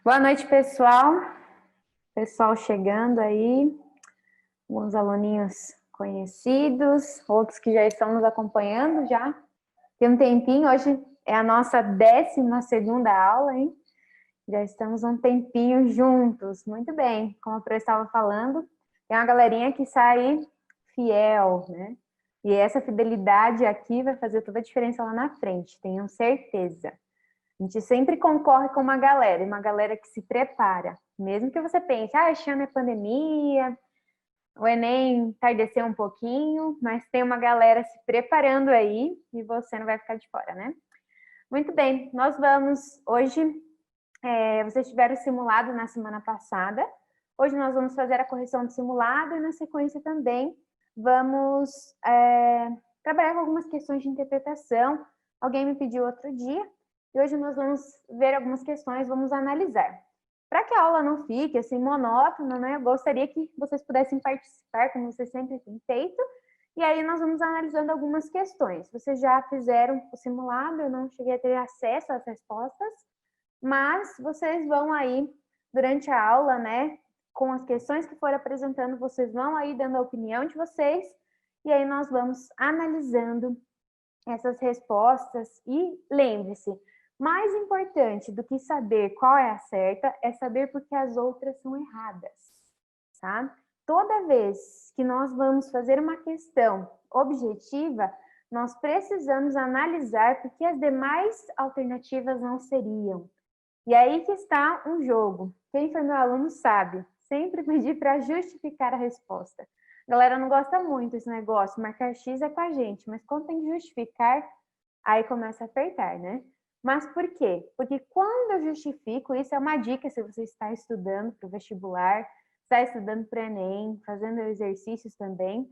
Boa noite, pessoal. Pessoal chegando aí, alguns aluninhos conhecidos, outros que já estão nos acompanhando já. Tem um tempinho, hoje é a nossa 12ª aula, hein? Já estamos um tempinho juntos, muito bem. Como a Pro estava falando, tem uma galerinha que sai fiel, né? E essa fidelidade aqui vai fazer toda a diferença lá na frente, tenham certeza. A gente sempre concorre com uma galera que se prepara. Mesmo que você pense, esse ano é pandemia, o Enem tardeceu um pouquinho, mas tem uma galera se preparando aí e você não vai ficar de fora, né? Muito bem, nós vamos hoje, vocês tiveram simulado na semana passada, hoje nós vamos fazer a correção do simulado e na sequência também vamos trabalhar com algumas questões de interpretação. Alguém me pediu outro dia, e hoje nós vamos ver algumas questões, vamos analisar. Para que a aula não fique assim monótona, né? Eu gostaria que vocês pudessem participar, como vocês sempre têm feito, e aí nós vamos analisando algumas questões. Vocês já fizeram o simulado, eu não cheguei a ter acesso às respostas, mas vocês vão aí, durante a aula, né, com as questões que foram apresentando, vocês vão aí dando a opinião de vocês, e aí nós vamos analisando essas respostas. E lembre-se, mais importante do que saber qual é a certa é saber por que as outras são erradas, tá? Toda vez que nós vamos fazer uma questão objetiva, nós precisamos analisar por que as demais alternativas não seriam. E aí que está um jogo. Quem foi meu aluno sabe, sempre pedir para justificar a resposta. A galera não gosta muito desse negócio, marcar X é com a gente, mas quando tem que justificar, aí começa a apertar, né? Mas por quê? Porque quando eu justifico, isso é uma dica se você está estudando para o vestibular, está estudando para o Enem, fazendo exercícios também,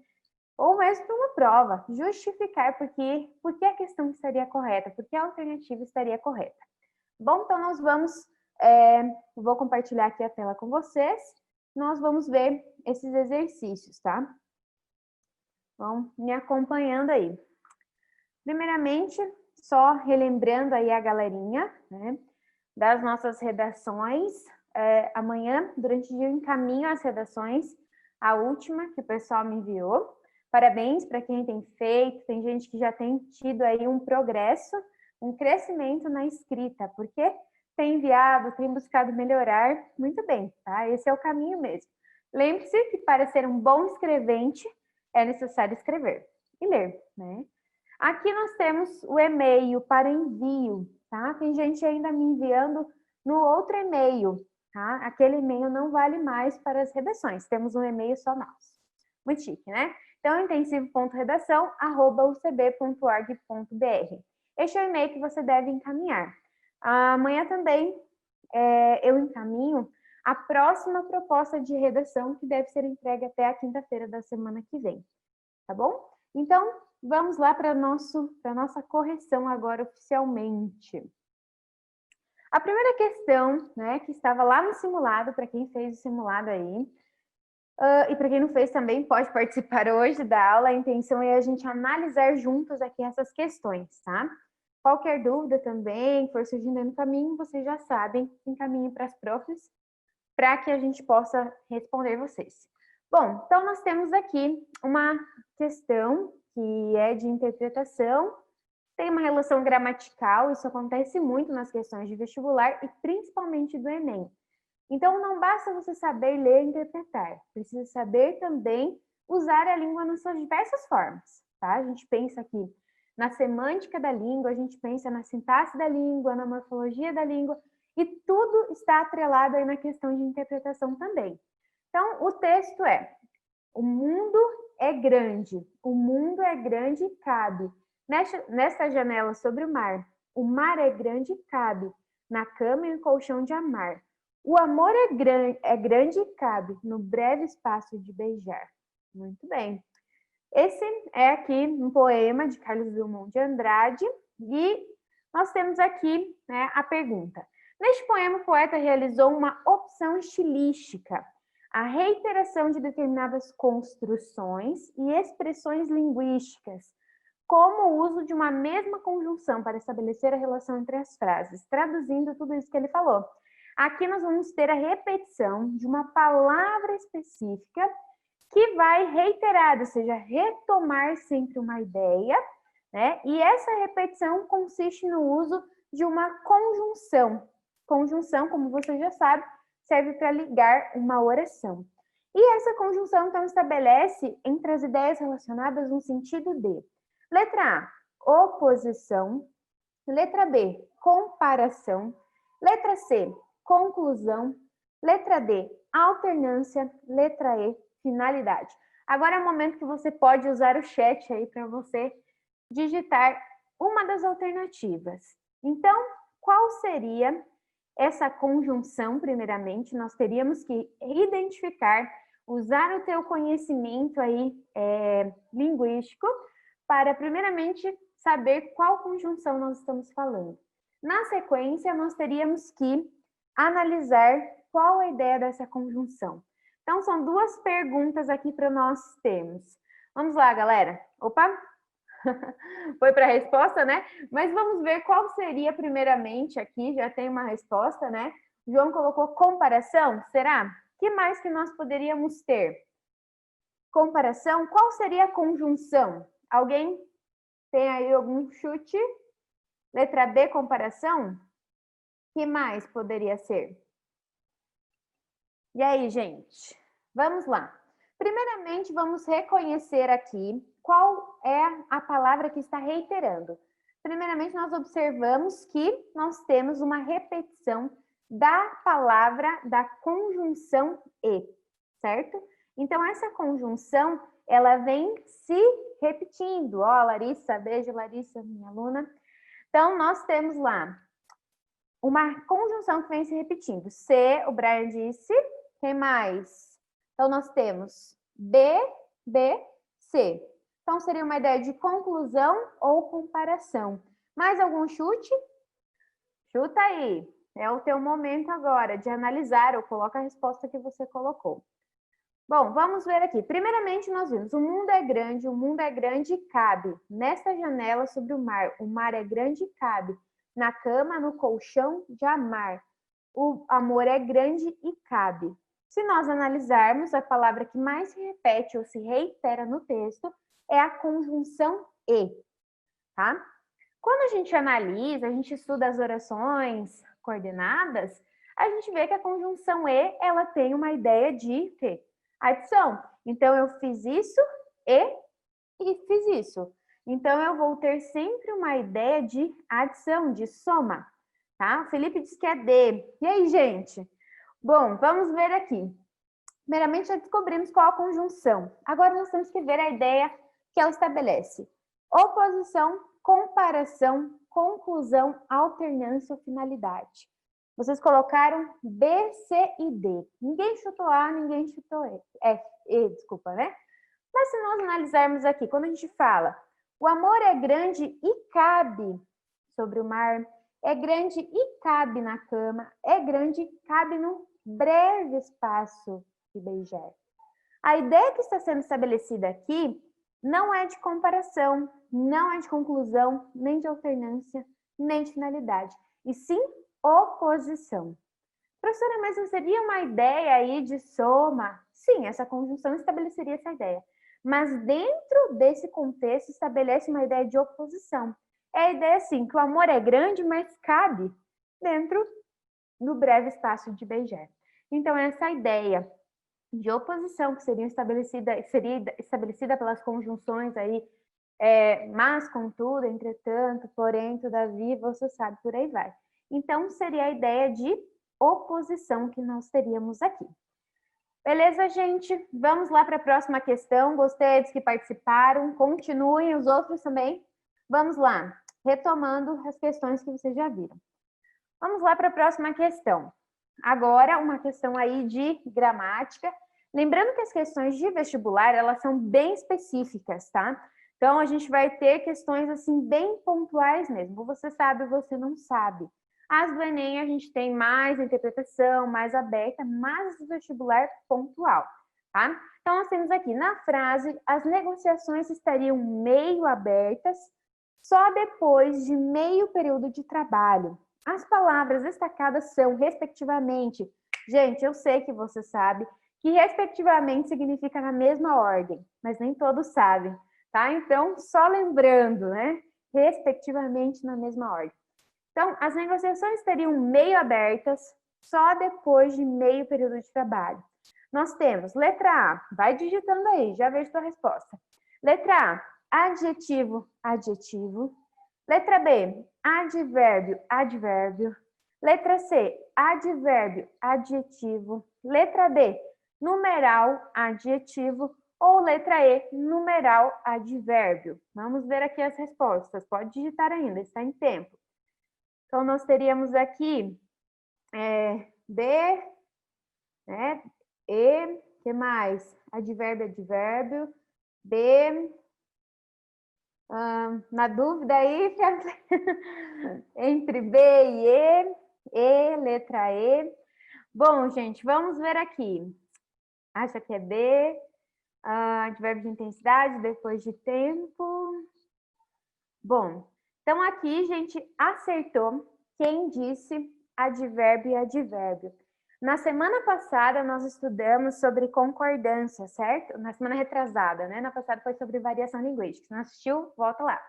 ou mesmo para uma prova, justificar por que a questão estaria correta, por que a alternativa estaria correta. Bom, então nós vamos, vou compartilhar aqui a tela com vocês, nós vamos ver esses exercícios, tá? Vão me acompanhando aí. Primeiramente, só relembrando aí a galerinha, né, das nossas redações. Amanhã, durante o dia, eu encaminho as redações, a última que o pessoal me enviou. Parabéns para quem tem feito, tem gente que já tem tido aí um progresso, um crescimento na escrita, porque tem enviado, tem buscado melhorar, muito bem, tá? Esse é o caminho mesmo. Lembre-se que para ser um bom escrevente, é necessário escrever e ler, né? Aqui nós temos o e-mail para envio, tá? Tem gente ainda me enviando no outro e-mail, tá? Aquele e-mail não vale mais para as redações, temos um e-mail só nosso. Muito chique, né? Então, intensivo.redação@ucb.org.br. Este é o e-mail que você deve encaminhar. Amanhã também eu encaminho a próxima proposta de redação, que deve ser entregue até a quinta-feira da semana que vem, tá bom? Então, vamos lá para a nossa correção agora oficialmente. A primeira questão, né, que estava lá no simulado, para quem fez o simulado aí, e para quem não fez também pode participar hoje da aula, a intenção é a gente analisar juntos aqui essas questões, tá? Qualquer dúvida também, for surgindo aí no caminho, vocês já sabem, encaminhem para as profs, para que a gente possa responder vocês. Bom, então nós temos aqui uma questão que é de interpretação, tem uma relação gramatical, isso acontece muito nas questões de vestibular e principalmente do Enem. Então, não basta você saber ler e interpretar, precisa saber também usar a língua nas suas diversas formas, tá? A gente pensa aqui na semântica da língua, a gente pensa na sintaxe da língua, na morfologia da língua, e tudo está atrelado aí na questão de interpretação também. Então, o texto é: o mundo é grande e cabe nesta janela sobre o mar é grande e cabe na cama e no colchão de amar. O amor é grande e cabe no breve espaço de beijar. Muito bem. Esse é aqui um poema de Carlos Drummond de Andrade e nós temos aqui, né, a pergunta. Neste poema, o poeta realizou uma opção estilística, a reiteração de determinadas construções e expressões linguísticas, como o uso de uma mesma conjunção para estabelecer a relação entre as frases, traduzindo tudo isso que ele falou. Aqui nós vamos ter a repetição de uma palavra específica que vai reiterar, ou seja, retomar sempre uma ideia, né? E essa repetição consiste no uso de uma conjunção. Conjunção, como você já sabe, serve para ligar uma oração. E essa conjunção, então, estabelece entre as ideias relacionadas um sentido de: letra A, oposição; letra B, comparação; letra C, conclusão; letra D, alternância; letra E, finalidade. Agora é o momento que você pode usar o chat aí para você digitar uma das alternativas. Então, qual seria essa conjunção? Primeiramente, nós teríamos que identificar, usar o teu conhecimento aí linguístico para, primeiramente, saber qual conjunção nós estamos falando. Na sequência, nós teríamos que analisar qual a ideia dessa conjunção. Então, são duas perguntas aqui para nós termos. Vamos lá, galera. Opa! Foi para a resposta, né? Mas vamos ver qual seria primeiramente aqui, já tem uma resposta, né? O João colocou comparação, será? Que mais que nós poderíamos ter? Comparação, qual seria a conjunção? Alguém tem aí algum chute? Letra B, comparação? Que mais poderia ser? E aí, gente? Vamos lá. Primeiramente, vamos reconhecer aqui qual é a palavra que está reiterando. Primeiramente, nós observamos que nós temos uma repetição da palavra da conjunção e, certo? Então, essa conjunção, ela vem se repetindo. Ó, Larissa, beijo, Larissa, minha aluna. Então, nós temos lá uma conjunção que vem se repetindo. C, o Brian disse. Quem mais? Então, nós temos B, B, C. Então, seria uma ideia de conclusão ou comparação. Mais algum chute? Chuta aí. É o teu momento agora de analisar ou coloca a resposta que você colocou. Bom, vamos ver aqui. Primeiramente, nós vimos: o mundo é grande e cabe nesta janela sobre o mar é grande e cabe na cama, no colchão de amar. O amor é grande e cabe. Se nós analisarmos, a palavra que mais se repete ou se reitera no texto é a conjunção e, tá? Quando a gente analisa, a gente estuda as orações coordenadas, a gente vê que a conjunção e, ela tem uma ideia de quê? Adição. Então, eu fiz isso e fiz isso. Então, eu vou ter sempre uma ideia de adição, de soma, tá? O Felipe disse que é D. E aí, gente? Bom, vamos ver aqui. Primeiramente, já descobrimos qual a conjunção. Agora, nós temos que ver a ideia que ela estabelece: oposição, comparação, conclusão, alternância ou finalidade. Vocês colocaram B, C e D. Ninguém chutou A, ninguém chutou E, desculpa, né? Mas se nós analisarmos aqui, quando a gente fala o amor é grande e cabe sobre o mar, é grande e cabe na cama, é grande e cabe no breve espaço de beijar. A ideia que está sendo estabelecida aqui não é de comparação, não é de conclusão, nem de alternância, nem de finalidade, e sim oposição. Professora, mas não seria uma ideia aí de soma? Sim, essa conjunção estabeleceria essa ideia. Mas dentro desse contexto estabelece uma ideia de oposição. É a ideia, assim, que o amor é grande, mas cabe dentro do breve espaço de beijar. Então, essa ideia de oposição que seria estabelecida pelas conjunções aí, mas, contudo, entretanto, porém, todavia, você sabe, por aí vai. Então, seria a ideia de oposição que nós teríamos aqui. Beleza, gente? Vamos lá para a próxima questão. Gostei dos que participaram. Continuem, os outros também. Vamos lá, retomando as questões que vocês já viram. Vamos lá para a próxima questão. Agora, uma questão aí de gramática. Lembrando que as questões de vestibular, elas são bem específicas, tá? Então, a gente vai ter questões, assim, bem pontuais mesmo. Você sabe, você não sabe. As do Enem, a gente tem mais interpretação, mais aberta, mas o vestibular pontual, tá? Então, nós temos aqui, na frase, as negociações estariam meio abertas só depois de meio período de trabalho. As palavras destacadas são, respectivamente, gente, eu sei que você sabe que respectivamente significa na mesma ordem, mas nem todos sabem, tá? Então, só lembrando, né? Respectivamente na mesma ordem. Então, as negociações estariam meio abertas só depois de meio período de trabalho. Nós temos letra A, vai digitando aí, já vejo sua resposta. Letra A, adjetivo, adjetivo. Letra B, advérbio, advérbio. Letra C, advérbio, adjetivo. Letra D, numeral, adjetivo. Ou letra E, numeral, advérbio. Vamos ver aqui as respostas. Pode digitar ainda, está em tempo. Então, nós teríamos aqui B, né? E, que mais? Advérbio, advérbio. B. Na dúvida aí, entre B e E, letra E. Bom, gente, vamos ver aqui. Acha que é B. Advérbio de intensidade, depois de tempo. Bom, então aqui, gente, acertou quem disse advérbio e advérbio. Na semana passada, nós estudamos sobre concordância, certo? Na semana retrasada, né? Na passada foi sobre variação linguística. Se não assistiu, volta lá.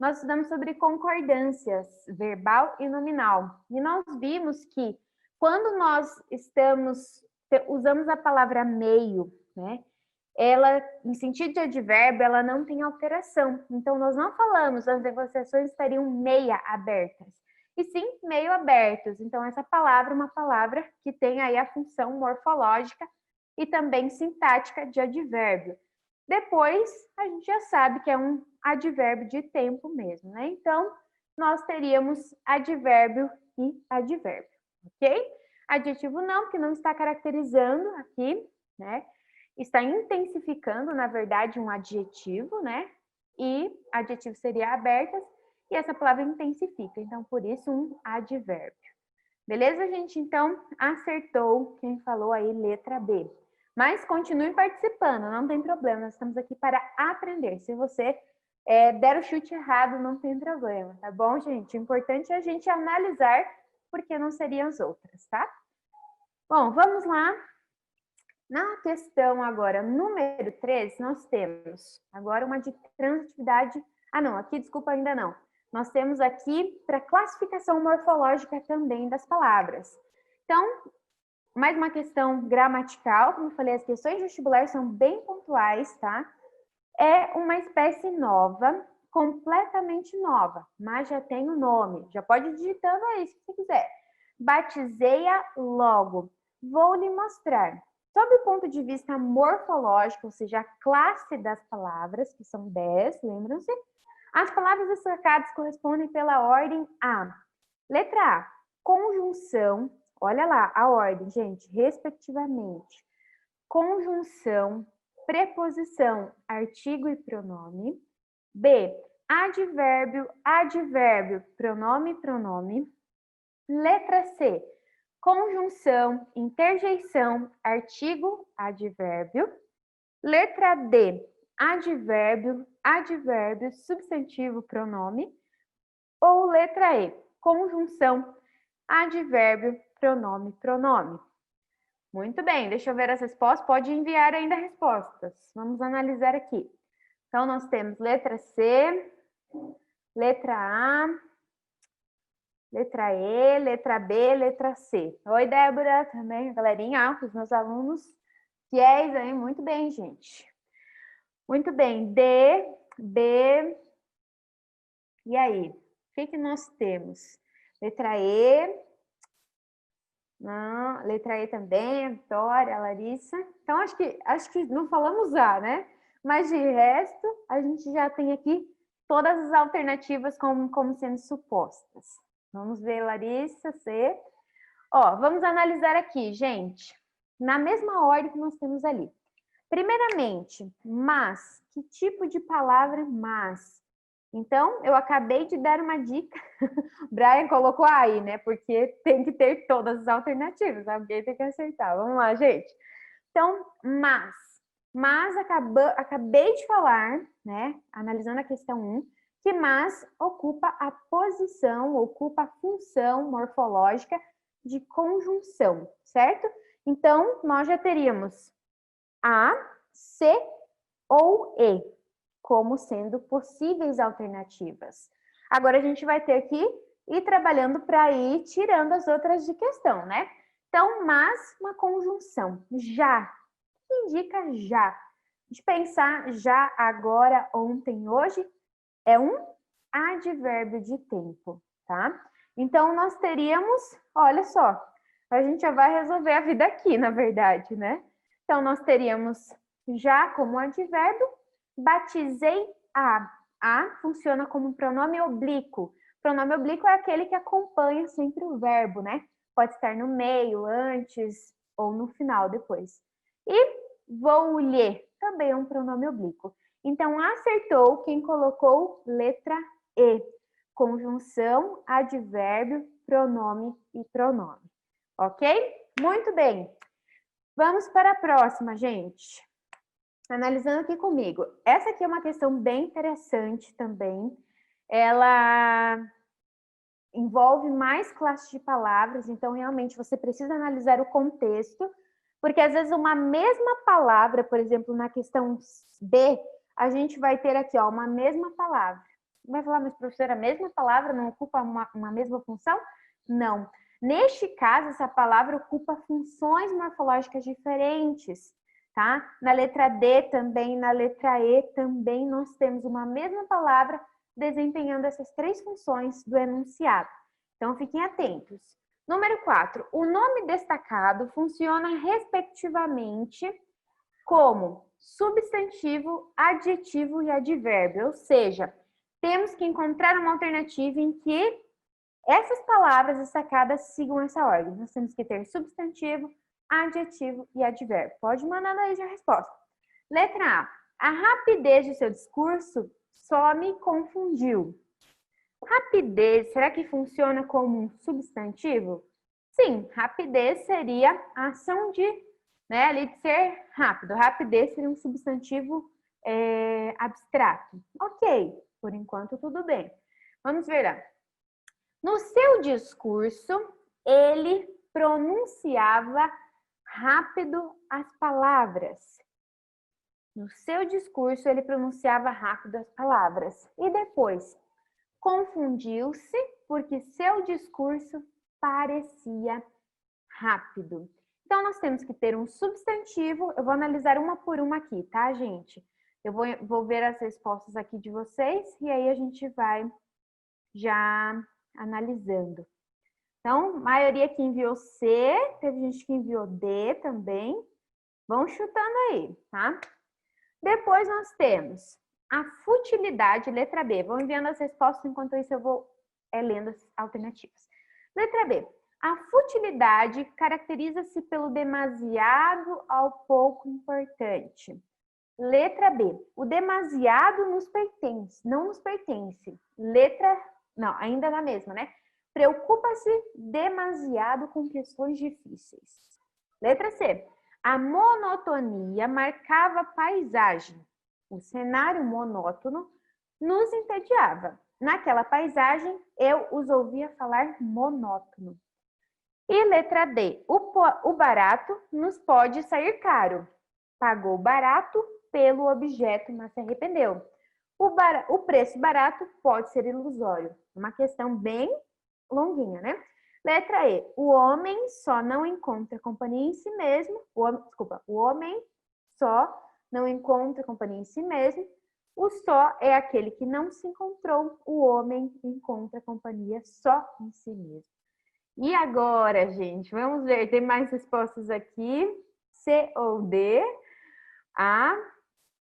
Nós estudamos sobre concordâncias verbal e nominal. E nós vimos que quando nós usamos a palavra meio, né? Ela, em sentido de advérbio, ela não tem alteração. Então, nós não falamos as negociações estariam meia abertas, e sim meio abertos. Então, essa palavra é uma palavra que tem aí a função morfológica e também sintática de advérbio. Depois, a gente já sabe que é um advérbio de tempo mesmo, né? Então, nós teríamos advérbio e advérbio, ok? Adjetivo não, porque não está caracterizando aqui, né? Está intensificando, na verdade, um adjetivo, né? E adjetivo seria abertas, e essa palavra intensifica. Então, por isso, um advérbio. Beleza, gente? Então, acertou quem falou aí letra B. Mas continue participando, não tem problema. Nós estamos aqui para aprender. Se você der o chute errado, não tem problema, tá bom, gente? O importante é a gente analisar, porque não seriam as outras, tá? Bom, vamos lá. Na questão agora, número 3, nós temos agora uma de transitividade. Não, aqui, desculpa, ainda não. Nós temos aqui para classificação morfológica também das palavras. Então, mais uma questão gramatical, como eu falei, as questões de vestibular são bem pontuais, tá? É uma espécie nova, completamente nova, mas já tem o nome. Já pode ir digitando aí, se você quiser. Batizei-a logo. Vou lhe mostrar. Sob o ponto de vista morfológico, ou seja, a classe das palavras, que são 10, lembram-se? As palavras destacadas correspondem pela ordem a. Letra A, conjunção. Olha lá a ordem, gente, respectivamente. Conjunção, preposição, artigo e pronome. B, advérbio, advérbio, pronome, pronome. Letra C, conjunção, interjeição, artigo, advérbio. Letra D, advérbio, advérbio, substantivo, pronome. Ou letra E, conjunção, advérbio, pronome, pronome. Muito bem, deixa eu ver as respostas. Pode enviar ainda respostas. Vamos analisar aqui. Então, nós temos letra C, letra A, letra E, letra B, letra C. Oi, Débora, também, galerinha, os meus alunos fiéis aí. Muito bem, gente. Muito bem, D, B. E aí? O que nós temos? Letra E. Não, letra E também, a Vitória, a Larissa. Então, acho que não falamos A, né? Mas de resto, a gente já tem aqui todas as alternativas como sendo supostas. Vamos ver, Larissa, C. Ó, vamos analisar aqui, gente, na mesma ordem que nós temos ali. Primeiramente, mas. Que tipo de palavra mas? Então, eu acabei de dar uma dica. Brian colocou aí, né? Porque tem que ter todas as alternativas. Alguém tem que acertar. Vamos lá, gente. Então, mas acabei de falar, né? Analisando a questão 1, que mas ocupa a posição, ocupa a função morfológica de conjunção, certo? Então, nós já teríamos a, se ou e como sendo possíveis alternativas. Agora, a gente vai ter que ir trabalhando para ir tirando as outras de questão, né? Então, mas uma conjunção, já, que indica já. De pensar já, agora, ontem, hoje, é um advérbio de tempo, tá? Então, nós teríamos, olha só, a gente já vai resolver a vida aqui, na verdade, né? Então, nós teríamos já como advérbio, batizei a. A funciona como pronome oblíquo. Pronome oblíquo é aquele que acompanha sempre o verbo, né? Pode estar no meio, antes ou no final, depois. E vou-lhe, também é um pronome oblíquo. Então, acertou quem colocou letra E. Conjunção, advérbio, pronome e pronome. Ok? Muito bem. Vamos para a próxima, gente. Analisando aqui comigo. Essa aqui é uma questão bem interessante também. Ela envolve mais classes de palavras, então realmente você precisa analisar o contexto, porque às vezes uma mesma palavra, por exemplo, na questão B, a gente vai ter aqui, ó, uma mesma palavra. Vai falar, mas professora, a mesma palavra não ocupa uma mesma função? Não. Neste caso, essa palavra ocupa funções morfológicas diferentes, tá? Na letra D também, na letra E também, nós temos uma mesma palavra desempenhando essas três funções do enunciado. Então, fiquem atentos. Número 4. O nome destacado funciona respectivamente como substantivo, adjetivo e advérbio, ou seja, temos que encontrar uma alternativa em que essas palavras destacadas sigam essa ordem. Nós temos que ter substantivo, adjetivo e advérbio. Pode mandar aí já a resposta. Letra A. A rapidez de seu discurso só me confundiu. Rapidez, será que funciona como um substantivo? Sim, rapidez seria a ação de, né, ali de ser rápido. Rapidez seria um substantivo abstrato. Ok, por enquanto tudo bem. Vamos ver lá. No seu discurso, ele pronunciava rápido as palavras. No seu discurso, ele pronunciava rápido as palavras. E depois, confundiu-se porque seu discurso parecia rápido. Então, nós temos que ter um substantivo. Eu vou analisar uma por uma aqui, tá, gente? Eu vou ver as respostas aqui de vocês e aí a gente vai já analisando. Então, maioria que enviou C, teve gente que enviou D também. Vão chutando aí, tá? Depois nós temos a futilidade, letra B. Vou enviando as respostas, enquanto isso eu vou lendo as alternativas. Letra B. A futilidade caracteriza-se pelo demasiado ao pouco importante. Letra B. O demasiado nos pertence, não nos pertence. Não, ainda na mesma, né? Preocupa-se demasiado com questões difíceis. Letra C. A monotonia marcava a paisagem. O cenário monótono nos entediava. Naquela paisagem, eu os ouvia falar monótono. E letra D. O barato nos pode sair caro. Pagou barato pelo objeto, mas se arrependeu. O preço barato pode ser ilusório. Uma questão bem longuinha, né? Letra E. O homem só não encontra companhia em si mesmo. O homem só não encontra companhia em si mesmo. O só é aquele que não se encontrou. O homem encontra companhia só em si mesmo. E agora, gente, vamos ver. Tem mais respostas aqui. C ou D? A.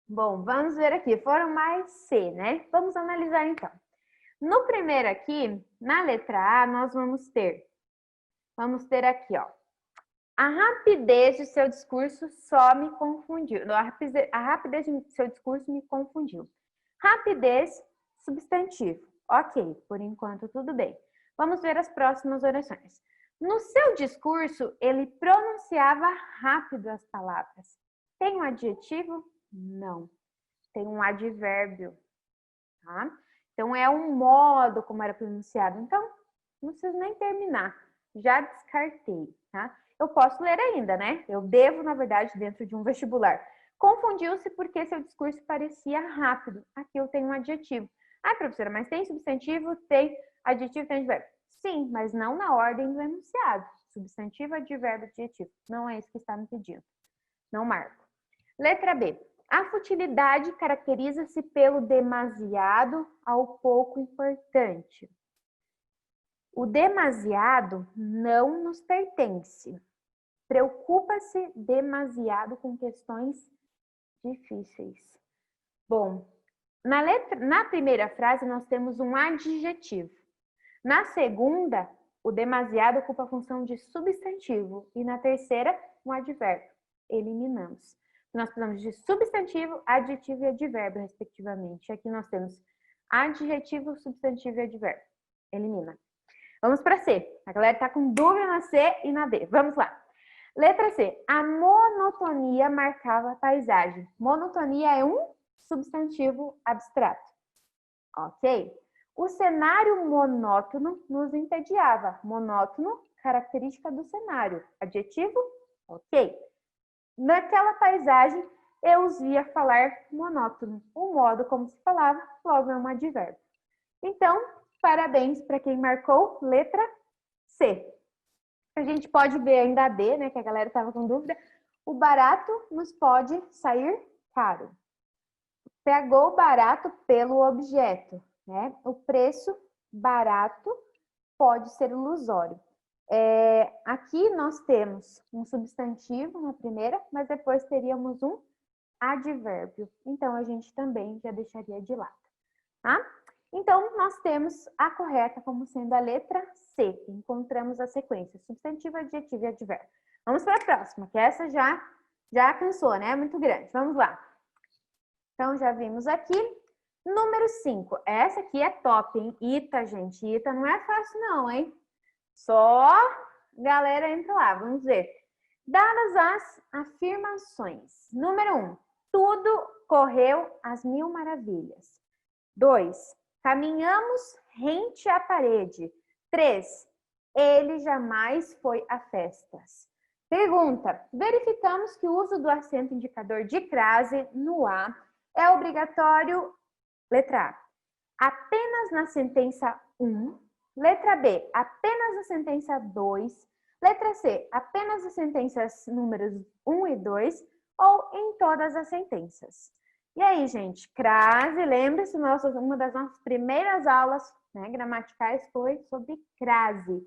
Bom, vamos ver aqui. Foram mais C, né? Vamos analisar então. No primeiro aqui, na letra A, nós vamos ter aqui, ó. A rapidez de seu discurso só me confundiu. A rapidez de seu discurso me confundiu. Rapidez, substantivo. Ok, por enquanto tudo bem. Vamos ver as próximas orações. No seu discurso, ele pronunciava rápido as palavras. Tem um adjetivo? Não. Tem um advérbio, tá? Então, é um modo como era pronunciado. Então, não preciso nem terminar. Já descartei, tá? Eu posso ler ainda, né? Eu devo, na verdade, dentro de um vestibular. Confundiu-se porque seu discurso parecia rápido. Aqui eu tenho um adjetivo. Ah, professora, mas tem substantivo, tem adjetivo, tem advérbio. Sim, mas não na ordem do enunciado. Substantivo, advérbio, adjetivo. Não é isso que está me pedindo. Não marco. Letra B. A futilidade caracteriza-se pelo demasiado ao pouco importante. O demasiado não nos pertence. Preocupa-se demasiado com questões difíceis. Bom, na primeira frase nós temos um adjetivo. Na segunda, o demasiado ocupa a função de substantivo. E na terceira, um advérbio. Eliminamos. Nós precisamos de substantivo, adjetivo e advérbio, respectivamente. Aqui nós temos adjetivo, substantivo e advérbio. Elimina. Vamos para C. A galera está com dúvida na C e na D. Vamos lá. Letra C. A monotonia marcava a paisagem. Monotonia é um substantivo abstrato. Ok? O cenário monótono nos entediava. Monótono, característica do cenário. Adjetivo? Ok. Naquela paisagem, eu os via falar monótono. O modo como se falava, logo é um advérbio. Então, parabéns para quem marcou letra C. A gente pode ver ainda a D, né, que a galera estava com dúvida. O barato nos pode sair caro. Pagou barato pelo objeto, né? O preço barato pode ser ilusório. Aqui nós temos um substantivo na primeira, mas depois teríamos um advérbio. Então, a gente também já deixaria de lado, tá? Então, nós temos a correta como sendo a letra C. Encontramos a sequência substantivo, adjetivo e advérbio. Vamos para a próxima, que essa já cansou, né? É muito grande. Vamos lá. Então, já vimos aqui. Número 5. Essa aqui é top, hein? Ita, gente. Ita não é fácil não, hein? Só galera entra lá. Vamos ver. Dadas as afirmações. Número 1. Tudo correu às mil maravilhas. 2. Caminhamos rente à parede. 3. Ele jamais foi a festas. Pergunta. Verificamos que o uso do acento indicador de crase no A é obrigatório. Letra A. Apenas na sentença 1. Letra B. Apenas na sentença 2. Letra C. Apenas nas sentenças números 1 e 2 ou em todas as sentenças. E aí, gente, crase, lembre-se, uma das nossas primeiras aulas, né, gramaticais foi sobre crase.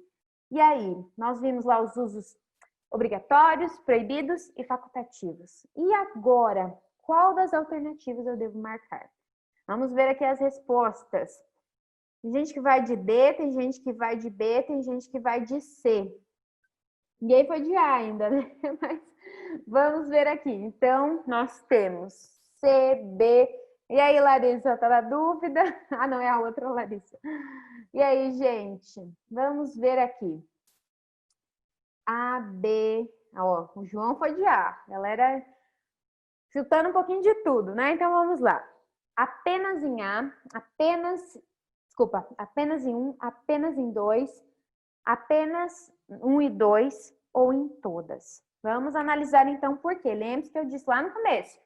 E aí, nós vimos lá os usos obrigatórios, proibidos e facultativos. E agora, qual das alternativas eu devo marcar? Vamos ver aqui as respostas. Tem gente que vai de D, tem gente que vai de B, tem gente que vai de C. Ninguém foi de A ainda, né? Mas vamos ver aqui. Então, nós temos C, B. E aí, Larissa, tá na dúvida? Ah, não, é a outra Larissa. E aí, gente, vamos ver aqui. A, B. Ó, o João foi de A. Galera chutando um pouquinho de tudo, né? Então, vamos lá. Apenas em A, apenas em 1, apenas em 2, apenas 1 e 2 ou em todas. Vamos analisar então por quê. Lembre-se que eu disse lá no começo.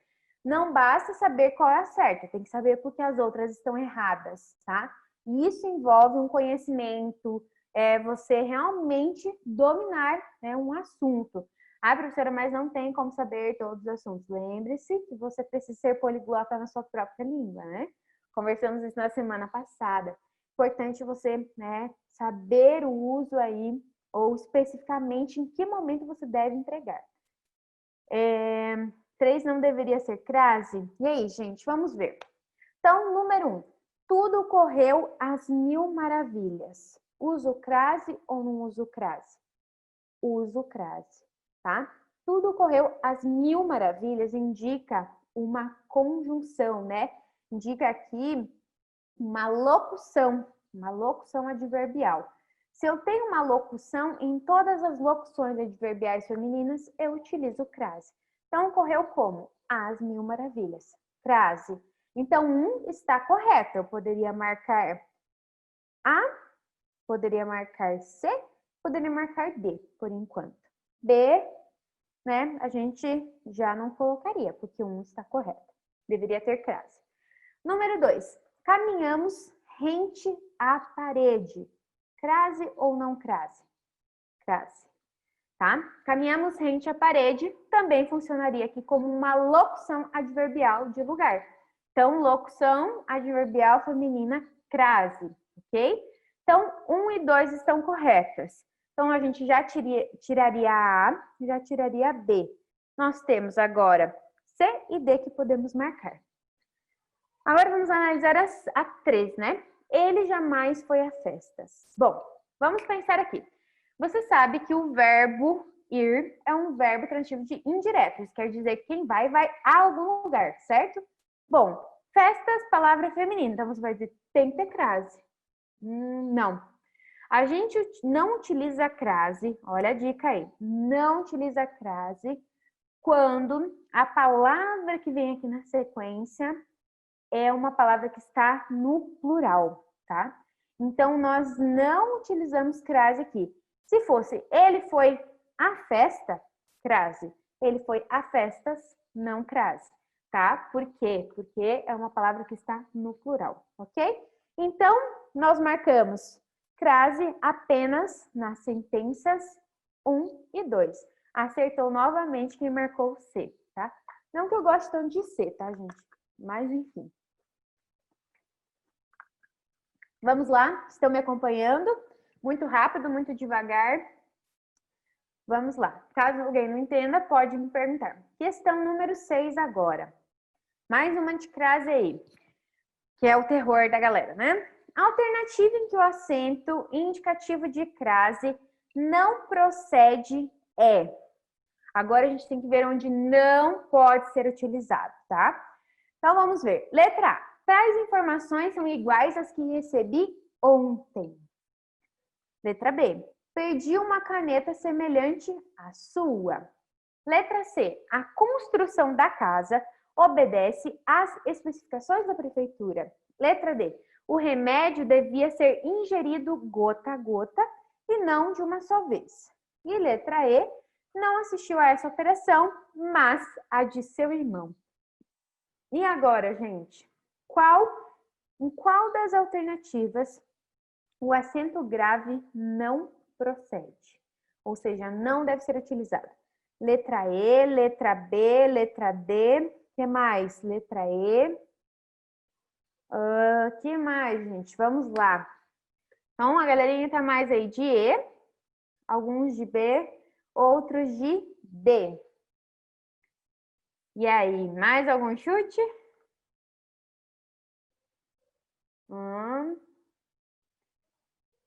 Não basta saber qual é a certa, tem que saber por que as outras estão erradas, tá? E isso envolve um conhecimento, você realmente dominar, né, um assunto. Ah, professora, mas não tem como saber todos os assuntos. Lembre-se que você precisa ser poliglota na sua própria língua, né? Conversamos isso na semana passada. Importante você, né, saber o uso aí, ou especificamente em que momento você deve entregar. 3 não deveria ser crase? E aí, gente, vamos ver. Então, número 1. Tudo correu às mil maravilhas. Uso crase ou não uso crase? Uso crase, tá? Tudo correu às mil maravilhas indica uma conjunção, né? Indica aqui uma locução adverbial. Se eu tenho uma locução, em todas as locuções adverbiais femininas, eu utilizo crase. Então, ocorreu como? Às mil maravilhas. Crase. Então, está correto. Eu poderia marcar A, poderia marcar C, poderia marcar D, por enquanto. B, né, a gente já não colocaria, porque 1 está correto. Deveria ter crase. Número 2, caminhamos rente à parede. Crase ou não crase? Crase, tá? Caminhamos rente à parede também funcionaria aqui como uma locução adverbial de lugar. Então, locução adverbial feminina crase, ok? Então, 1 e 2 estão corretas. Então, a gente já tiraria A, já tiraria B. Nós temos agora C e D que podemos marcar. Agora vamos analisar a 3, né? Ele jamais foi a festas. Bom, vamos pensar aqui. Você sabe que o verbo ir é um verbo transitivo de indireto. Isso quer dizer que quem vai a algum lugar, certo? Bom, festas, palavra feminina. Então, você vai dizer tem que ter crase. Não. A gente não utiliza crase, olha a dica aí. Não utiliza crase quando a palavra que vem aqui na sequência é uma palavra que está no plural, tá? Então, nós não utilizamos crase aqui. Se fosse ele foi à festa, crase. Ele foi a festas, não crase, tá? Por quê? Porque é uma palavra que está no plural, ok? Então, nós marcamos crase apenas nas sentenças 1 e 2. Acertou novamente quem marcou C, tá? Não que eu goste tanto de C, tá, gente? Mas, enfim. Vamos lá, estão me acompanhando? Muito rápido, muito devagar. Vamos lá. Caso alguém não entenda, pode me perguntar. Questão número 6 agora. Mais uma de crase aí, que é o terror da galera, né? A alternativa em que o acento indicativo de crase não procede é. Agora a gente tem que ver onde não pode ser utilizado, tá? Então vamos ver. Letra A. Tais informações são iguais às que recebi ontem. Letra B. Perdi uma caneta semelhante à sua. Letra C. A construção da casa obedece às especificações da prefeitura. Letra D. O remédio devia ser ingerido gota a gota e não de uma só vez. E letra E. Não assistiu a essa operação, mas a de seu irmão. E agora, gente? Em qual das alternativas o acento grave não procede? Ou seja, não deve ser utilizado. Letra E, letra B, letra D. O que mais? Letra E. Que mais, gente? Vamos lá. Então, a galerinha tá mais aí de E, alguns de B, outros de D. E aí, mais algum chute?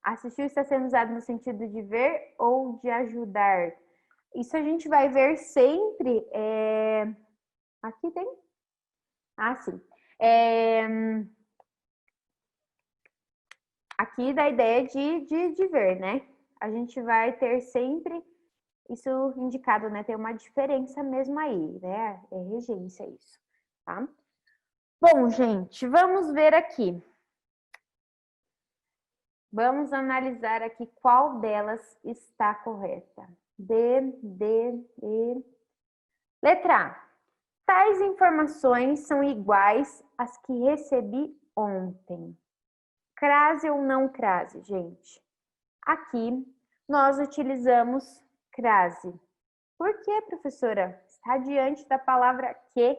Assistir está sendo usado no sentido de ver ou de ajudar. Isso a gente vai ver sempre. Aqui tem? Ah, sim. Aqui da ideia de ver, né? A gente vai ter sempre isso indicado, né? Tem uma diferença mesmo aí, né? É regência isso, tá? Bom, gente, vamos ver aqui. Vamos analisar aqui qual delas está correta. D, D, E. Letra A. Tais informações são iguais às que recebi ontem. Crase ou não crase, gente? Aqui nós utilizamos crase. Por quê, professora? Está diante da palavra que.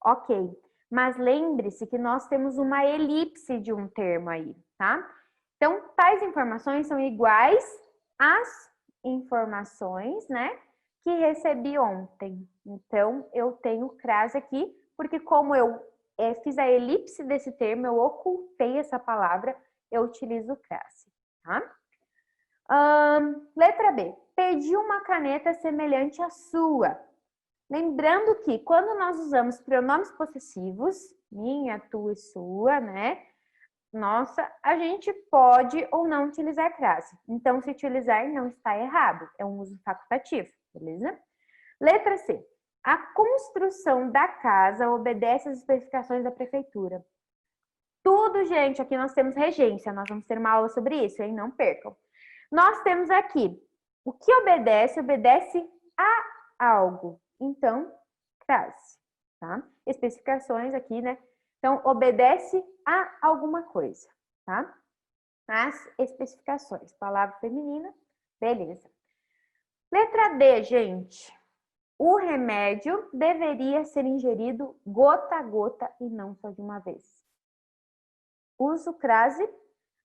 Ok. Mas lembre-se que nós temos uma elipse de um termo aí, tá? Então, tais informações são iguais às informações, né, que recebi ontem. Então, eu tenho crase aqui, porque como eu fiz a elipse desse termo, eu ocultei essa palavra, eu utilizo crase, tá? Letra B. Pedi uma caneta semelhante à sua. Lembrando que quando nós usamos pronomes possessivos, minha, tua e sua, né? Nossa, a gente pode ou não utilizar crase. Então, se utilizar, não está errado. É um uso facultativo, beleza? Letra C. A construção da casa obedece às especificações da prefeitura. Tudo, gente, aqui nós temos regência, nós vamos ter uma aula sobre isso, hein? Não percam. Nós temos aqui, o que obedece, obedece a algo. Então, crase, tá? Especificações aqui, né? Então, obedece a alguma coisa, tá? As especificações. Palavra feminina, beleza. Letra D, gente. O remédio deveria ser ingerido gota a gota e não só de uma vez. Uso crase.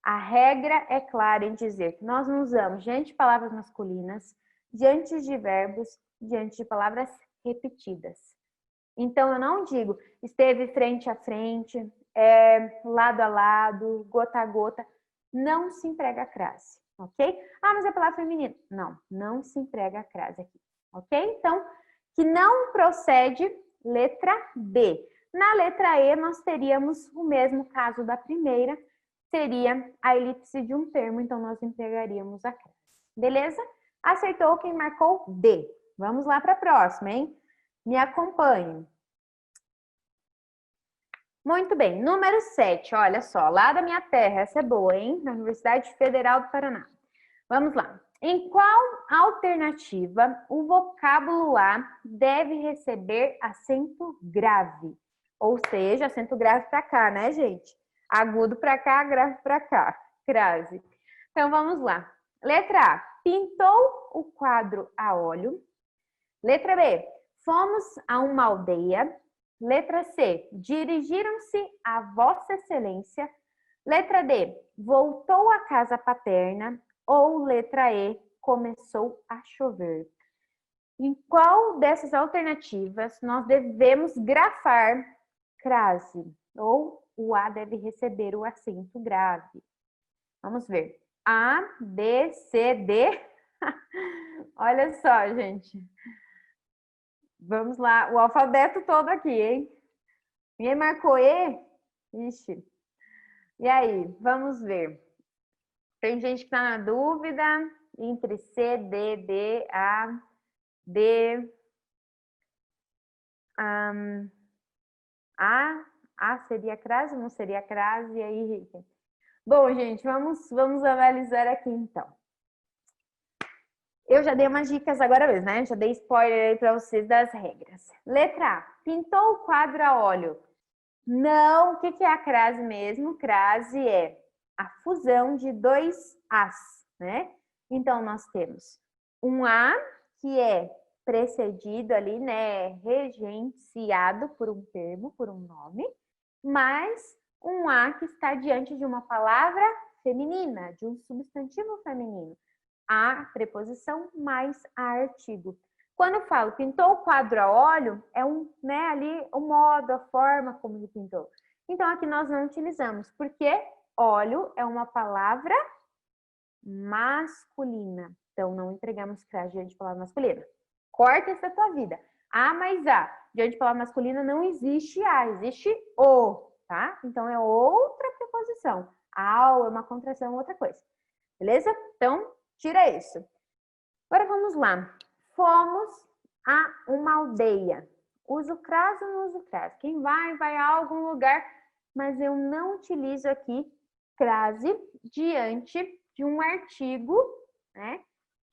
A regra é clara em dizer que nós não usamos diante de palavras masculinas, diante de verbos, diante de palavras repetidas. Então, eu não digo esteve frente a frente, lado a lado, gota a gota. Não se emprega a crase, ok? Ah, mas é palavra feminina. Não, não se emprega a crase aqui, ok? Então, que não procede, letra B. Na letra E, nós teríamos o mesmo caso da primeira, seria a elipse de um termo, então nós empregaríamos a crase. Beleza? Acertou quem marcou D. Vamos lá para a próxima, hein? Me acompanhem. Muito bem, número 7, olha só, lá da minha terra, essa é boa, hein? Na Universidade Federal do Paraná. Vamos lá. Em qual alternativa o vocábulo lá deve receber acento grave? Ou seja, acento grave para cá, né, gente? Agudo para cá, grave para cá. Crase. Então, vamos lá. Letra A. Pintou o quadro a óleo. Letra B. Fomos a uma aldeia. Letra C. Dirigiram-se a Vossa Excelência. Letra D. Voltou à casa paterna. Ou letra E. Começou a chover. Em qual dessas alternativas nós devemos grafar crase? Ou o A deve receber o acento grave? Vamos ver. A, B, C, D. Olha só, gente. Vamos lá, o alfabeto todo aqui, hein? Ninguém marcou E? Ixi. E aí, vamos ver. Tem gente que tá na dúvida entre C, D, D, A, D. A seria crase, não seria crase? E aí, Rica? Bom, gente, vamos analisar aqui então. Eu já dei umas dicas agora mesmo, né? Já dei spoiler aí para vocês das regras. Letra A. Pintou o quadro a óleo. Não, o que é a crase mesmo? Crase é a fusão de dois As, né? Então, nós temos um A que é precedido ali, né? Regenciado por um termo, por um nome, mais um A que está diante de uma palavra feminina, de um substantivo feminino. A preposição mais a artigo. Quando eu falo pintou o quadro a óleo, é ali o modo, a forma como ele pintou. Então, aqui nós não utilizamos, porque óleo é uma palavra masculina. Então, não empregamos crase diante de palavra masculina. Corta essa tua vida. A mais A. Diante de palavra masculina não existe A, existe O, tá? Então, é outra preposição. Ao é uma contração, outra coisa. Beleza? Então, tira isso. Agora, vamos lá. Fomos a uma aldeia. Uso crase ou não uso crase? Quem vai a algum lugar, mas eu não utilizo aqui crase diante de um artigo, né,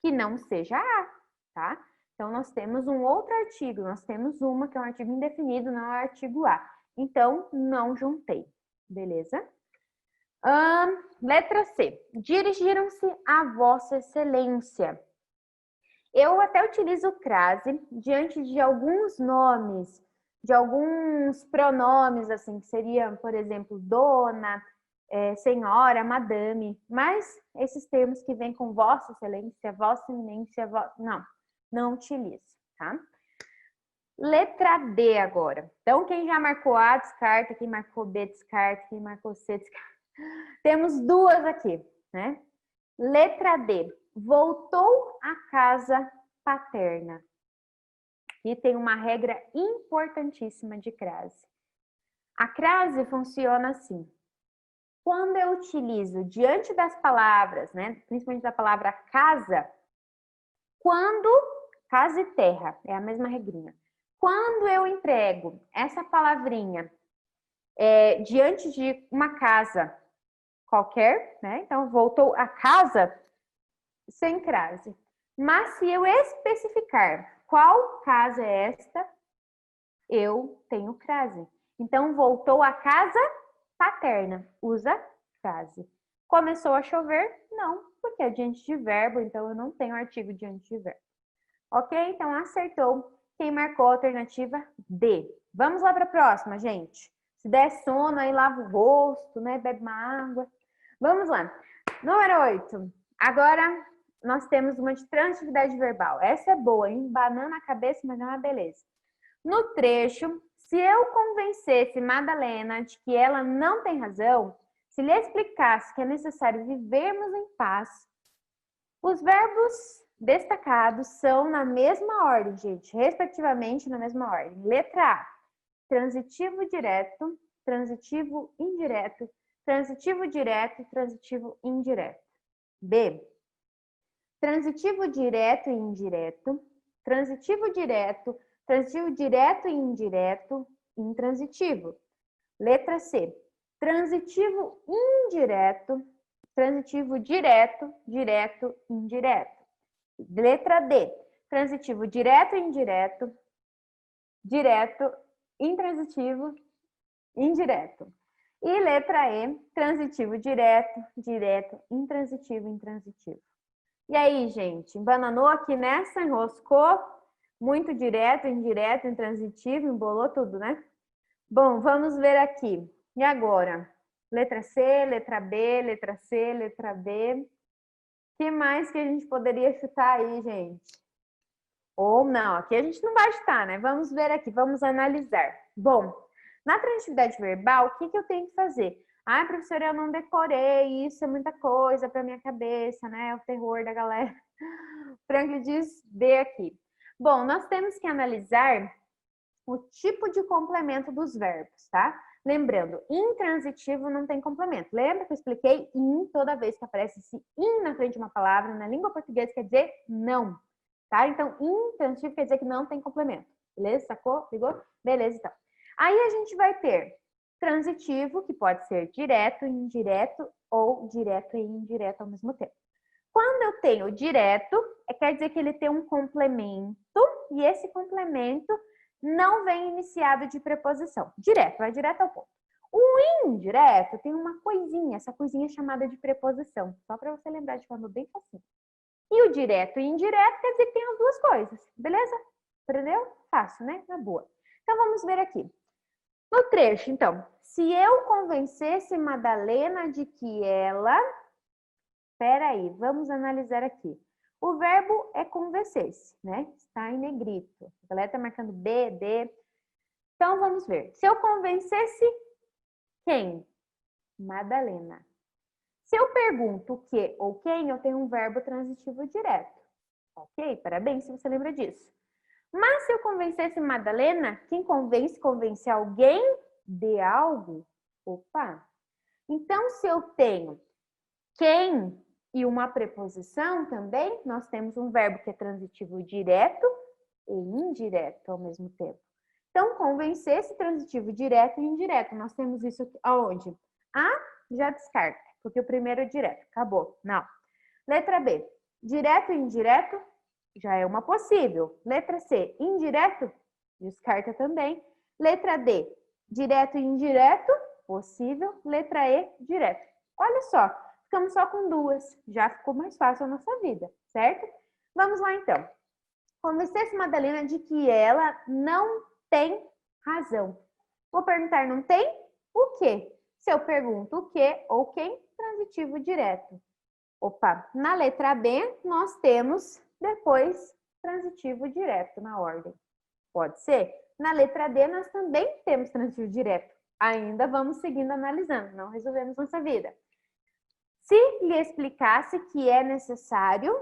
que não seja a, tá? Então, nós temos um outro artigo, nós temos uma que é um artigo indefinido, não é o artigo a. Então, não juntei, beleza? Letra C. Dirigiram-se a Vossa Excelência. Eu até utilizo crase diante de alguns nomes, de alguns pronomes, assim, que seriam, por exemplo, dona, senhora, madame, mas esses termos que vêm com Vossa Excelência, Vossa Eminência, não utilizo, tá? Letra D agora. Então, quem já marcou A, descarta, quem marcou B, descarta, quem marcou C, descarta. Temos duas aqui, né? Letra D. Voltou à casa paterna. E tem uma regra importantíssima de crase. A crase funciona assim. Quando eu utilizo diante das palavras, né, principalmente da palavra casa, casa e terra, é a mesma regrinha. Quando eu emprego essa palavrinha diante de uma casa qualquer, né? Então, voltou a casa sem crase. Mas se eu especificar qual casa é esta, eu tenho crase. Então, voltou a casa paterna. Usa crase. Começou a chover? Não, porque é diante de verbo, então eu não tenho artigo diante de verbo. Ok? Então, acertou. Quem marcou a alternativa D. Vamos lá para a próxima, gente. Se der sono, aí lava o rosto, né? Bebe uma água. Vamos lá. Número 8. Agora, nós temos uma de transitividade verbal. Essa é boa, hein? Banana a cabeça, mas não é uma beleza. No trecho, se eu convencesse Madalena de que ela não tem razão, se lhe explicasse que é necessário vivermos em paz, os verbos destacados são na mesma ordem, gente, respectivamente na mesma ordem. Letra A, transitivo direto, transitivo indireto, transitivo direto, transitivo indireto. B, transitivo direto e indireto, transitivo direto, transitivo direto e indireto, intransitivo. Letra C, transitivo indireto, transitivo direto, direto, indireto. Letra D, transitivo direto, indireto, direto, intransitivo, indireto. E letra E, transitivo direto, direto, intransitivo, intransitivo. E aí, gente, embananou aqui nessa, enroscou, muito direto, indireto, intransitivo, embolou tudo, né? Bom, vamos ver aqui. E agora? Letra C, letra B, letra C, letra B. O que mais que a gente poderia chutar aí, gente? Ou não, aqui a gente não vai chutar, né? Vamos ver aqui, vamos analisar. Bom, na transitividade verbal, o que eu tenho que fazer? Ai, professora, eu não decorei, isso é muita coisa para minha cabeça, né? É o terror da galera. Franklin diz D aqui. Bom, nós temos que analisar o tipo de complemento dos verbos, tá? Lembrando, intransitivo não tem complemento. Lembra que eu expliquei in toda vez que aparece esse in na frente de uma palavra, na língua portuguesa quer dizer não, tá? Então, intransitivo quer dizer que não tem complemento. Beleza? Sacou? Ligou? Beleza, então. Aí a gente vai ter transitivo, que pode ser direto, indireto ou direto e indireto ao mesmo tempo. Quando eu tenho direto, quer dizer que ele tem um complemento e esse complemento não vem iniciado de preposição. Direto, vai direto ao ponto. O indireto tem uma coisinha, essa coisinha é chamada de preposição. Só para você lembrar de forma bem fácil. E o direto e indireto quer dizer que tem as duas coisas. Beleza? Entendeu? Fácil, né? Na boa. Então, vamos ver aqui. No trecho, então. Se eu convencesse Madalena de que ela... Espera aí, vamos analisar aqui. O verbo é convencer-se, né? Está em negrito. A galera está marcando B, D. Então, vamos ver. Se eu convencesse quem? Madalena. Se eu pergunto o que ou quem, eu tenho um verbo transitivo direto. Ok? Parabéns se você lembra disso. Mas se eu convencesse Madalena, quem convence alguém de algo? Opa! Então, se eu tenho quem e uma preposição também, nós temos um verbo que é transitivo direto e indireto ao mesmo tempo. Então, convencer-se, transitivo direto e indireto. Nós temos isso aqui, aonde? A, já descarta, porque o primeiro é direto. Acabou. Não. Letra B. Direto e indireto já é uma possível. Letra C. Indireto, descarta também. Letra D. Direto e indireto, possível. Letra E, direto. Olha só. Ficamos só com duas. Já ficou mais fácil a nossa vida, certo? Vamos lá, então. Convencer-se Madalena de que ela não tem razão. Vou perguntar, não tem? O quê? Se eu pergunto o quê ou quem, transitivo direto. Opa, na letra B, nós temos depois transitivo direto na ordem. Pode ser? Na letra D, nós também temos transitivo direto. Ainda vamos seguindo analisando, não resolvemos nossa vida. Se lhe explicasse que é necessário,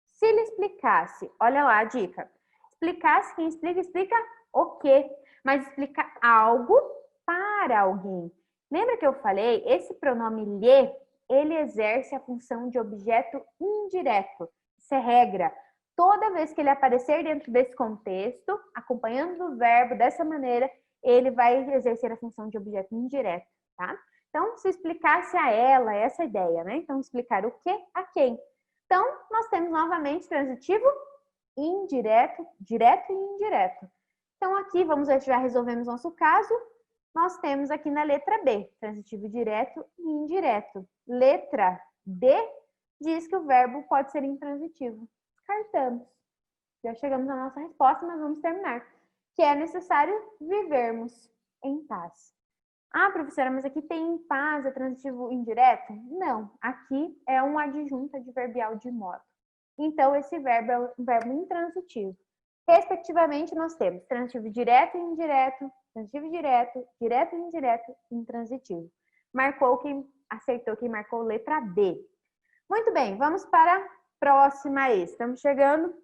se lhe explicasse, olha lá a dica, explicasse, quem explica, explica o quê? Mas explica algo para alguém. Lembra que eu falei, esse pronome lhe, ele exerce a função de objeto indireto. Isso é regra. toda vez que ele aparecer dentro desse contexto, acompanhando o verbo dessa maneira, ele vai exercer a função de objeto indireto, tá? Então, se explicasse a ela essa ideia, né? Então, explicar o que a quem. Então, nós temos novamente transitivo indireto, direto e indireto. Então, aqui, vamos ver, já resolvemos nosso caso. Nós temos aqui na letra B, transitivo direto e indireto. Letra D diz que o verbo pode ser intransitivo. Descartamos. Já chegamos à nossa resposta, mas vamos terminar. Que é necessário vivermos em paz. Ah, professora, mas aqui tem em paz, é transitivo indireto? Não, aqui é um adjunto adverbial de modo. Então, esse verbo é um verbo intransitivo. Respectivamente, nós temos transitivo direto e indireto, transitivo direto, direto e indireto, intransitivo. Marcou quem acertou, quem marcou letra D. Muito bem, vamos para a próxima. Estamos chegando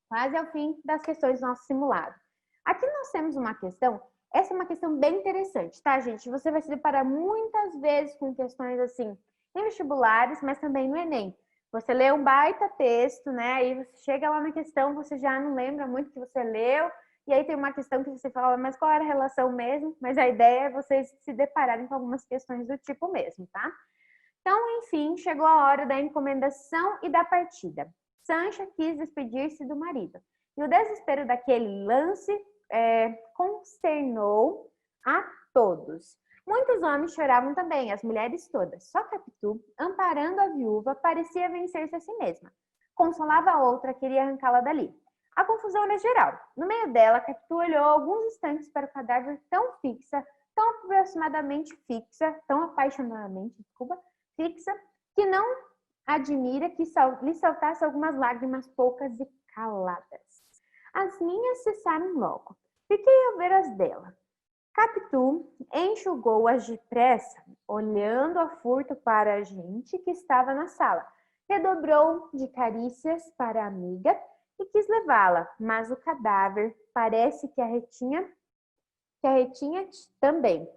quase ao fim das questões do nosso simulado. Aqui nós temos uma questão, essa é uma questão bem interessante, tá, gente? Você vai se deparar muitas vezes com questões assim, em vestibulares, mas também no Enem. Você lê um baita texto, né? Aí você chega lá na questão, você já não lembra muito o que você leu, e aí tem uma questão que você fala, mas qual era a relação mesmo? Mas a ideia é vocês se depararem com algumas questões do tipo mesmo, tá? Então, enfim, chegou a hora da encomendação e da partida. Sancha quis despedir-se do marido. E o desespero daquele lance consternou a todos. Muitos homens choravam também, as mulheres todas. Só Capitu, amparando a viúva, parecia vencer-se a si mesma. Consolava a outra, queria arrancá-la dali. A confusão era geral. No meio dela, Capitu olhou alguns instantes para o cadáver tão fixa, tão aproximadamente fixa, tão apaixonadamente, fixa, que não admira que lhe saltasse algumas lágrimas poucas e caladas. As minhas cessaram logo. Fiquei a ver as dela. Capitu enxugou-as depressa, olhando a furto para a gente que estava na sala. Redobrou de carícias para a amiga e quis levá-la, mas o cadáver parece que a retinha também.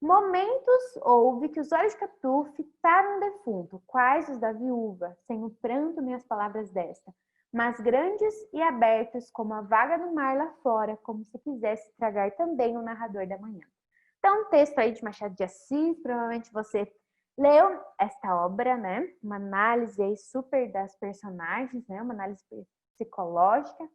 Momentos houve que os olhos de Capitu fitaram o defunto, quais os da viúva, sem o pranto nem as palavras desta, mas grandes e abertos como a vaga do mar lá fora, como se quisesse tragar também o narrador da manhã. Então, um texto aí de Machado de Assis, provavelmente você leu esta obra, né? Uma análise aí super das personagens, né? Uma análise psicológica.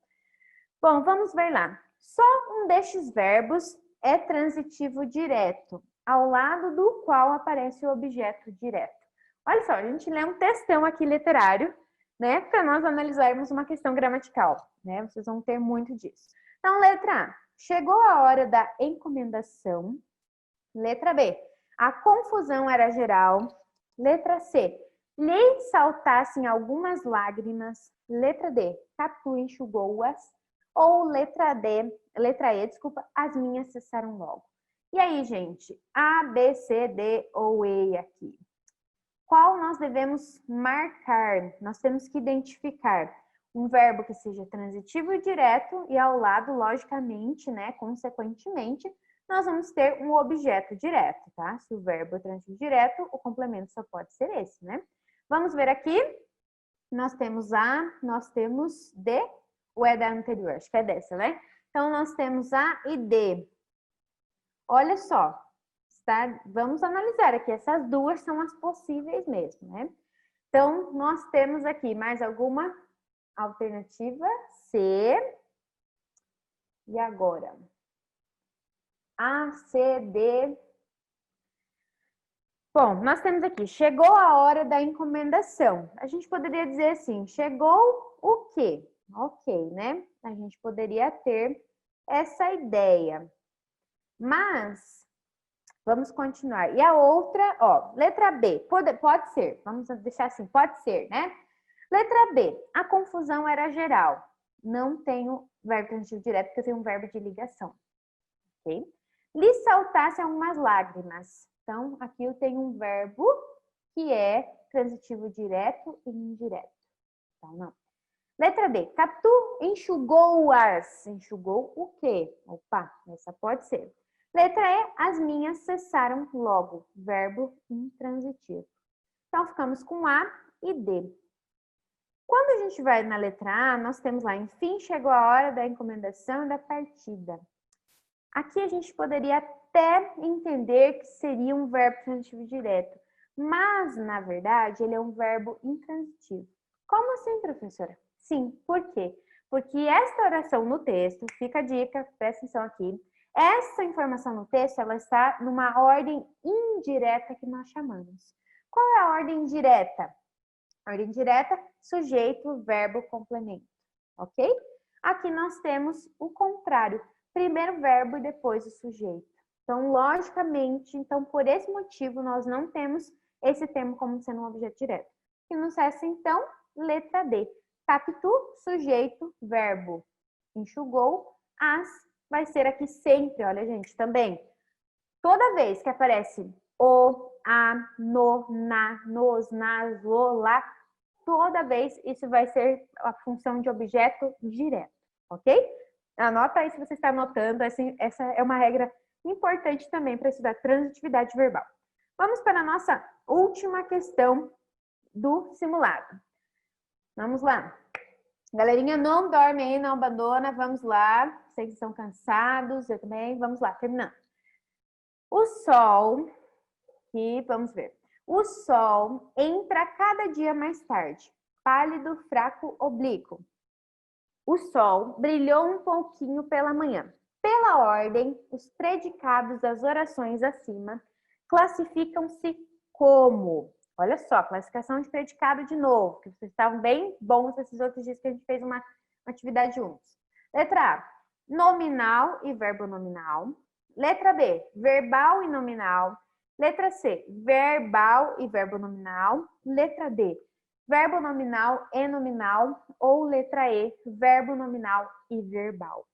Bom, vamos ver lá. Só um destes verbos é transitivo direto, ao lado do qual aparece o objeto direto. Olha só, a gente lê um textão aqui literário, né, para nós analisarmos uma questão gramatical, né? Vocês vão ter muito disso. Então, letra A, chegou a hora da encomendação. Letra B, a confusão era geral. Letra C, lhe saltassem algumas lágrimas. Letra D, Capitu enxugou-as. Ou letra E, desculpa, as minhas cessaram logo. E aí, gente, A, B, C, D ou E aqui? Qual nós devemos marcar? Nós temos que identificar um verbo que seja transitivo e direto e ao lado, logicamente, né, consequentemente, nós vamos ter um objeto direto, tá? Se o verbo é transitivo direto, o complemento só pode ser esse, né? Vamos ver aqui. Nós temos A, nós temos D, ou é da anterior? Acho que é dessa, né? Então, nós temos A e D. Olha só, tá? Vamos analisar aqui. Essas duas são as possíveis mesmo, né? Então, nós temos aqui mais alguma alternativa? C. E agora? A, C, D. Bom, nós temos aqui, chegou a hora da encomendação. A gente poderia dizer assim, chegou o quê? Ok, né? A gente poderia ter essa ideia. Mas, vamos continuar. E a outra, ó, letra B, pode ser. Vamos deixar assim, pode ser, né? Letra B, a confusão era geral. Não tenho verbo transitivo direto, porque eu tenho um verbo de ligação. Ok? Lhe saltassem algumas lágrimas. Então, aqui eu tenho um verbo que é transitivo direto e indireto. Então, não. Letra B. Capitu enxugou-as. Enxugou o quê? Opa, essa pode ser. Letra E. As minhas cessaram logo. Verbo intransitivo. Então, ficamos com A e D. Quando a gente vai na letra A, nós temos lá, enfim, chegou a hora da encomendação e da partida. Aqui a gente poderia até entender que seria um verbo transitivo direto, mas, na verdade, ele é um verbo intransitivo. Como assim, professora? Sim, por quê? Porque esta oração no texto, fica a dica, presta atenção aqui, essa informação no texto, ela está numa ordem indireta que nós chamamos. Qual é a ordem direta? Ordem direta, sujeito, verbo, complemento, ok? Aqui nós temos o contrário, primeiro verbo e depois o sujeito. Então, logicamente, por esse motivo, nós não temos esse termo como sendo um objeto direto. E nos resta, então, letra D. Capitu, sujeito, verbo. Enxugou, as, vai ser aqui sempre, olha, gente, também. Toda vez que aparece o, a, no, na, nos, nas, o, lá, toda vez isso vai ser a função de objeto direto, ok? Anota aí se você está anotando, essa é uma regra importante também para estudar transitividade verbal. Vamos para a nossa última questão do simulado. Vamos lá. Galerinha, não dorme aí, não abandona, vamos lá. Sei que estão cansados, eu também. Vamos lá, terminando. O sol, aqui, vamos ver. O sol entra cada dia mais tarde, pálido, fraco, oblíquo. O sol brilhou um pouquinho pela manhã. Pela ordem, os predicados das orações acima classificam-se como... Olha só, classificação de predicado de novo, que vocês estavam bem bons esses outros dias que a gente fez uma atividade juntos. Letra A, nominal e verbo nominal. Letra B, verbal e nominal. Letra C, verbal e verbo nominal. Letra D, verbo nominal e nominal. Ou letra E, verbo nominal e verbal.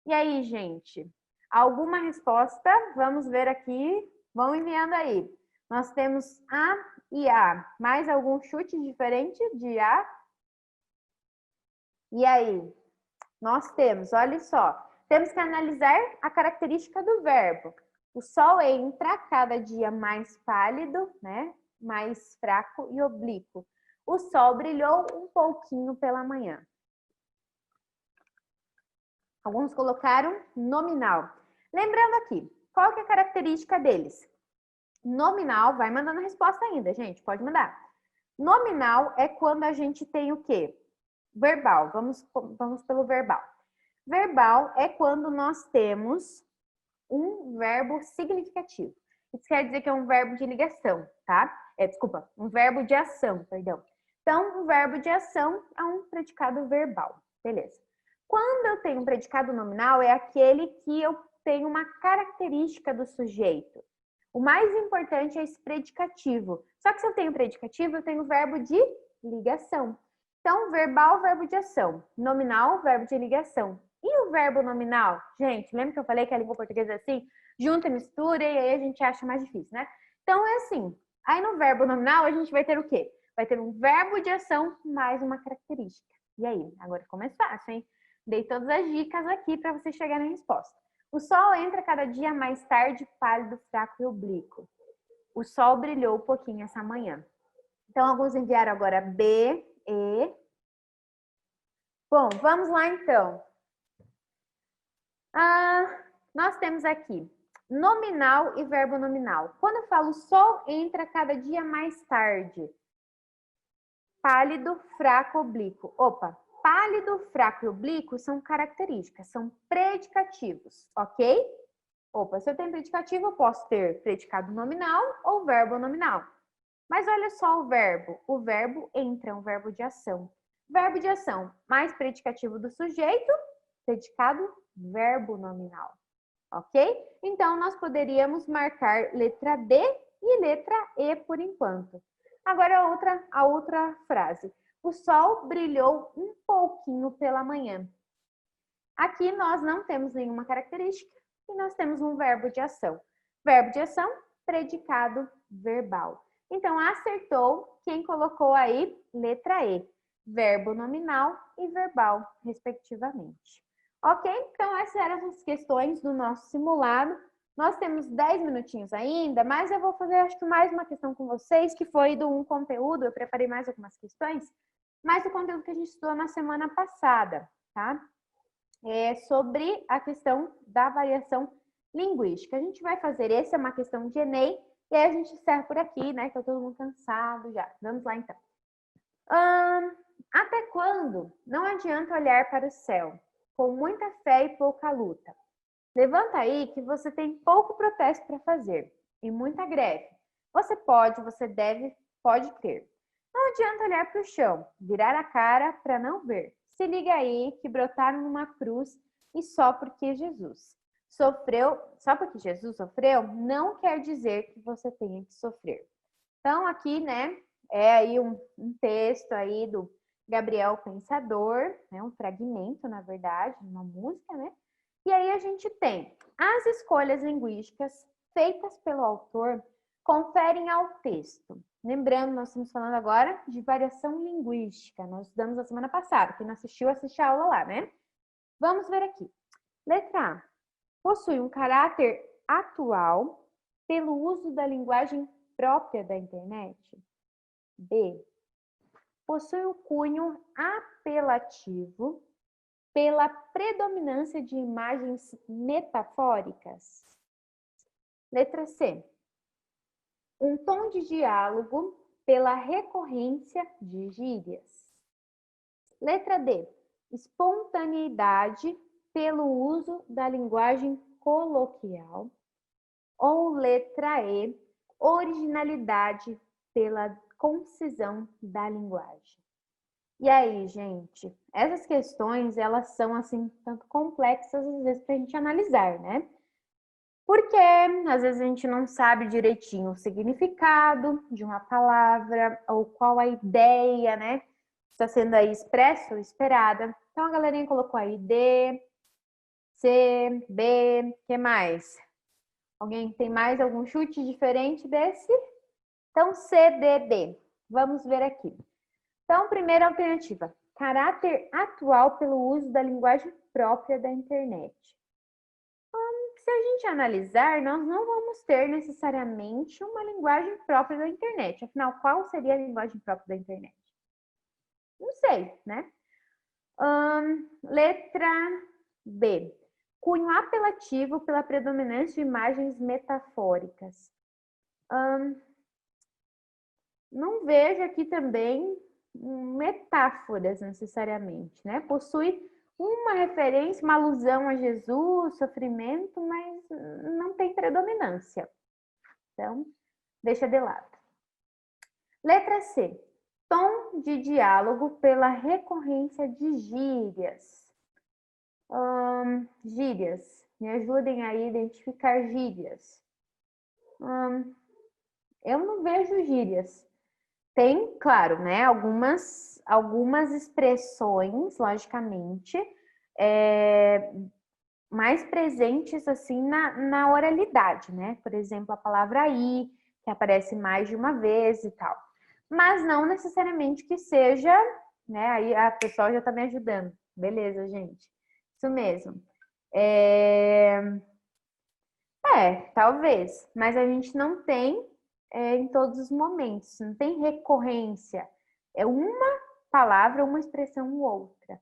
E aí, gente? Alguma resposta? Vamos ver aqui. Vão enviando aí. Nós temos A e A. Mais algum chute diferente de A? E aí? Nós temos, olha só. Temos que analisar a característica do verbo. O sol entra cada dia mais pálido, né? Mais fraco e oblíquo. O sol brilhou um pouquinho pela manhã. Alguns colocaram nominal. Lembrando aqui, qual que é a característica deles? Nominal, vai mandando a resposta ainda, gente, pode mandar. Nominal é quando a gente tem o quê? Verbal, vamos pelo verbal. Verbal é quando nós temos um verbo significativo. Isso quer dizer que é um verbo de ligação, tá? Desculpa, um verbo de ação, perdão. Então, um verbo de ação é um predicado verbal, beleza. Quando eu tenho um predicado nominal, é aquele que eu tenho uma característica do sujeito. O mais importante é esse predicativo. Só que se eu tenho predicativo, eu tenho verbo de ligação. Então, verbal, verbo de ação. Nominal, verbo de ligação. E o verbo nominal? Gente, lembra que eu falei que a língua portuguesa é assim? Junta e mistura e aí a gente acha mais difícil, né? Então, é assim. Aí no verbo nominal, a gente vai ter o quê? Vai ter um verbo de ação mais uma característica. E aí? Agora ficou mais fácil, hein? Dei todas as dicas aqui para você chegar na resposta. O sol entra cada dia mais tarde, pálido, fraco e oblíquo. O sol brilhou um pouquinho essa manhã. Então, alguns enviaram agora B, E. Bom, vamos lá então. Nós temos aqui nominal e verbo nominal. Quando eu falo sol entra cada dia mais tarde, pálido, fraco, oblíquo. Opa! Pálido, fraco e oblíquo são características, são predicativos, ok? Opa, se eu tenho predicativo, eu posso ter predicado nominal ou verbo nominal. Mas olha só o verbo entra, é um verbo de ação. Verbo de ação, mais predicativo do sujeito, predicado verbo nominal, ok? Então, nós poderíamos marcar letra D e letra E por enquanto. Agora a outra frase. O sol brilhou um pouquinho pela manhã. Aqui nós não temos nenhuma característica e nós temos um verbo de ação. Verbo de ação, predicado verbal. Então, acertou quem colocou aí letra E. Verbo nominal e verbal, respectivamente. Ok? Então, essas eram as questões do nosso simulado. Nós temos 10 minutinhos ainda, mas eu vou fazer, acho que mais uma questão com vocês, que foi do um conteúdo. Eu preparei mais algumas questões. mais o conteúdo que a gente estudou na semana passada, tá? Sobre a questão da variação linguística. A gente vai fazer, essa é uma questão de Enem, e aí a gente encerra por aqui, né? Que tá todo mundo cansado já. Vamos lá, então. Até quando não adianta olhar para o céu, com muita fé e pouca luta? Levanta aí que você tem pouco protesto para fazer e muita greve. Você pode, você deve, pode ter. Não adianta olhar para o chão, virar a cara para não ver. Se liga aí que brotaram numa cruz e só porque Jesus sofreu, não quer dizer que você tenha que sofrer. Então aqui, né, é aí um texto aí do Gabriel Pensador, né, um fragmento, na verdade, uma música, né? E aí a gente tem as escolhas linguísticas feitas pelo autor conferem ao texto. Lembrando, nós estamos falando agora de variação linguística. Nós estudamos na semana passada. Quem não assistiu, assiste a aula lá, né? Vamos ver aqui. Letra A. Possui um caráter atual pelo uso da linguagem própria da internet. B. Possui um cunho apelativo pela predominância de imagens metafóricas. Letra C. Um tom de diálogo pela recorrência de gírias. Letra D. Espontaneidade pelo uso da linguagem coloquial. Ou letra E. Originalidade pela concisão da linguagem. E aí, gente, essas questões, elas são, assim, tanto complexas, às vezes, para a gente analisar, né? Porque, às vezes, a gente não sabe direitinho o significado de uma palavra, ou qual a ideia, né? Está sendo aí expressa ou esperada. Então, a galerinha colocou aí D, C, B, o que mais? Alguém tem mais algum chute diferente desse? Então, C, D, B. Vamos ver aqui. Então, primeira alternativa, caráter atual pelo uso da linguagem própria da internet. Se a gente analisar, nós não vamos ter necessariamente uma linguagem própria da internet. Afinal, qual seria a linguagem própria da internet? Não sei, né? Letra B. Cunho apelativo pela predominância de imagens metafóricas. Não vejo aqui também metáforas necessariamente, né? Possui uma referência, uma alusão a Jesus, sofrimento, mas não tem predominância. Então, deixa de lado. Letra C. Tom de diálogo pela recorrência de gírias. Gírias. Me ajudem aí a identificar gírias. Eu não vejo gírias. Tem, claro, né, algumas expressões, logicamente, mais presentes, assim, na oralidade, né? Por exemplo, a palavra aí, que aparece mais de uma vez e tal. Mas não necessariamente que seja, né? Aí a pessoa já tá me ajudando. Beleza, gente. Isso mesmo. Talvez. Mas a gente não tem em todos os momentos, não tem recorrência. É uma palavra, uma expressão ou outra,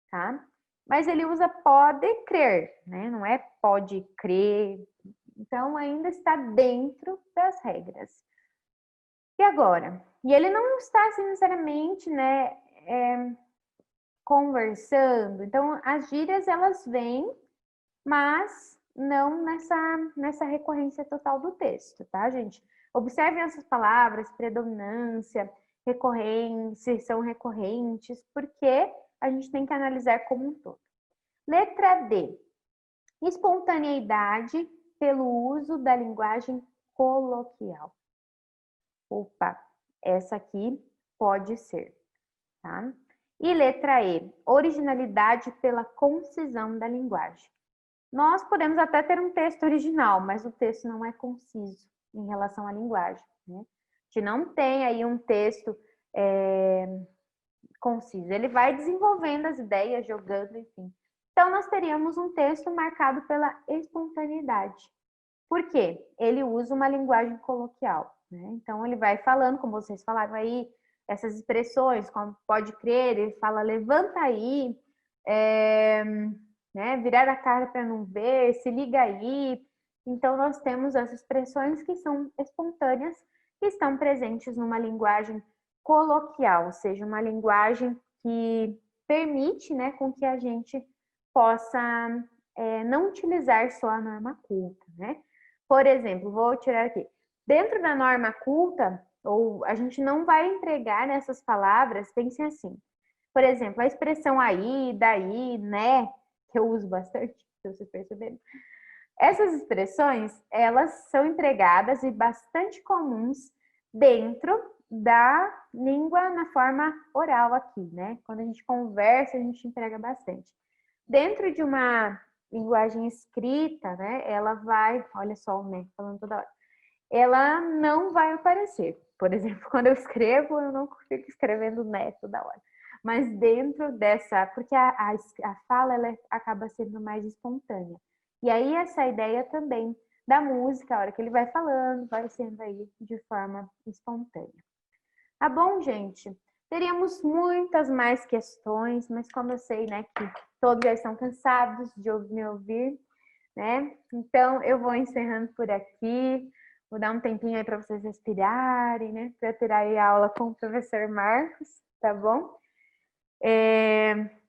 tá? Mas ele usa pode crer, né? Não é pode crer. Então, ainda está dentro das regras. E agora? E ele não está, assim, necessariamente, né, conversando. Então, as gírias, elas vêm, mas não nessa recorrência total do texto, tá, gente? Observem essas palavras, predominância, recorrência, são recorrentes, porque a gente tem que analisar como um todo. Letra D. Espontaneidade pelo uso da linguagem coloquial. Opa, essa aqui pode ser, tá? E letra E. Originalidade pela concisão da linguagem. Nós podemos até ter um texto original, mas o texto não é conciso em relação à linguagem, né? A gente não tem aí um texto conciso. Ele vai desenvolvendo as ideias, jogando, enfim. Então, nós teríamos um texto marcado pela espontaneidade. Por quê? Ele usa uma linguagem coloquial, né? Então, ele vai falando, como vocês falaram aí, essas expressões, como pode crer, ele fala levanta aí, né, virar a cara para não ver, se liga aí. Então, nós temos as expressões que são espontâneas, que estão presentes numa linguagem coloquial, ou seja, uma linguagem que permite, né, com que a gente possa não utilizar só a norma culta, né? Por exemplo, vou tirar aqui. Dentro da norma culta, ou a gente não vai empregar nessas palavras, pense assim. Por exemplo, a expressão aí, daí, né, que eu uso bastante, se vocês perceberem. Essas expressões, elas são empregadas e bastante comuns dentro da língua na forma oral aqui, né? Quando a gente conversa, a gente emprega bastante. Dentro de uma linguagem escrita, né, ela vai, olha só o né, falando toda hora, ela não vai aparecer. Por exemplo, quando eu escrevo, eu não fico escrevendo né toda hora. Mas dentro dessa, porque a fala ela acaba sendo mais espontânea. E aí essa ideia também da música, a hora que ele vai falando, vai sendo aí de forma espontânea. Tá bom, gente? Teríamos muitas mais questões, mas como eu sei, né, que todos já estão cansados de me ouvir, né? Então eu vou encerrando por aqui. Vou dar um tempinho aí para vocês respirarem, né? Para ter aí a aula com o professor Marcos, tá bom?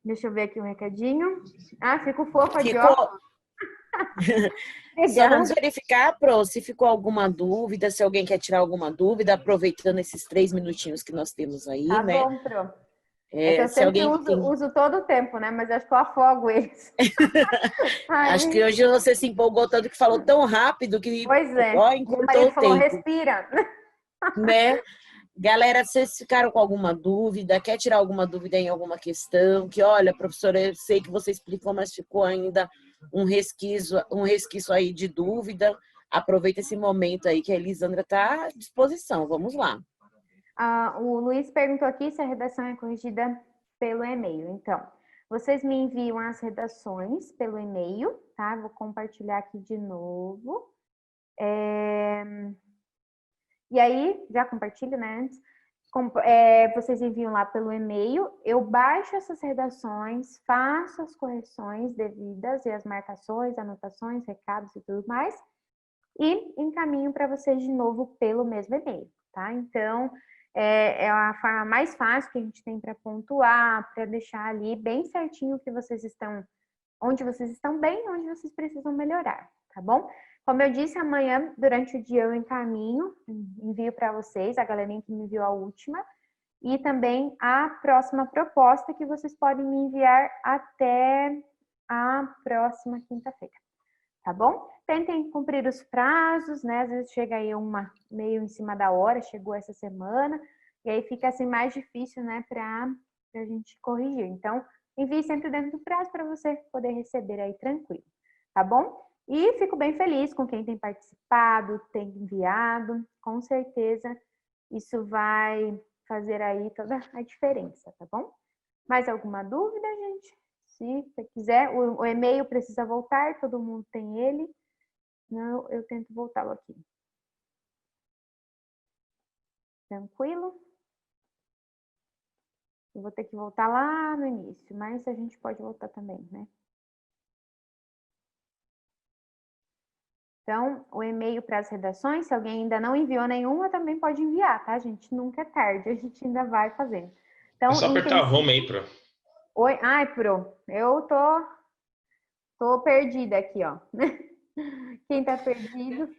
Deixa eu ver aqui um recadinho. Ah, fico fofa de óculos. Só vamos verificar, Pro, se ficou alguma dúvida, se alguém quer tirar alguma dúvida, aproveitando esses 3 minutinhos que nós temos aí, tá né? Bom, Pro. É que eu Se sempre alguém tem... uso todo o tempo, né? Mas acho que eu afogo eles. Acho que hoje você se empolgou tanto que falou tão rápido que Pois é. ó, Meu encurtou marido o falou, tempo, respira. né? Galera, vocês ficaram com alguma dúvida? Quer tirar alguma dúvida em alguma questão? Que, olha, professora, eu sei que você explicou, mas ficou ainda um resquício aí de dúvida. Aproveita esse momento aí que a Elisandra está à disposição. Vamos lá. O Luiz perguntou aqui se a redação é corrigida pelo e-mail. Então, vocês me enviam as redações pelo e-mail, tá? Vou compartilhar aqui de novo. E aí, já compartilho, né? Antes. Vocês enviam lá pelo e-mail, eu baixo essas redações, faço as correções devidas e as marcações, anotações, recados e tudo mais, e encaminho para vocês de novo pelo mesmo e-mail, tá? Então, é a forma mais fácil que a gente tem para pontuar, para deixar ali bem certinho o que vocês estão, onde vocês estão bem, onde vocês precisam melhorar, tá bom? Como eu disse, amanhã, durante o dia, eu envio para vocês, a galerinha que me enviou a última, e também a próxima proposta que vocês podem me enviar até a próxima quinta-feira, tá bom? Tentem cumprir os prazos, né? Às vezes chega aí meio em cima da hora, chegou essa semana, e aí fica assim mais difícil, né, para a gente corrigir. Então, envie sempre dentro do prazo para você poder receber aí tranquilo, tá bom? E fico bem feliz com quem tem participado, tem enviado, com certeza isso vai fazer aí toda a diferença, tá bom? Mais alguma dúvida, gente? Se você quiser, o e-mail precisa voltar, todo mundo tem ele. Não, eu tento voltá-lo aqui. Tranquilo? Eu vou ter que voltar lá no início, mas a gente pode voltar também, né? Então, o e-mail para as redações, se alguém ainda não enviou nenhuma, também pode enviar, tá, gente? Nunca é tarde, a gente ainda vai fazendo. Então, é só apertar home aí, Pro. Oi, ai, Pro, eu tô perdida aqui, ó. Quem tá perdido?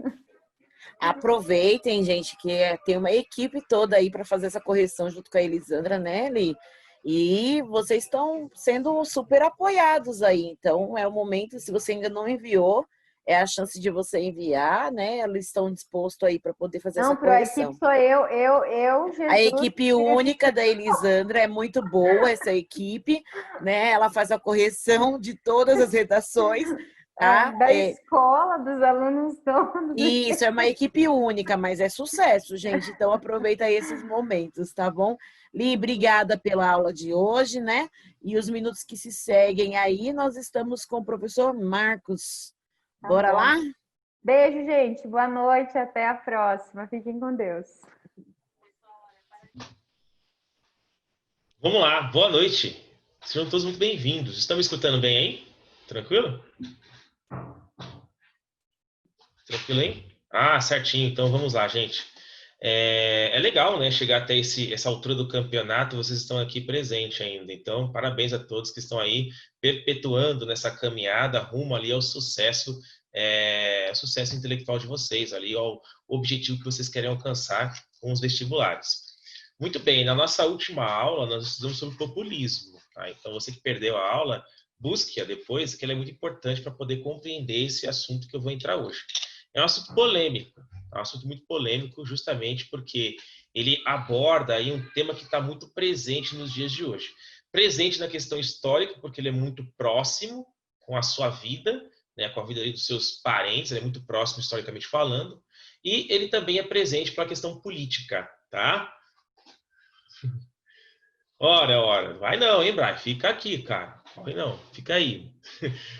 Aproveitem, gente, que tem uma equipe toda aí para fazer essa correção junto com a Elisandra, né, Eli? E vocês estão sendo super apoiados aí. Então, é o momento, se você ainda não enviou, é a chance de você enviar, né? Eles estão dispostos aí para poder fazer essa Não, Pro, a equipe correção. sou eu, A Jesus. equipe única da Elisandra é muito boa, essa equipe, né? Ela faz a correção de todas as redações, tá? Da escola, dos alunos todos. Isso, é uma equipe única, mas é sucesso, gente. Então aproveita aí esses momentos, tá bom? Li, obrigada pela aula de hoje, né? E os minutos que se seguem aí, nós estamos com o professor Marcos. Tá Bora bom. lá? Beijo, gente. Boa noite. Até a próxima. Fiquem com Deus. Vamos lá, boa noite. Sejam todos muito bem-vindos. Estão me escutando bem aí? Tranquilo? Tranquilo, hein? Ah, certinho. Então vamos lá, gente. É legal, né? Chegar até essa altura do campeonato, vocês estão aqui presentes ainda. Então, parabéns a todos que estão aí perpetuando nessa caminhada rumo ali ao sucesso, sucesso intelectual de vocês, ali ao objetivo que vocês querem alcançar com os vestibulares. Muito bem, na nossa última aula, nós estudamos sobre populismo. Tá? Então, você que perdeu a aula, busque-a depois, que ela é muito importante para poder compreender esse assunto que eu vou entrar hoje. É um assunto polêmico, é um assunto muito polêmico, justamente porque ele aborda aí um tema que está muito presente nos dias de hoje. Presente na questão histórica, porque ele é muito próximo com a sua vida, né, com a vida dos seus parentes, ele é muito próximo historicamente falando, e ele também é presente para a questão política, tá? Ora, vai não, hein, Brian? Fica aqui, cara. Vai não, fica aí.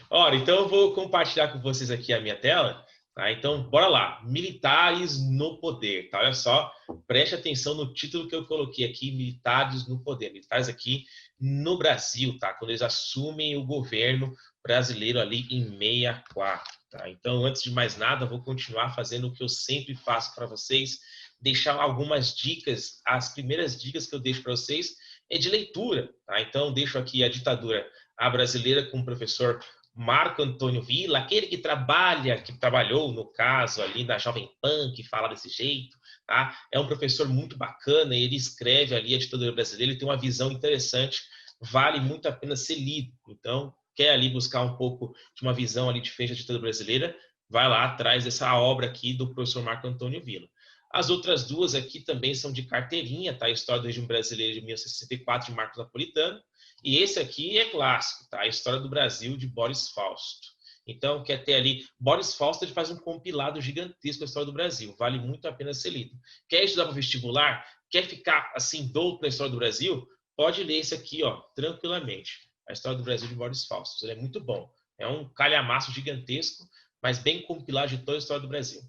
Ora, então eu vou compartilhar com vocês aqui a minha tela. Tá? Então, bora lá. Militares no poder. Tá? Olha só, preste atenção no título que eu coloquei aqui, militares no poder. Militares aqui no Brasil, tá? Quando eles assumem o governo brasileiro ali em 64. Tá? Então, antes de mais nada, vou continuar fazendo o que eu sempre faço para vocês, deixar algumas dicas. As primeiras dicas que eu deixo para vocês é de leitura. Tá? Então, deixo aqui a ditadura brasileira com o professor Marco Antônio Villa, aquele que trabalhou, no caso, ali na Jovem Pan, que fala desse jeito. Tá? É um professor muito bacana, ele escreve ali a ditadura brasileira, ele tem uma visão interessante, vale muito a pena ser lido. Então, quer ali buscar um pouco de uma visão ali diferente da ditadura brasileira, vai lá atrás dessa obra aqui do professor Marco Antônio Villa. As outras duas aqui também são de carteirinha, tá? A História do Regime Brasileiro de 1964, de Marcos Napolitano. E esse aqui é clássico, tá? A História do Brasil, de Boris Fausto. Então, quer ter ali... Boris Fausto, ele faz um compilado gigantesco da História do Brasil. Vale muito a pena ser lido. Quer estudar para vestibular? Quer ficar, assim, douto na História do Brasil? Pode ler esse aqui, ó, tranquilamente. A História do Brasil, de Boris Fausto. Ele é muito bom. É um calhamaço gigantesco, mas bem compilado de toda a História do Brasil.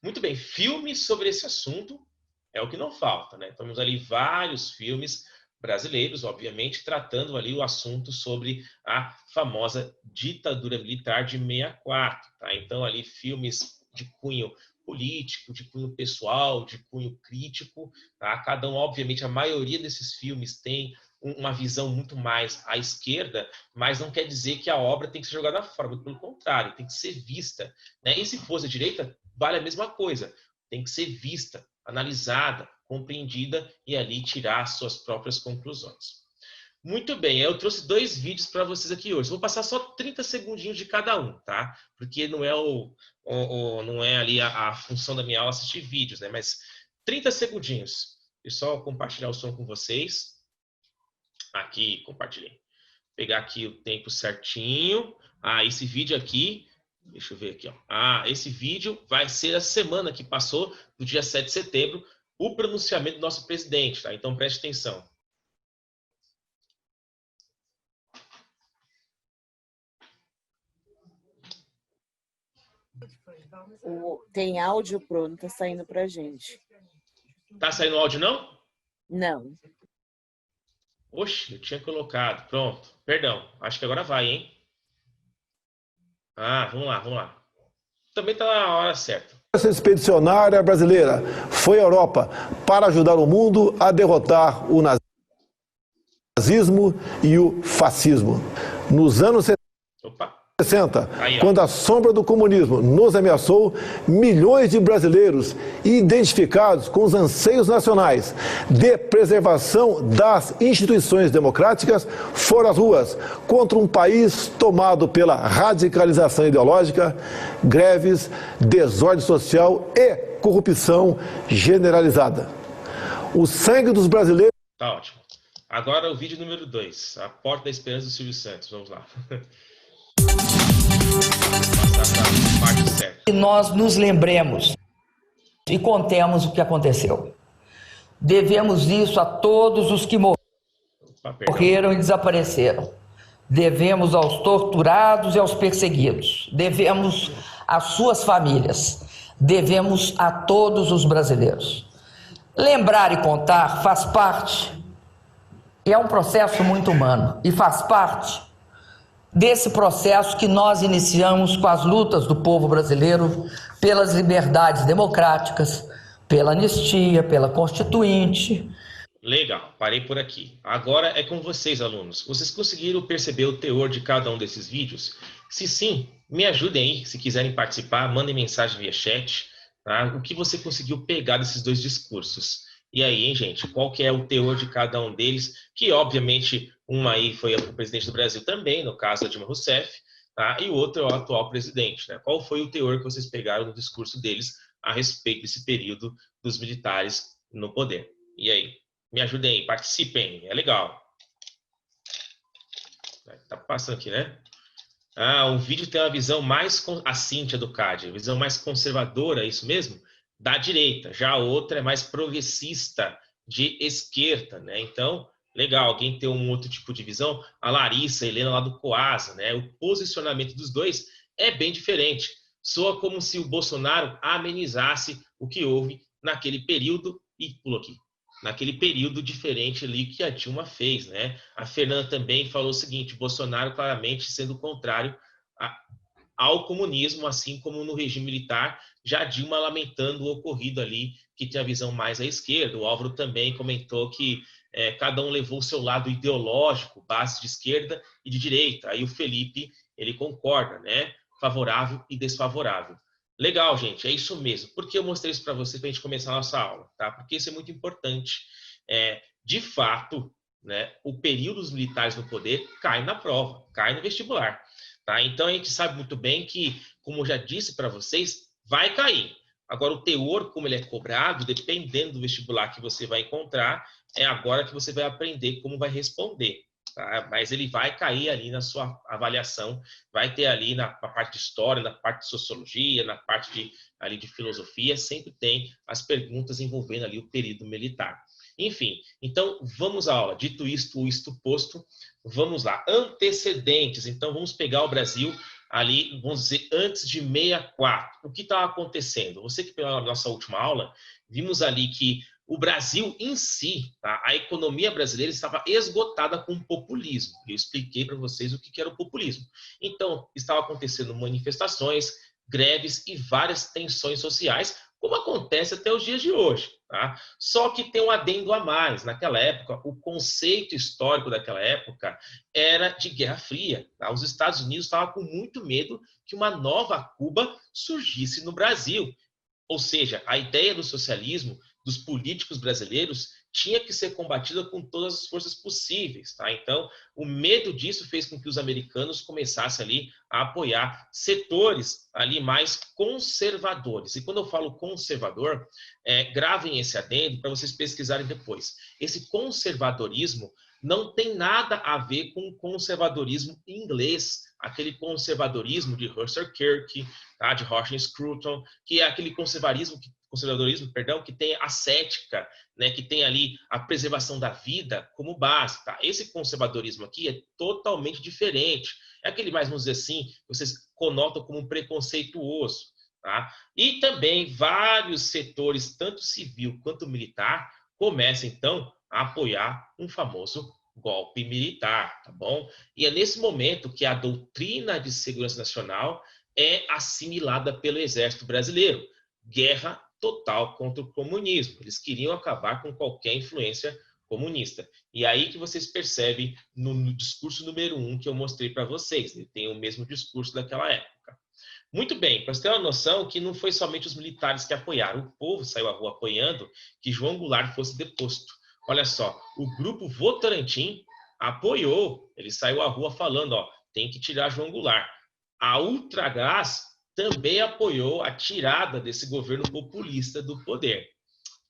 Muito bem, filmes sobre esse assunto é o que não falta, né? Temos ali vários filmes brasileiros, obviamente, tratando ali o assunto sobre a famosa ditadura militar de 64, tá? Então, ali filmes de cunho político, de cunho pessoal, de cunho crítico, tá? Cada um, obviamente, a maioria desses filmes tem uma visão muito mais à esquerda, mas não quer dizer que a obra tem que ser jogada fora, muito pelo contrário, tem que ser vista, né? E se fosse à direita, vale a mesma coisa, tem que ser vista, analisada, compreendida e ali tirar suas próprias conclusões. Muito bem, eu trouxe 2 vídeos para vocês aqui hoje. Vou passar só 30 segundinhos de cada um, tá? Porque não é não é ali a função da minha aula assistir vídeos, né? Mas 30 segundinhos. Deixa eu só compartilhar o som com vocês. Aqui, compartilhei. Vou pegar aqui o tempo certinho. Esse vídeo aqui, deixa eu ver aqui, ó. Esse vídeo vai ser a semana que passou, do dia 7 de setembro, o pronunciamento do nosso presidente, tá? Então preste atenção. Tem áudio pronto, tá saindo pra gente. Tá saindo áudio, não? Não. Oxe, eu tinha colocado. Pronto. Perdão. Acho que agora vai, hein? Vamos lá. Também tá na hora certa. Essa expedicionária brasileira foi à Europa para ajudar o mundo a derrotar o nazismo e o fascismo. Nos anos 60, quando a sombra do comunismo nos ameaçou, milhões de brasileiros identificados com os anseios nacionais de preservação das instituições democráticas foram às ruas contra um país tomado pela radicalização ideológica, greves, desordem social e corrupção generalizada. O sangue dos brasileiros... Tá ótimo. Agora o vídeo número 2, A Porta da Esperança do Silvio Santos. Vamos lá. Que nós nos lembremos e contemos o que aconteceu. Devemos isso a todos os que morreram e desapareceram. Devemos aos torturados e aos perseguidos. Devemos às suas famílias. Devemos a todos os brasileiros. Lembrar e contar faz parte E é um processo muito humano e faz parte desse processo que nós iniciamos com as lutas do povo brasileiro pelas liberdades democráticas, pela anistia, pela Constituinte. Legal, parei por aqui. Agora é com vocês, alunos. Vocês conseguiram perceber o teor de cada um desses vídeos? Se sim, me ajudem aí. Se quiserem participar, mandem mensagem via chat. Tá? O que você conseguiu pegar desses dois discursos? E aí, hein, gente? Qual que é o teor de cada um deles? Que, obviamente, uma aí foi o presidente do Brasil também, no caso da Dilma Rousseff, tá? E o outro é o atual presidente, né? Qual foi o teor que vocês pegaram no discurso deles a respeito desse período dos militares no poder? E aí? Me ajudem aí, participem, é legal. Tá passando aqui, né? O vídeo tem uma visão mais... A Cíntia do CAD, visão mais conservadora, é isso mesmo? Da direita. Já a outra é mais progressista, de esquerda, né? Então, legal, alguém tem um outro tipo de visão? A Larissa, a Helena lá do Coasa, né? O posicionamento dos dois é bem diferente. Soa como se o Bolsonaro amenizasse o que houve naquele período, e pulou aqui, naquele período diferente ali que a Dilma fez, né? A Fernanda também falou o seguinte, Bolsonaro claramente sendo contrário ao comunismo, assim como no regime militar, já Dilma lamentando o ocorrido ali, que tem a visão mais à esquerda. O Álvaro também comentou que cada um levou o seu lado ideológico, base de esquerda e de direita. Aí o Felipe, ele concorda, né? Favorável e desfavorável. Legal, gente, é isso mesmo. Por que eu mostrei isso para vocês para a gente começar a nossa aula? Tá? Porque isso é muito importante. De fato, né, o período dos militares no poder cai na prova, cai no vestibular. Tá? Então, a gente sabe muito bem que, como eu já disse para vocês, vai cair. Agora, o teor, como ele é cobrado, dependendo do vestibular que você vai encontrar, é agora que você vai aprender como vai responder. Tá? Mas ele vai cair ali na sua avaliação, vai ter ali na parte de história, na parte de sociologia, na parte ali de filosofia, sempre tem as perguntas envolvendo ali o período militar. Enfim, então vamos à aula. Dito isto posto, vamos lá. Antecedentes. Então vamos pegar o Brasil ali, vamos dizer, antes de 64. O que estava acontecendo? Você que pegou a nossa última aula, vimos ali que o Brasil em si, tá? A economia brasileira estava esgotada com o populismo. Eu expliquei para vocês o que era o populismo. Então, estava acontecendo manifestações, greves e várias tensões sociais, como acontece até os dias de hoje. Tá? Só que tem um adendo a mais. Naquela época, o conceito histórico daquela época era de Guerra Fria. Tá? Os Estados Unidos estavam com muito medo que uma nova Cuba surgisse no Brasil. Ou seja, a ideia do socialismo dos políticos brasileiros tinha que ser combatida com todas as forças possíveis. Tá? Então, o medo disso fez com que os americanos começassem ali a apoiar setores ali mais conservadores. E quando eu falo conservador, gravem esse adendo para vocês pesquisarem depois. Esse conservadorismo não tem nada a ver com o conservadorismo inglês, aquele conservadorismo de Russell Kirk, tá? De Roger Scruton, que é aquele conservadorismo que tem a ascética, né? Que tem ali a preservação da vida como base. Tá? Esse conservadorismo aqui é totalmente diferente. É aquele, mais vamos dizer assim, que vocês conotam como preconceituoso. Tá? E também vários setores, tanto civil quanto militar, começam então a apoiar um famoso golpe militar, tá bom? E é nesse momento que a doutrina de segurança nacional é assimilada pelo Exército Brasileiro. Guerra total contra o comunismo. Eles queriam acabar com qualquer influência comunista. E aí que vocês percebem no discurso número 1 que eu mostrei para vocês. Ele tem o mesmo discurso daquela época. Muito bem, para você ter uma noção que não foi somente os militares que apoiaram. O povo saiu à rua apoiando que João Goulart fosse deposto. Olha só, o grupo Votorantim apoiou, ele saiu à rua falando, ó, tem que tirar João Goulart. A Ultragás também apoiou a tirada desse governo populista do poder.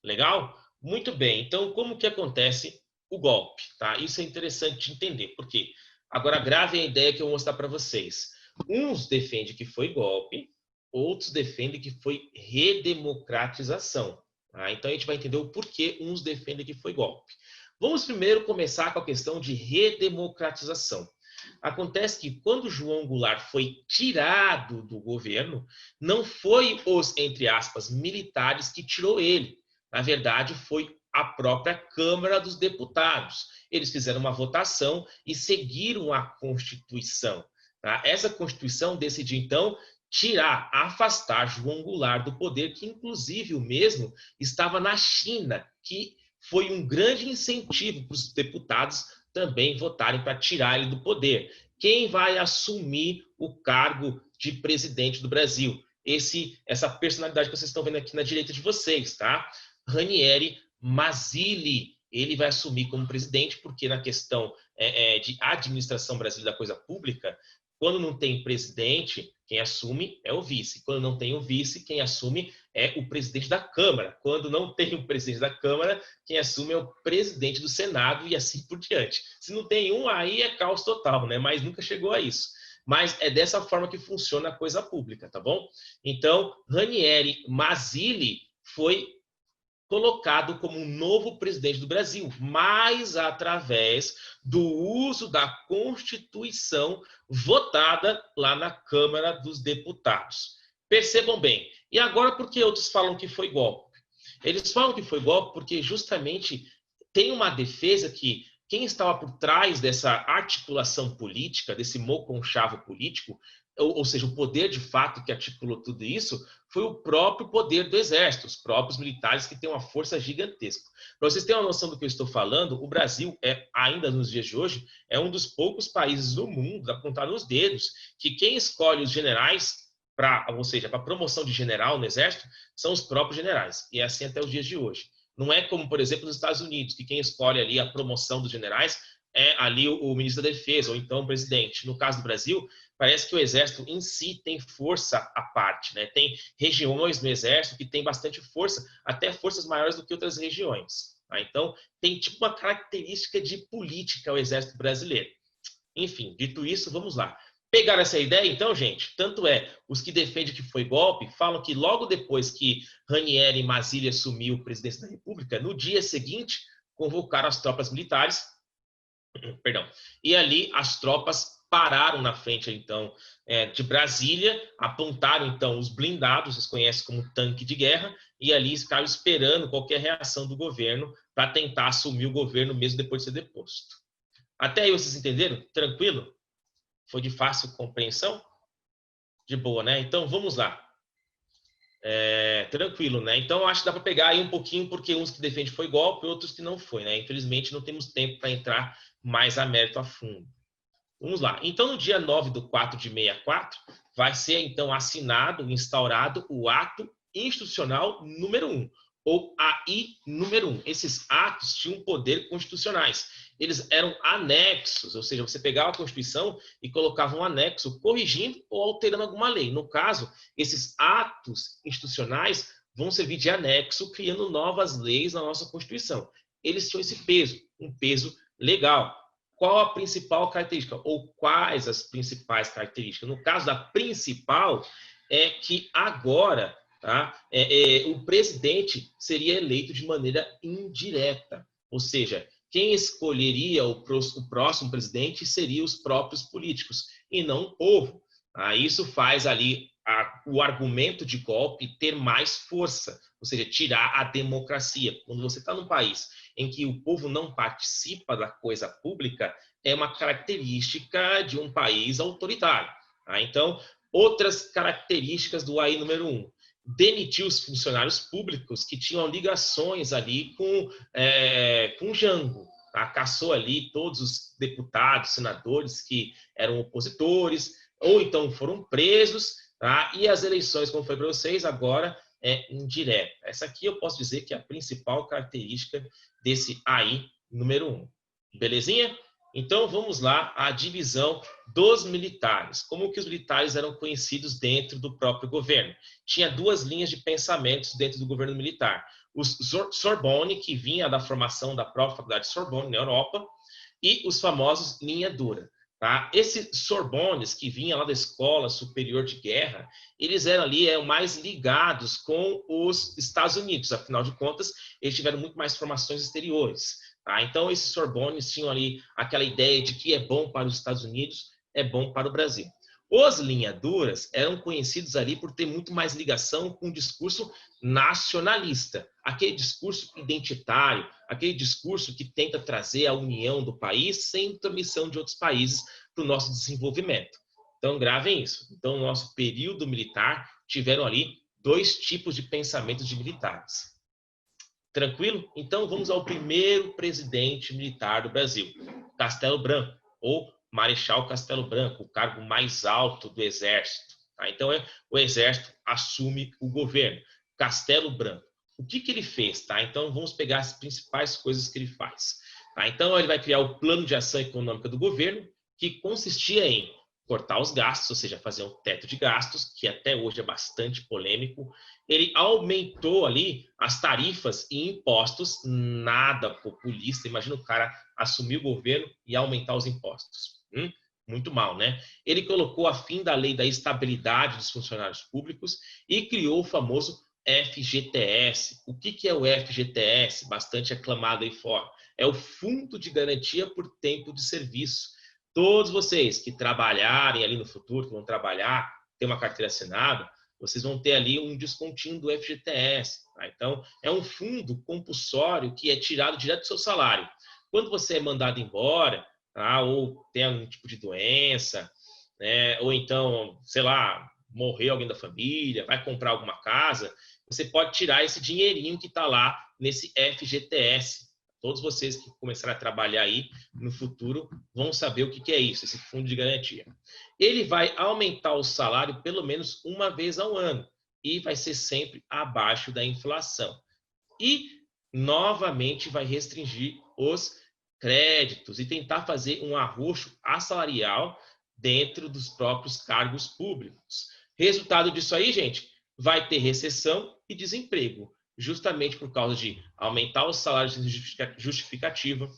Legal? Muito bem, então como que acontece o golpe? Tá? Isso é interessante de entender, por quê? Agora gravem a ideia que eu vou mostrar para vocês. Uns defendem que foi golpe, outros defendem que foi redemocratização. Tá? Então a gente vai entender o porquê uns defendem que foi golpe. Vamos primeiro começar com a questão de redemocratização. Acontece que quando João Goulart foi tirado do governo, não foi os, entre aspas, militares que tirou ele. Na verdade, foi a própria Câmara dos Deputados. Eles fizeram uma votação e seguiram a Constituição. Tá? Essa Constituição decidiu, então, afastar João Goulart do poder, que inclusive o mesmo estava na China, que foi um grande incentivo para os deputados também votarem para tirar ele do poder. Quem vai assumir o cargo de presidente do Brasil? Essa personalidade que vocês estão vendo aqui na direita de vocês, tá? Ranieri Mazzilli, ele vai assumir como presidente, porque na questão de administração brasileira da coisa pública, quando não tem presidente, quem assume é o vice. Quando não tem o vice, quem assume é o presidente da Câmara. Quando não tem o presidente da Câmara, quem assume é o presidente do Senado e assim por diante. Se não tem um, aí é caos total, né? Mas nunca chegou a isso. Mas é dessa forma que funciona a coisa pública, tá bom? Então, Ranieri Mazzilli foi colocado como um novo presidente do Brasil, mas através do uso da Constituição votada lá na Câmara dos Deputados. Percebam bem. E agora, por que outros falam que foi golpe? Eles falam que foi golpe porque justamente tem uma defesa que quem estava por trás dessa articulação política, desse moconchavo político, ou seja, o poder de fato que articulou tudo isso, foi o próprio poder do Exército, os próprios militares que têm uma força gigantesca. Para vocês terem uma noção do que eu estou falando, o Brasil, ainda nos dias de hoje, é um dos poucos países do mundo, dá para contar nos dedos, que quem escolhe os generais, ou seja, para promoção de general no Exército, são os próprios generais. E é assim até os dias de hoje. Não é como, por exemplo, nos Estados Unidos, que quem escolhe ali a promoção dos generais é ali o ministro da Defesa, ou então o presidente. No caso do Brasil, parece que o Exército em si tem força à parte, né? Tem regiões no Exército que tem bastante força, até forças maiores do que outras regiões. Tá? Então, tem tipo uma característica de política o Exército brasileiro. Enfim, dito isso, vamos lá. Pegaram essa ideia, então, gente? Tanto os que defendem que foi golpe, falam que logo depois que Ranieri Mazzilli assumiu a presidência da República, no dia seguinte, convocaram as tropas militares, e ali as tropas pararam na frente, então, de Brasília, apontaram, então, os blindados, vocês conhecem como tanque de guerra, e ali ficaram esperando qualquer reação do governo para tentar assumir o governo mesmo depois de ser deposto. Até aí vocês entenderam? Tranquilo? Foi de fácil compreensão? De boa, né? Então, vamos lá. Tranquilo, né? Então, acho que dá para pegar aí um pouquinho, porque uns que defendem foi golpe, outros que não foi, né? Infelizmente, não temos tempo para entrar mais a mérito a fundo. Vamos lá. Então, no dia 9/4/64, vai ser, então, assinado, instaurado o Ato Institucional número 1, ou AI número 1. Esses atos tinham poder constitucionais. Eles eram anexos, ou seja, você pegava a Constituição e colocava um anexo corrigindo ou alterando alguma lei. No caso, esses atos institucionais vão servir de anexo, criando novas leis na nossa Constituição. Eles tinham esse peso, um peso legal. Qual a principal característica? Ou quais as principais características? No caso da principal, é que agora o presidente seria eleito de maneira indireta. Ou seja, quem escolheria o próximo presidente seriam os próprios políticos, e não o povo. Isso faz ali o argumento de golpe ter mais força, ou seja, tirar a democracia. Quando você está num país em que o povo não participa da coisa pública, é uma característica de um país autoritário. Então, outras características do AI número 1. Demitiu os funcionários públicos que tinham ligações ali com Jango. Caçou ali todos os deputados, senadores que eram opositores, ou então foram presos, e as eleições, como foi para vocês, agora é indireta. Essa aqui eu posso dizer que é a principal característica desse AI número 1. Belezinha? Então, vamos lá, a divisão dos militares. Como que os militares eram conhecidos dentro do próprio governo? Tinha duas linhas de pensamentos dentro do governo militar. Os Sorbonne, que vinha da formação da própria faculdade Sorbonne, na Europa, e os famosos linha dura. Esses Sorbones, que vinham lá da Escola Superior de Guerra, eles eram ali mais ligados com os Estados Unidos. Afinal de contas, eles tiveram muito mais formações exteriores. Então, esses Sorbones tinham ali aquela ideia de que é bom para os Estados Unidos, é bom para o Brasil. Os linha-duras eram conhecidos ali por ter muito mais ligação com o discurso nacionalista, aquele discurso identitário, aquele discurso que tenta trazer a união do país sem intromissão de outros países para o nosso desenvolvimento. Então, gravem isso. Então, no nosso período militar, tiveram ali 2 tipos de pensamento de militares. Tranquilo? Então, vamos ao primeiro presidente militar do Brasil, Castelo Branco, ou Marechal Castelo Branco, o cargo mais alto do Exército. Tá? Então, o Exército assume o governo. Castelo Branco. O que ele fez? Tá? Então, vamos pegar as principais coisas que ele faz. Tá? Então, ele vai criar o Plano de Ação Econômica do Governo, que consistia em cortar os gastos, ou seja, fazer um teto de gastos, que até hoje é bastante polêmico. Ele aumentou ali as tarifas e impostos, nada populista. Imagina o cara assumir o governo e aumentar os impostos. Muito mal, né? Ele colocou a fim da lei da estabilidade dos funcionários públicos e criou o famoso FGTS. O que é o FGTS? Bastante aclamado aí fora. É o Fundo de Garantia por Tempo de Serviço. Todos vocês que trabalharem ali no futuro, que vão trabalhar, ter uma carteira assinada, vocês vão ter ali um descontinho do FGTS. Tá? Então, é um fundo compulsório que é tirado direto do seu salário. Quando você é mandado embora, tá? Ou tem algum tipo de doença, né? Ou então, sei lá, morreu alguém da família, vai comprar alguma casa, você pode tirar esse dinheirinho que está lá nesse FGTS. Todos vocês que começarem a trabalhar aí no futuro vão saber o que é isso, esse fundo de garantia. Ele vai aumentar o salário pelo menos uma vez ao ano e vai ser sempre abaixo da inflação. E, novamente, vai restringir os créditos e tentar fazer um arroxo assalarial dentro dos próprios cargos públicos. Resultado disso aí, gente, vai ter recessão e desemprego. Justamente por causa de aumentar os salários sem justificativa,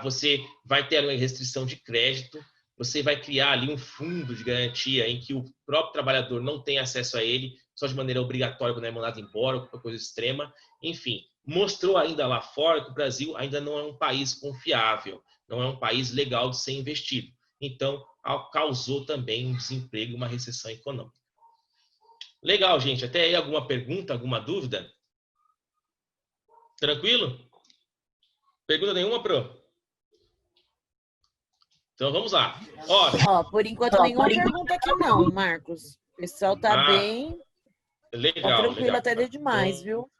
você vai ter uma restrição de crédito, você vai criar ali um fundo de garantia em que o próprio trabalhador não tem acesso a ele, só de maneira obrigatória quando é mandado embora, qualquer coisa extrema. Enfim, mostrou ainda lá fora que o Brasil ainda não é um país confiável, não é um país legal de ser investido. Então, causou também um desemprego e uma recessão econômica. Legal, gente. Até aí alguma pergunta, alguma dúvida? Tranquilo? Pergunta nenhuma, Pro? Então vamos lá. Por enquanto, nenhuma pergunta aqui não, Marcos. O pessoal tá bem. Legal. Tá tranquilo legal. até demais, viu?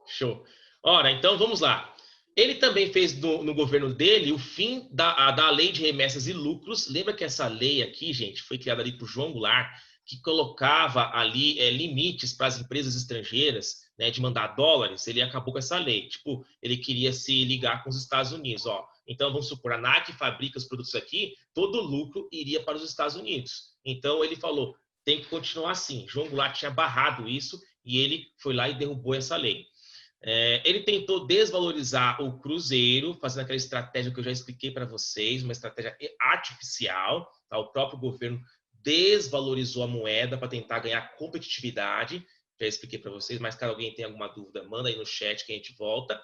Show. Ora, então vamos lá. Ele também fez no governo dele o fim da lei de remessas e lucros. Lembra que essa lei aqui, gente, foi criada ali por João Goulart, que colocava ali limites para as empresas estrangeiras, né, de mandar dólares. Ele acabou com essa lei. Tipo, ele queria se ligar com os Estados Unidos. Então, vamos supor, a NAC fabrica os produtos aqui, todo o lucro iria para os Estados Unidos. Então, ele falou, tem que continuar assim. João Goulart tinha barrado isso e ele foi lá e derrubou essa lei. Ele tentou desvalorizar o Cruzeiro, fazendo aquela estratégia que eu já expliquei para vocês, uma estratégia artificial. Tá? O próprio governo desvalorizou a moeda para tentar ganhar competitividade. Já expliquei para vocês, mas caso alguém tenha alguma dúvida, manda aí no chat que a gente volta.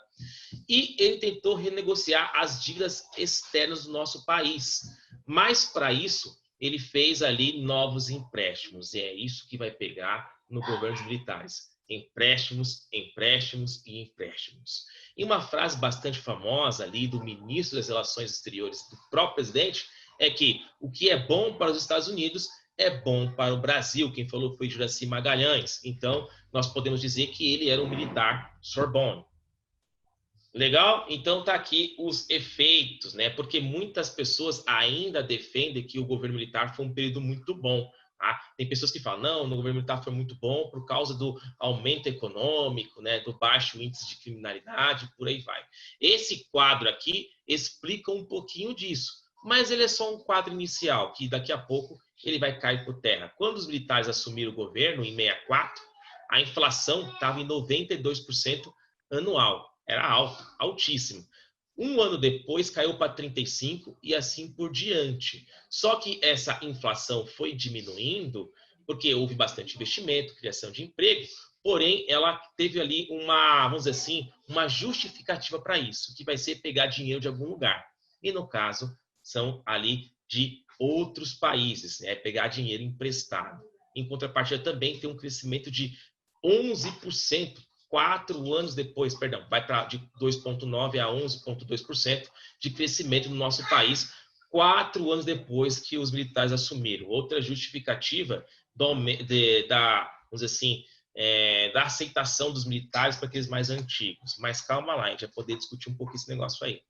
E ele tentou renegociar as dívidas externas do nosso país. Mas, para isso, ele fez ali novos empréstimos. E é isso que vai pegar no governo dos militares. Empréstimos, empréstimos e empréstimos. E uma frase bastante famosa ali do ministro das Relações Exteriores, do próprio presidente, é que o que é bom para os Estados Unidos é bom para o Brasil. Quem falou foi Juraci Magalhães. Então, nós podemos dizer que ele era um militar Sorbonne. Legal? Então, tá aqui os efeitos, né? Porque muitas pessoas ainda defendem que o governo militar foi um período muito bom. Tá? Tem pessoas que falam, não, no governo militar foi muito bom por causa do aumento econômico, né? Do baixo índice de criminalidade, por aí vai. Esse quadro aqui explica um pouquinho disso. Mas ele é só um quadro inicial, que daqui a pouco ele vai cair por terra. Quando os militares assumiram o governo, em 64, a inflação estava em 92% anual. Era alto, altíssimo. Um ano depois caiu para 35% e assim por diante. Só que essa inflação foi diminuindo porque houve bastante investimento, criação de emprego, porém ela teve ali uma, vamos dizer assim, uma justificativa para isso, que vai ser pegar dinheiro de algum lugar. E no caso, são ali de outros países, né? Pegar dinheiro emprestado. Em contrapartida, também tem um crescimento de 11%, 4 anos depois, perdão, vai para de 2,9% a 11,2% de crescimento no nosso país, 4 anos depois que os militares assumiram. Outra justificativa vamos dizer assim, da aceitação dos militares para aqueles mais antigos. Mas calma lá, a gente vai poder discutir um pouco esse negócio aí.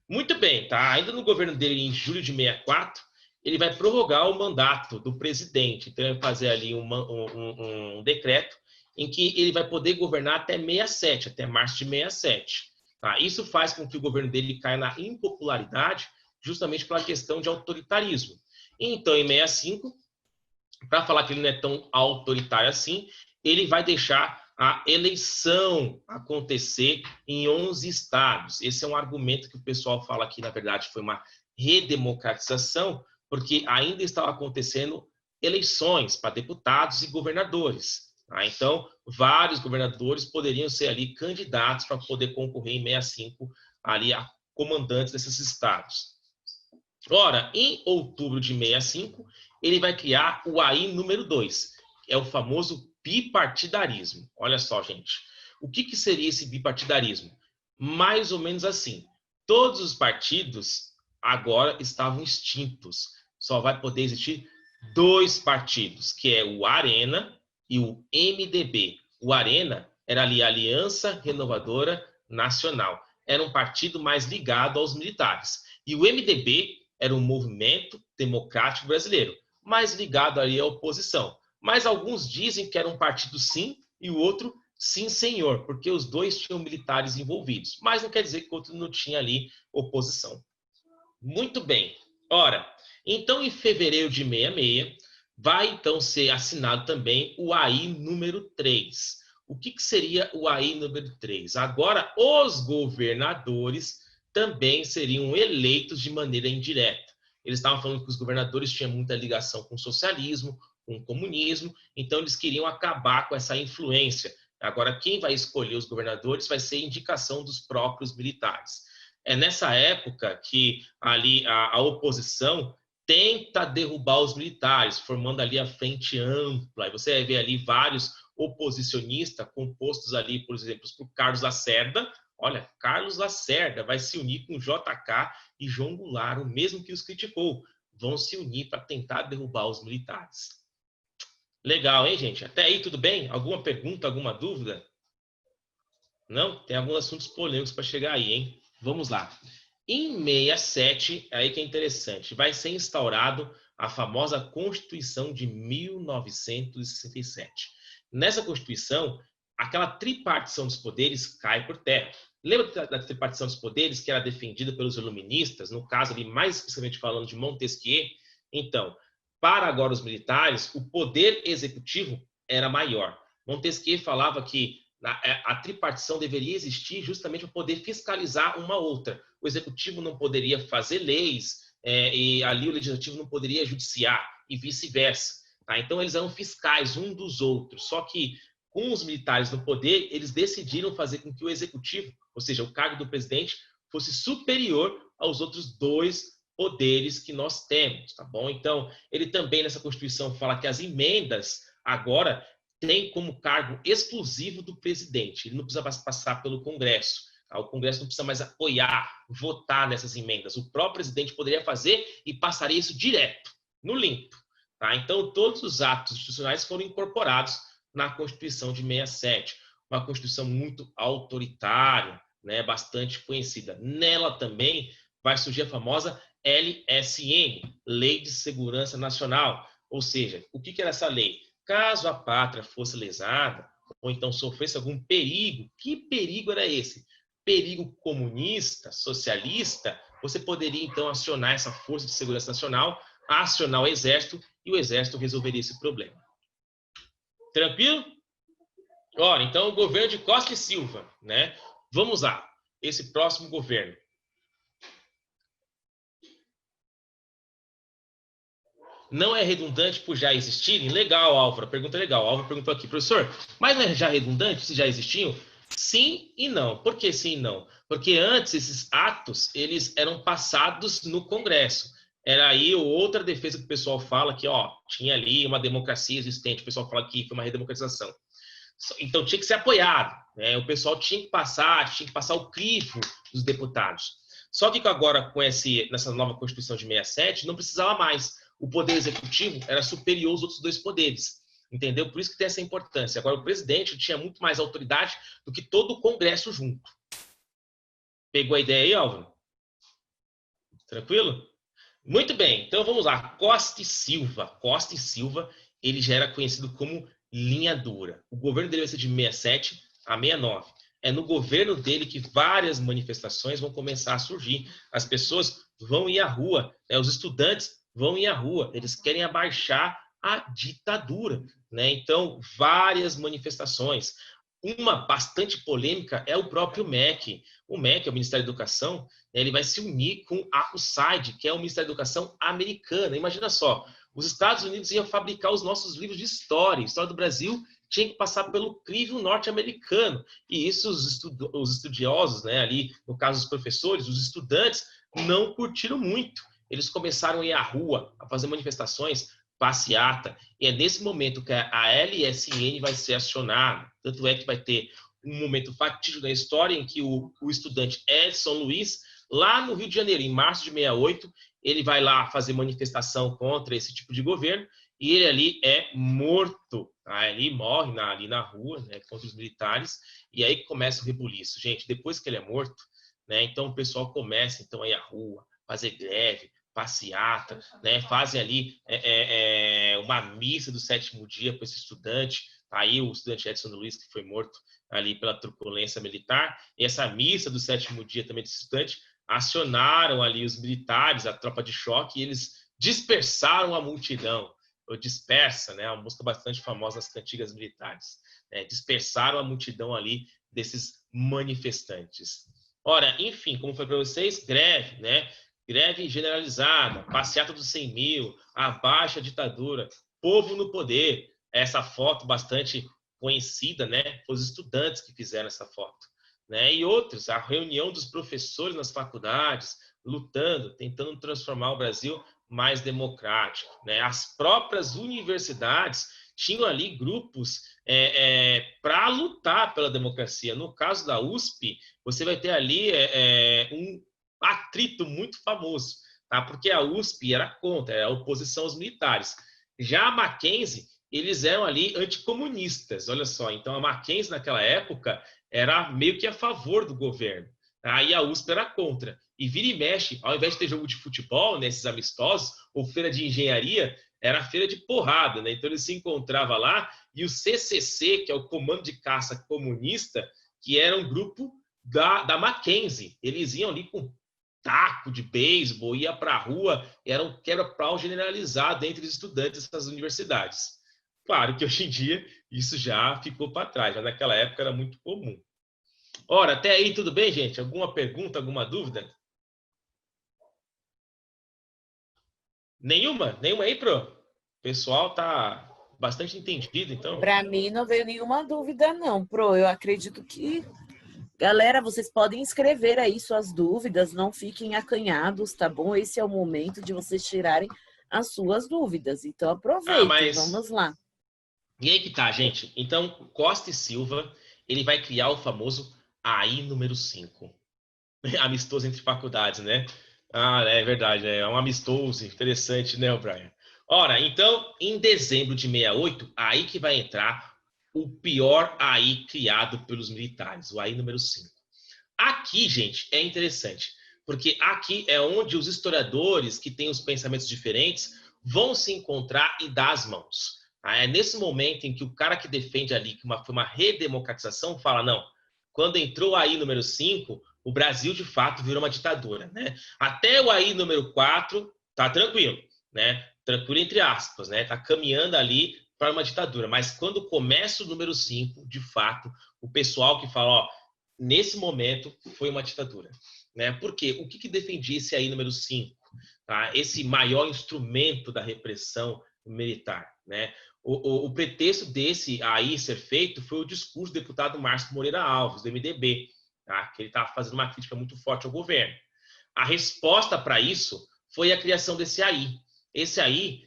Muito bem, tá? Ainda no governo dele, em julho de 64, ele vai prorrogar o mandato do presidente. Então, ele vai fazer ali um decreto em que ele vai poder governar até 67, até março de 67. Tá? Isso faz com que o governo dele caia na impopularidade, justamente pela questão de autoritarismo. Então, em 65, para falar que ele não é tão autoritário assim, ele vai deixar a eleição acontecer em 11 estados. Esse é um argumento que o pessoal fala que, na verdade, foi uma redemocratização, porque ainda estava acontecendo eleições para deputados e governadores. Tá? Então, vários governadores poderiam ser ali candidatos para poder concorrer em 65 ali a comandantes desses estados. Ora, em outubro de 65, ele vai criar o AI número 2, que é o famoso bipartidarismo. Olha só, gente. O que seria esse bipartidarismo? Mais ou menos assim. Todos os partidos agora estavam extintos. Só vai poder existir 2 partidos, que é o Arena e o MDB. O Arena era ali a Aliança Renovadora Nacional. Era um partido mais ligado aos militares. E o MDB era um movimento democrático brasileiro, mais ligado ali à oposição. Mas alguns dizem que era um partido sim e o outro sim senhor, porque os dois tinham militares envolvidos. Mas não quer dizer que o outro não tinha ali oposição. Muito bem. Ora, então em fevereiro de 66, vai então ser assinado também o AI número 3. O que seria o AI número 3? Agora, os governadores também seriam eleitos de maneira indireta. Eles estavam falando que os governadores tinham muita ligação com o socialismo, com o comunismo, então eles queriam acabar com essa influência. Agora, quem vai escolher os governadores vai ser indicação dos próprios militares. É nessa época que ali a oposição tenta derrubar os militares, formando ali a frente ampla. E você vai ver ali vários oposicionistas compostos ali, por exemplo, por Carlos Lacerda. Olha, Carlos Lacerda vai se unir com JK e João Goulart, o mesmo que os criticou. Vão se unir para tentar derrubar os militares. Legal, hein, gente? Até aí tudo bem? Alguma pergunta, alguma dúvida? Não? Tem alguns assuntos polêmicos para chegar aí, hein? Vamos lá. Em 67, aí que é interessante, vai ser instaurado a famosa Constituição de 1967. Nessa Constituição, aquela tripartição dos poderes cai por terra. Lembra da tripartição dos poderes que era defendida pelos iluministas, no caso ali mais especificamente falando de Montesquieu? Então, para agora os militares, o poder executivo era maior. Montesquieu falava que a tripartição deveria existir justamente para poder fiscalizar uma outra. O executivo não poderia fazer leis e ali o legislativo não poderia judiciar e vice-versa. Tá? Então, eles eram fiscais um dos outros. Só que com os militares no poder, eles decidiram fazer com que o executivo, ou seja, o cargo do presidente, fosse superior aos outros 2 poderes que nós temos, tá bom? Então, ele também nessa Constituição fala que as emendas agora têm como cargo exclusivo do presidente. Ele não precisa passar pelo Congresso. Tá? O Congresso não precisa mais apoiar, votar nessas emendas. O próprio presidente poderia fazer e passaria isso direto, no limpo. Tá? Então, todos os atos institucionais foram incorporados na Constituição de 67, uma Constituição muito autoritária, né, bastante conhecida. Nela também vai surgir a famosa LSN, Lei de Segurança Nacional, ou seja, o que era essa lei? Caso a pátria fosse lesada, ou então sofresse algum perigo, que perigo era esse? Perigo comunista, socialista, você poderia então acionar essa Força de Segurança Nacional, acionar o Exército, e o Exército resolveria esse problema. Tranquilo? Ora, então o governo de Costa e Silva, né? Vamos lá, esse próximo governo. Não é redundante por já existirem? Legal, Álvaro, pergunta legal. O Álvaro perguntou aqui, professor, mas não é já redundante se já existiam? Sim e não. Por que sim e não? Porque antes esses atos, eles eram passados no Congresso. era aí outra defesa que o pessoal fala que, ó, tinha ali uma democracia existente, o pessoal fala que foi uma redemocratização. Então tinha que ser apoiado, né? O pessoal tinha que passar o crivo dos deputados. Só que agora, nessa nova Constituição de 67, não precisava mais. O poder executivo era superior aos outros dois poderes, entendeu? Por isso que tem essa importância. Agora, o presidente tinha muito mais autoridade do que todo o Congresso junto. Pegou a ideia aí, Álvaro? Tranquilo? Muito bem, então vamos lá. Costa e Silva, ele já era conhecido como linha dura. O governo dele vai ser de 67 a 69. É no governo dele que várias manifestações vão começar a surgir. As pessoas vão ir à rua, né? Os estudantes vão ir à rua. Eles querem abaixar a ditadura, né? Então, várias manifestações. Uma bastante polêmica é o próprio MEC. O MEC, é o Ministério da Educação, ele vai se unir com a USAID, que é o Ministério da Educação americana. Imagina só, os Estados Unidos iam fabricar os nossos livros de história do Brasil tinha que passar pelo crivo norte-americano. E isso os estudiosos, né, ali, no caso os professores, os estudantes, não curtiram muito. Eles começaram a ir à rua, a fazer manifestações, passeata, e é nesse momento que a LSN vai ser acionada. Tanto é que vai ter um momento fatídico da história em que o estudante Edson Luiz, lá no Rio de Janeiro, em março de 68, ele vai lá fazer manifestação contra esse tipo de governo, e ele ali é morto, tá? Ele morre ali na rua, né, contra os militares, e aí começa o rebuliço. Gente, depois que ele é morto, né, então o pessoal começa então a ir à rua, fazer greve, passeata, né, fazem ali uma missa do 7º dia para esse estudante, aí o estudante Edson Luiz, que foi morto ali pela truculência militar, e essa missa do 7º dia também desse estudante, acionaram ali os militares, a tropa de choque, e eles dispersaram a multidão. Ou dispersa, né, uma música bastante famosa nas cantigas militares. Né, dispersaram a multidão ali desses manifestantes. Ora, enfim, como foi para vocês, greve, né? Greve generalizada, passeata dos 100 mil, abaixa a ditadura, povo no poder. Essa foto bastante conhecida, né? Os estudantes que fizeram essa foto, né? E outros, a reunião dos professores nas faculdades, lutando, tentando transformar o Brasil mais democrático, né? As próprias universidades tinham ali grupos para lutar pela democracia. No caso da USP, você vai ter ali um atrito muito famoso, tá? Porque a USP era contra, era a oposição aos militares. Já a Mackenzie, eles eram ali anticomunistas, olha só. Então, a Mackenzie, naquela época, era meio que a favor do governo. Aí a USP era contra. E vira e mexe, ao invés de ter jogo de futebol, nesses amistosos, ou feira de engenharia, era feira de porrada, né? Então, eles se encontravam lá, e o CCC, que é o Comando de Caça Comunista, que era um grupo da Mackenzie, eles iam ali com taco de beisebol, ia para a rua, era um quebra-pau generalizado entre os estudantes dessas universidades. Claro que hoje em dia isso já ficou para trás, mas naquela época era muito comum. Ora, até aí tudo bem, gente? Alguma pergunta, alguma dúvida? Nenhuma? Nenhuma aí, Pro? O pessoal tá bastante entendido, então? Para mim não veio nenhuma dúvida, não, Pro. Eu acredito que... Galera, vocês podem escrever aí suas dúvidas, não fiquem acanhados, tá bom? Esse é o momento de vocês tirarem as suas dúvidas. Então, aproveitem, vamos lá. E aí que tá, gente. Então, Costa e Silva, ele vai criar o famoso AI número 5. Amistoso entre faculdades, né? Ah, é verdade, é um amistoso, interessante, né, Brian? Ora, então, em dezembro de 68, aí que vai entrar o pior AI criado pelos militares, o AI número 5. Aqui, gente, é interessante, porque aqui é onde os historiadores que têm os pensamentos diferentes vão se encontrar e dar as mãos. É nesse momento em que o cara que defende ali que foi uma redemocratização fala, não, quando entrou o AI número 5, o Brasil, de fato, virou uma ditadura, né? Até o AI número 4 tá tranquilo, né? Tranquilo entre aspas, né? Tá caminhando ali para uma ditadura. Mas quando começa o número 5, de fato, o pessoal que fala, ó, nesse momento foi uma ditadura, né? Por quê? O que defendia esse AI número 5? Tá? Esse maior instrumento da repressão militar, né? O pretexto desse aí ser feito foi o discurso do deputado Márcio Moreira Alves, do MDB, tá? Que ele estava fazendo uma crítica muito forte ao governo. A resposta para isso foi a criação desse AI. Esse AI,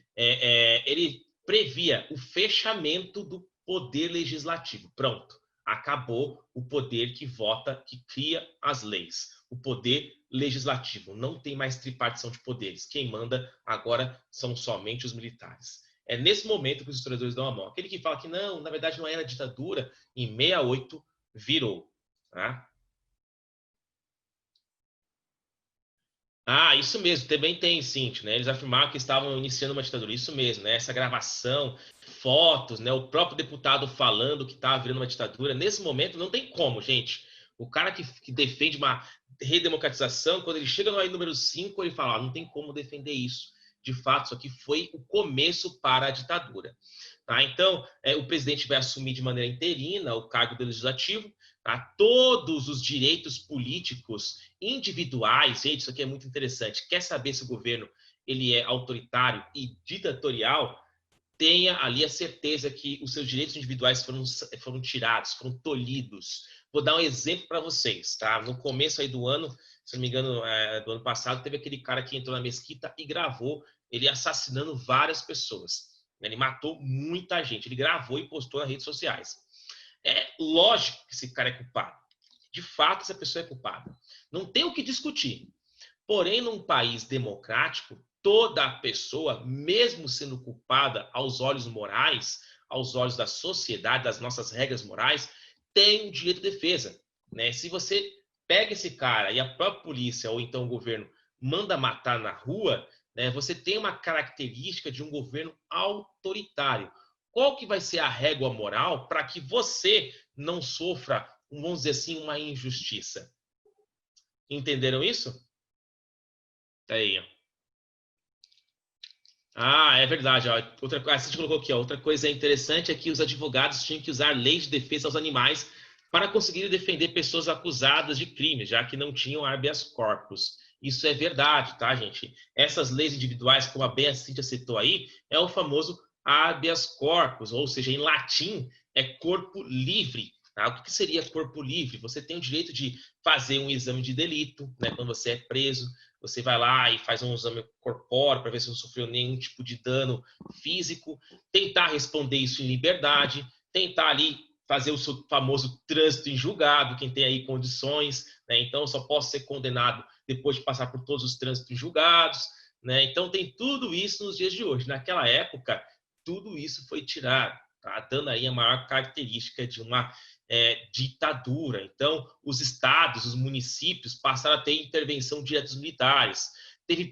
ele previa o fechamento do poder legislativo. Pronto, acabou o poder que vota, que cria as leis. O poder legislativo. Não tem mais tripartição de poderes. Quem manda agora são somente os militares. É nesse momento que os historiadores dão a mão. Aquele que fala que não, na verdade não era ditadura, em 68 virou. Tá? Ah, isso mesmo, também tem, sim, né? Eles afirmaram que estavam iniciando uma ditadura, isso mesmo, né? Essa gravação, fotos, né? O próprio deputado falando que estava virando uma ditadura. Nesse momento não tem como, gente. O cara que defende uma redemocratização, quando ele chega no aí número 5, ele fala, não tem como defender isso. De fato, isso aqui foi o começo para a ditadura. Tá? Então, o presidente vai assumir de maneira interina o cargo do legislativo. Tá? Todos os direitos políticos individuais, gente, isso aqui é muito interessante. Quer saber se o governo ele é autoritário e ditatorial? Tenha ali a certeza que os seus direitos individuais foram tirados, foram tolhidos. Vou dar um exemplo para vocês. Tá? No começo aí do ano, se não me engano, do ano passado, teve aquele cara que entrou na mesquita e gravou ele assassinando várias pessoas. Ele matou muita gente. Ele gravou e postou nas redes sociais. É lógico que esse cara é culpado. De fato, essa pessoa é culpada. Não tem o que discutir. Porém, num país democrático, toda pessoa, mesmo sendo culpada aos olhos morais, aos olhos da sociedade, das nossas regras morais, tem o direito de defesa. Né? Se você pega esse cara e a própria polícia ou então o governo manda matar na rua, né, você tem uma característica de um governo autoritário. Qual que vai ser a régua moral para que você não sofra, vamos dizer assim, uma injustiça? Entenderam isso? Tá aí. Ah, é verdade. Ó. Outra coisa, a gente colocou aqui, ó, outra coisa interessante é que os advogados tinham que usar leis de defesa aos animais para conseguir defender pessoas acusadas de crime, já que não tinham habeas corpus. Isso é verdade, tá, gente? Essas leis individuais, como a Bea Cíntia citou aí, é o famoso habeas corpus, ou seja, em latim, é corpo livre. Tá? O que seria corpo livre? Você tem o direito de fazer um exame de delito, né, quando você é preso. Você vai lá e faz um exame corpóreo para ver se não sofreu nenhum tipo de dano físico, tentar responder isso em liberdade, tentar ali fazer o seu famoso trânsito em julgado, quem tem aí condições, né? Então eu só posso ser condenado depois de passar por todos os trânsitos em julgados, né? Então tem tudo isso nos dias de hoje. Naquela época, tudo isso foi tirado, tá? Dando aí a maior característica de uma ditadura. Então, os estados, os municípios passaram a ter intervenção direta dos militares. Teve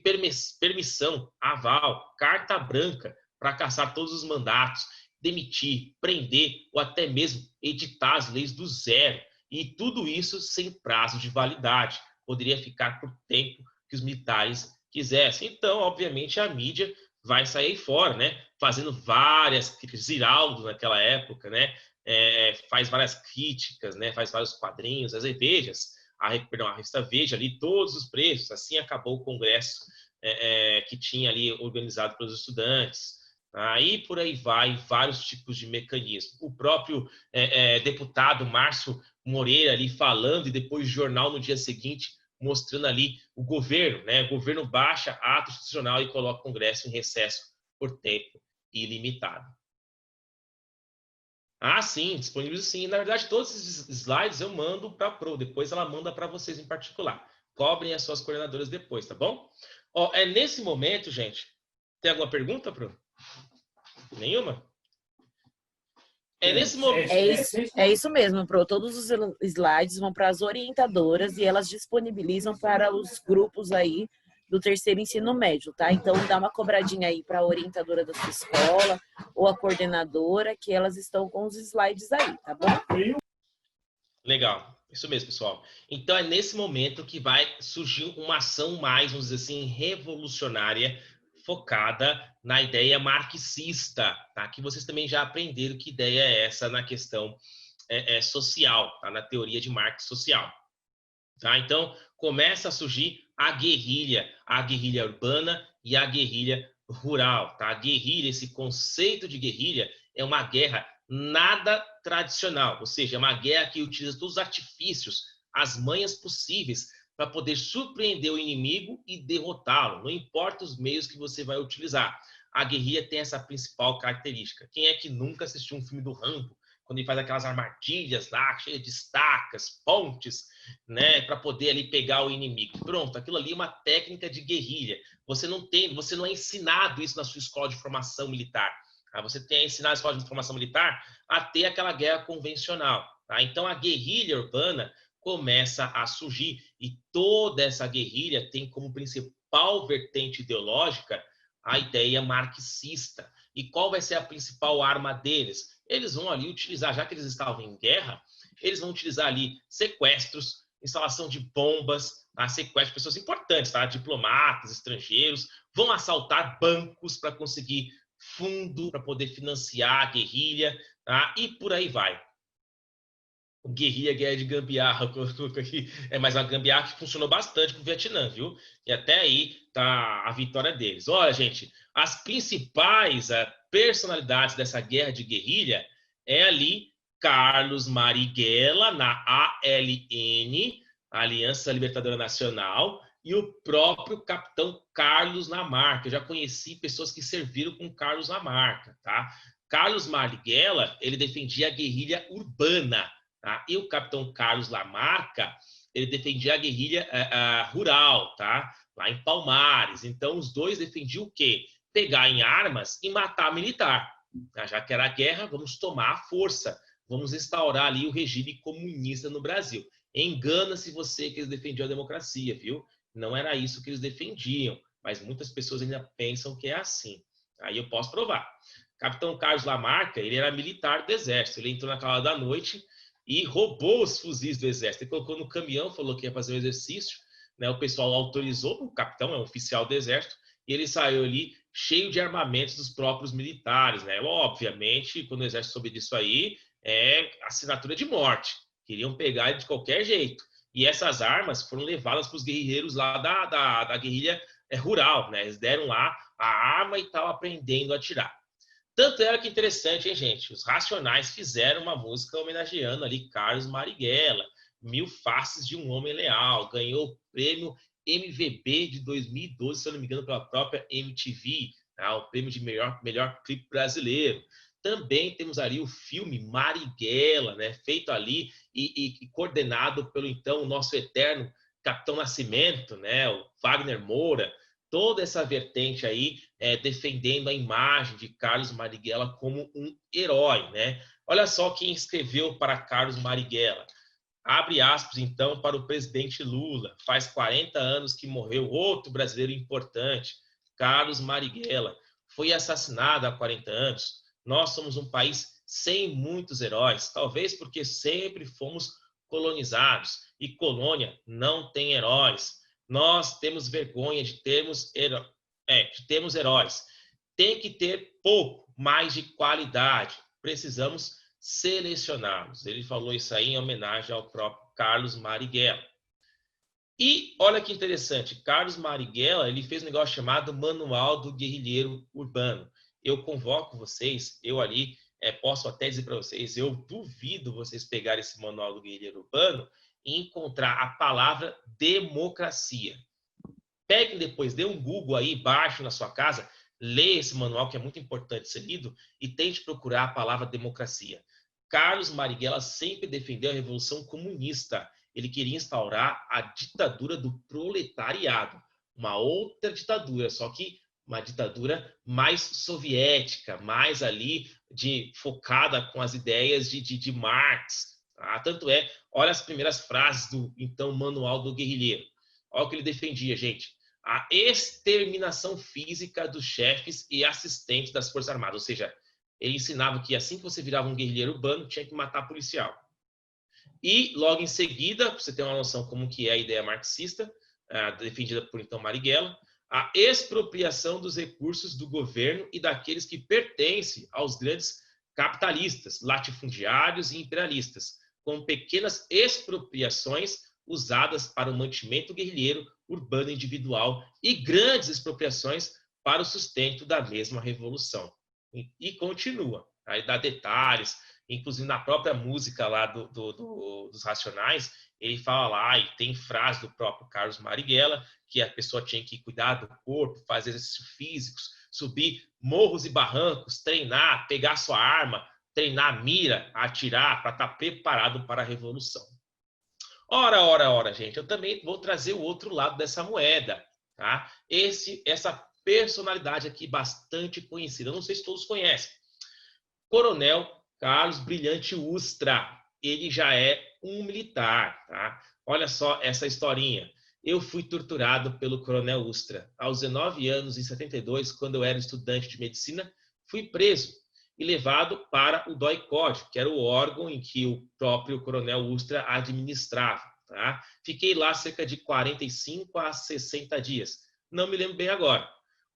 permissão, aval, carta branca para cassar todos os mandatos, demitir, prender ou até mesmo editar as leis do zero. E tudo isso sem prazo de validade. Poderia ficar por tempo que os militares quisessem. Então, obviamente, a mídia vai sair fora, né? Fazendo várias críticas. Ziraldo, naquela época, né? Faz várias críticas, né? Faz vários quadrinhos, as Vejas, a revista Veja ali, todos os preços. Assim acabou o congresso que tinha ali organizado pelos estudantes. Aí por aí vai, vários tipos de mecanismo. O próprio deputado Márcio Moreira ali falando e depois o jornal no dia seguinte mostrando ali o governo, né? O governo baixa ato institucional e coloca o congresso em recesso por tempo ilimitado. Ah, sim, disponível sim. Na verdade, todos esses slides eu mando para a Pro, depois ela manda para vocês em particular. Cobrem as suas coordenadoras depois, tá bom? Ó, nesse momento, gente, tem alguma pergunta, Pro? Nenhuma? Nesse momento. É isso mesmo, Pro. Todos os slides vão para as orientadoras e elas disponibilizam para os grupos aí do terceiro ensino médio, tá? Então, dá uma cobradinha aí para a orientadora da sua escola ou a coordenadora, que elas estão com os slides aí, tá bom? Legal. Isso mesmo, pessoal. Então, é nesse momento que vai surgir uma ação mais, vamos dizer assim, revolucionária, focada na ideia marxista, tá? Que vocês também já aprenderam que ideia é essa na questão social, tá? Na teoria de Marx social. Tá? Então, começa a surgir a guerrilha urbana e a guerrilha rural. Tá? A guerrilha, esse conceito de guerrilha, é uma guerra nada tradicional, ou seja, é uma guerra que utiliza todos os artifícios, as manhas possíveis para poder surpreender o inimigo e derrotá-lo, não importa os meios que você vai utilizar. A guerrilha tem essa principal característica. Quem é que nunca assistiu um filme do Rambo, quando ele faz aquelas armadilhas lá, cheias de estacas, pontes, né, para poder ali pegar o inimigo? Pronto, aquilo ali é uma técnica de guerrilha. Você não é ensinado isso na sua escola de formação militar. Tá? Você tem ensinado na escola de formação militar a ter aquela guerra convencional. Tá? Então a guerrilha urbana começa a surgir e toda essa guerrilha tem como principal vertente ideológica a ideia marxista. E qual vai ser a principal arma deles? Eles vão ali utilizar, já que eles estavam em guerra, eles vão utilizar ali sequestros, instalação de bombas, tá? Sequestro de pessoas importantes, tá? Diplomatas, estrangeiros, vão assaltar bancos para conseguir fundo para poder financiar a guerrilha, tá? E por aí vai. Guerra de gambiarra, é mais uma gambiarra que funcionou bastante para o Vietnã, viu? E até aí tá a vitória deles. Olha, gente, as principais personalidades dessa guerra de guerrilha é ali Carlos Marighella, na ALN, Aliança Libertadora Nacional, e o próprio capitão Carlos Lamarca. Eu já conheci pessoas que serviram com Carlos Lamarca, tá? Carlos Marighella, ele defendia a guerrilha urbana, tá? E o capitão Carlos Lamarca, ele defendia a guerrilha rural, tá? Lá em Palmares. Então, os dois defendiam o quê? Pegar em armas e matar militar. Tá? Já que era guerra, vamos tomar a força. Vamos instaurar ali o regime comunista no Brasil. Engana-se você que eles defendiam a democracia, viu? Não era isso que eles defendiam. Mas muitas pessoas ainda pensam que é assim. Aí eu posso provar. Capitão Carlos Lamarca, ele era militar do exército. Ele entrou naquela hora da noite e roubou os fuzis do exército. Ele colocou no caminhão, falou que ia fazer um exercício, né? O pessoal autorizou, o capitão é um oficial do exército, e ele saiu ali cheio de armamentos dos próprios militares, né? Obviamente, quando o exército soube disso aí, é assinatura de morte. Queriam pegar ele de qualquer jeito. E essas armas foram levadas para os guerrilheiros lá da guerrilha rural, né? Eles deram lá a arma e estavam aprendendo a atirar. Tanto era que interessante, hein, gente? Os Racionais fizeram uma música homenageando ali Carlos Marighella, Mil Faces de um Homem Leal. Ganhou o prêmio MVB de 2012, se eu não me engano, pela própria MTV, tá? O prêmio de melhor clipe brasileiro. Também temos ali o filme Marighella, né? Feito ali e coordenado pelo, então, o nosso eterno Capitão Nascimento, né? O Wagner Moura. Toda essa vertente aí defendendo a imagem de Carlos Marighella como um herói, né? Olha só quem escreveu para Carlos Marighella. Abre aspas, então, para o presidente Lula. Faz 40 anos que morreu outro brasileiro importante, Carlos Marighella. Foi assassinado há 40 anos. Nós somos um país sem muitos heróis, talvez porque sempre fomos colonizados. E colônia não tem heróis. Nós temos vergonha de termos heróis. Tem que ter pouco mais de qualidade. Precisamos selecioná-los. Ele falou isso aí em homenagem ao próprio Carlos Marighella. E olha que interessante, Carlos Marighella, ele fez um negócio chamado Manual do Guerrilheiro Urbano. Eu convoco vocês, eu ali posso até dizer para vocês, eu duvido vocês pegarem esse Manual do Guerrilheiro Urbano e encontrar a palavra democracia. Peguem depois, dê um Google aí, baixo na sua casa, leia esse manual que é muito importante ser lido e tente procurar a palavra democracia. Carlos Marighella sempre defendeu a Revolução Comunista. Ele queria instaurar a ditadura do proletariado, uma outra ditadura, só que uma ditadura mais soviética, mais ali focada com as ideias de Marx. Tanto olha as primeiras frases do, então, Manual do Guerrilheiro. Olha o que ele defendia, gente. A exterminação física dos chefes e assistentes das Forças Armadas. Ou seja, ele ensinava que assim que você virava um guerrilheiro urbano, tinha que matar policial. E, logo em seguida, para você ter uma noção como que é a ideia marxista, defendida por, então, Marighella, a expropriação dos recursos do governo e daqueles que pertencem aos grandes capitalistas, latifundiários e imperialistas, com pequenas expropriações usadas para o mantimento guerrilheiro urbano individual e grandes expropriações para o sustento da mesma revolução. E continua, aí dá detalhes, inclusive na própria música lá dos Racionais, ele fala lá, e tem frase do próprio Carlos Marighella, que a pessoa tinha que cuidar do corpo, fazer exercícios físicos, subir morros e barrancos, treinar, pegar sua arma, treinar mira, atirar, para estar preparado para a revolução. Ora, gente, eu também vou trazer o outro lado dessa moeda, tá? Essa personalidade aqui bastante conhecida, eu não sei se todos conhecem. Coronel Carlos Brilhante Ustra, ele já é um militar, tá? Olha só essa historinha. Eu fui torturado pelo Coronel Ustra. Aos 19 anos, em 72, quando eu era estudante de medicina, fui preso e levado para o DOI-CODE, que era o órgão em que o próprio Coronel Ustra administrava, tá? Fiquei lá cerca de 45 a 60 dias. Não me lembro bem agora.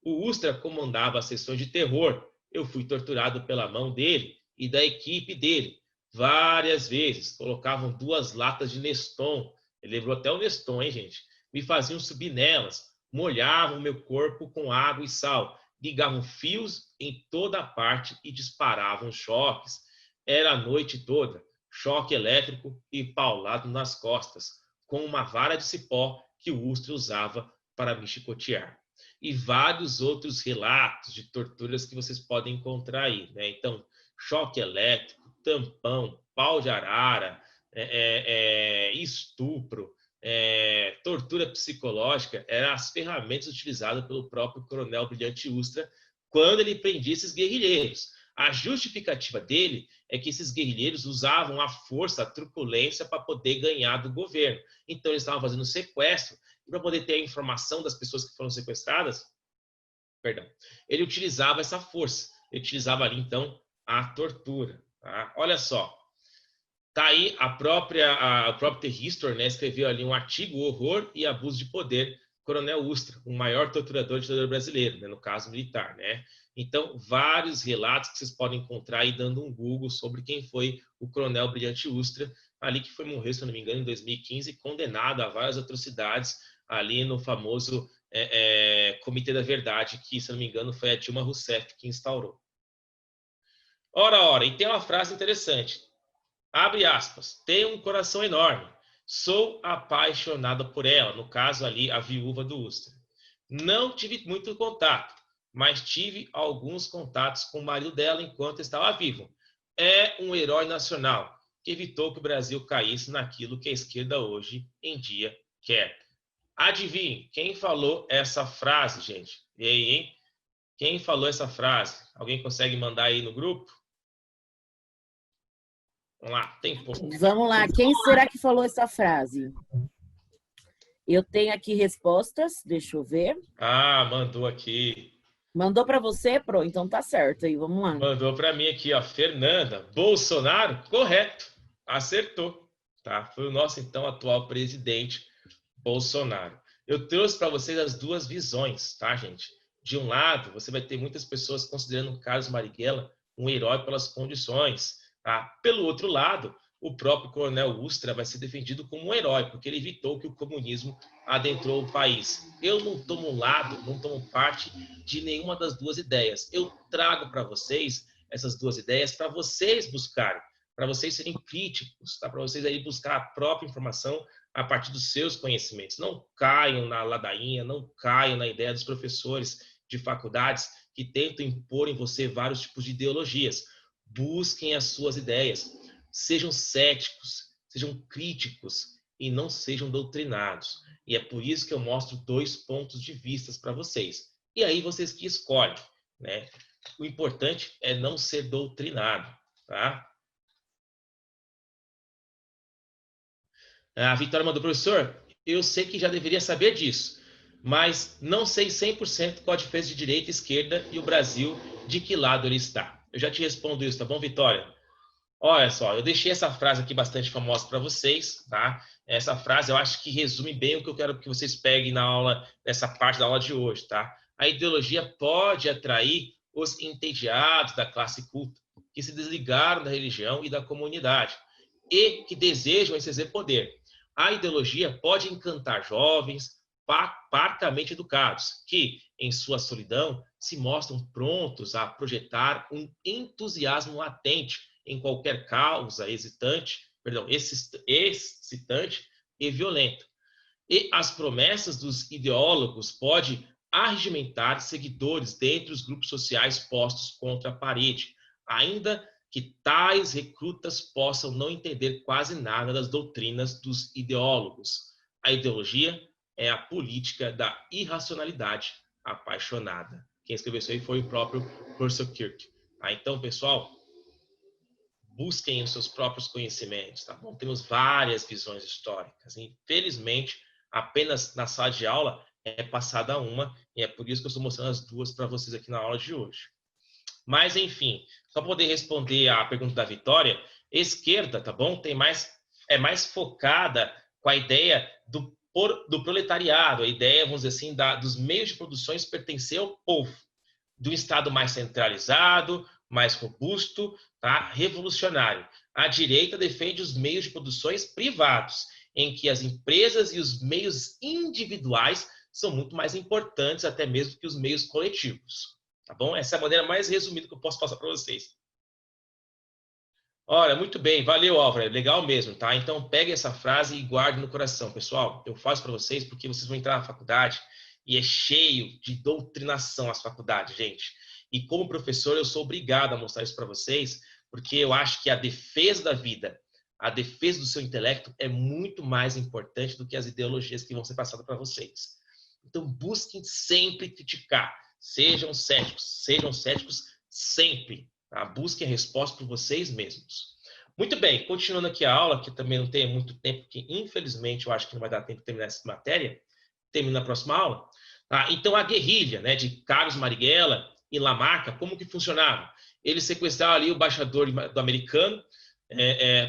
O Ustra comandava as sessões de terror. Eu fui torturado pela mão dele e da equipe dele. Várias vezes. Colocavam 2 latas de Neston. Ele levou até o Neston, hein, gente? Me faziam subir nelas. Molhavam meu corpo com água e sal. Ligavam fios em toda a parte e disparavam choques. Era a noite toda. Choque elétrico e paulado nas costas. Com uma vara de cipó que o Ustra usava para me chicotear. E vários outros relatos de torturas que vocês podem encontrar aí, né? Então, choque elétrico, tampão, pau de arara, estupro, tortura psicológica, eram as ferramentas utilizadas pelo próprio Coronel Brilhante Ustra quando ele prendia esses guerrilheiros. A justificativa dele é que esses guerrilheiros usavam a força, a truculência para poder ganhar do governo. Então, eles estavam fazendo sequestro e para poder ter a informação das pessoas que foram sequestradas, ele utilizava essa força. Ele utilizava ali, então, a tortura. Tá? Olha só. Tá aí o próprio The History, né, escreveu ali um artigo, Horror e Abuso de Poder, Coronel Ustra, o maior torturador e ditador brasileiro, né, no caso militar, né? Então, vários relatos que vocês podem encontrar aí dando um Google sobre quem foi o Coronel Brilhante Ustra, ali que foi morrer, se eu não me engano, em 2015, condenado a várias atrocidades ali no famoso Comitê da Verdade, que, se eu não me engano, foi a Dilma Rousseff que instaurou. Ora, e tem uma frase interessante. Abre aspas, tenho um coração enorme, sou apaixonada por ela, no caso ali, a viúva do Ustra. Não tive muito contato, mas tive alguns contatos com o marido dela enquanto estava vivo. É um herói nacional que evitou que o Brasil caísse naquilo que a esquerda hoje em dia quer. Adivinhe, quem falou essa frase, gente? E aí, hein? Quem falou essa frase? Alguém consegue mandar aí no grupo? Vamos lá, tem pouco. Vamos lá, quem será que falou essa frase? Eu tenho aqui respostas, deixa eu ver. Ah, mandou aqui. Mandou para você, Pro? Então tá certo aí, vamos lá. Mandou para mim aqui, ó, Fernanda. Bolsonaro, correto, acertou, tá? Foi o nosso, então, atual presidente, Bolsonaro. Eu trouxe para vocês as duas visões, tá, gente? De um lado, você vai ter muitas pessoas considerando o Carlos Marighella um herói pelas condições, tá? Pelo outro lado, o próprio Coronel Ustra vai ser defendido como um herói, porque ele evitou que o comunismo adentrou o país. Eu não tomo lado, não tomo parte de nenhuma das duas ideias. Eu trago para vocês essas duas ideias para vocês buscarem, para vocês serem críticos, tá? Para vocês aí buscar a própria informação a partir dos seus conhecimentos. Não caiam na ladainha, não caiam na ideia dos professores de faculdades que tentam impor em você vários tipos de ideologias. Busquem as suas ideias. Sejam céticos, sejam críticos e não sejam doutrinados. E é por isso que eu mostro 2 pontos de vista para vocês. E aí vocês que escolhem, né? O importante é não ser doutrinado, tá? A Vitória mandou, professor, eu sei que já deveria saber disso, mas não sei 100% qual a diferença de direita, esquerda e o Brasil, de que lado ele está. Eu já te respondo isso, tá bom, Vitória? Olha só, eu deixei essa frase aqui bastante famosa para vocês, tá? Essa frase eu acho que resume bem o que eu quero que vocês peguem na aula, nessa parte da aula de hoje, tá? A ideologia pode atrair os entediados da classe culta, que se desligaram da religião e da comunidade, e que desejam exercer poder. A ideologia pode encantar jovens parcamente educados, que, em sua solidão, se mostram prontos a projetar um entusiasmo latente em qualquer causa excitante, e violenta. E as promessas dos ideólogos podem arregimentar seguidores dentre os grupos sociais postos contra a parede, ainda que tais recrutas possam não entender quase nada das doutrinas dos ideólogos. A ideologia é a política da irracionalidade apaixonada. Quem escreveu isso aí foi o próprio Russell Kirk. Então, pessoal, busquem os seus próprios conhecimentos, tá bom? Temos várias visões históricas. Infelizmente, apenas na sala de aula é passada uma, e é por isso que eu estou mostrando as duas para vocês aqui na aula de hoje. Mas, enfim, só para poder responder a pergunta da Vitória, esquerda, tá bom? É mais focada com a ideia do proletariado, a ideia, vamos dizer assim, dos meios de produção pertencer ao povo, do Estado mais centralizado, mais robusto, tá? Revolucionário. A direita defende os meios de produções privados, em que as empresas e os meios individuais são muito mais importantes até mesmo que os meios coletivos. Tá bom? Essa é a maneira mais resumida que eu posso passar para vocês. Olha, muito bem, valeu, Álvaro, legal mesmo, tá? Então, pegue essa frase e guarde no coração, pessoal. Eu faço para vocês porque vocês vão entrar na faculdade e é cheio de doutrinação as faculdades, gente. E como professor, eu sou obrigado a mostrar isso para vocês, porque eu acho que a defesa da vida, a defesa do seu intelecto é muito mais importante do que as ideologias que vão ser passadas para vocês. Então, busquem sempre criticar. Sejam céticos sempre. Tá? Busquem a resposta por vocês mesmos. Muito bem, continuando aqui a aula, que também não tem muito tempo, porque infelizmente eu acho que não vai dar tempo de terminar essa matéria. Termina na próxima aula. Tá? Então, a guerrilha, né, de Carlos Marighella e Lamarca, como que funcionava? Eles sequestraram ali o embaixador do americano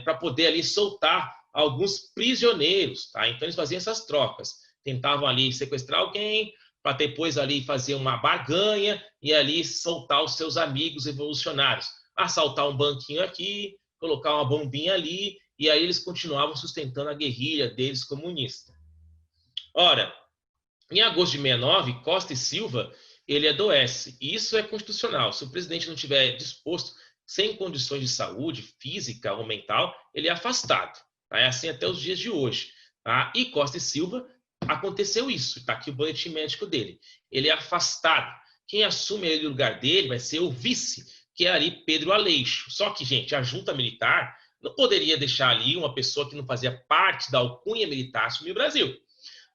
para poder ali soltar alguns prisioneiros. Tá? Então, eles faziam essas trocas. Tentavam ali sequestrar alguém, para depois ali fazer uma barganha e ali soltar os seus amigos revolucionários. Assaltar um banquinho aqui, colocar uma bombinha ali, e aí eles continuavam sustentando a guerrilha deles comunista. Ora, em agosto de 69, Costa e Silva, ele adoece. E isso é constitucional. Se o presidente não estiver disposto, sem condições de saúde física ou mental, ele é afastado. Tá? É assim até os dias de hoje. Tá? E Costa e Silva, aconteceu isso. Está aqui o boletim médico dele. Ele é afastado. Quem assume o lugar dele vai ser o vice, que é ali Pedro Aleixo. Só que, gente, a junta militar não poderia deixar ali uma pessoa que não fazia parte da alcunha militar assumir o Brasil.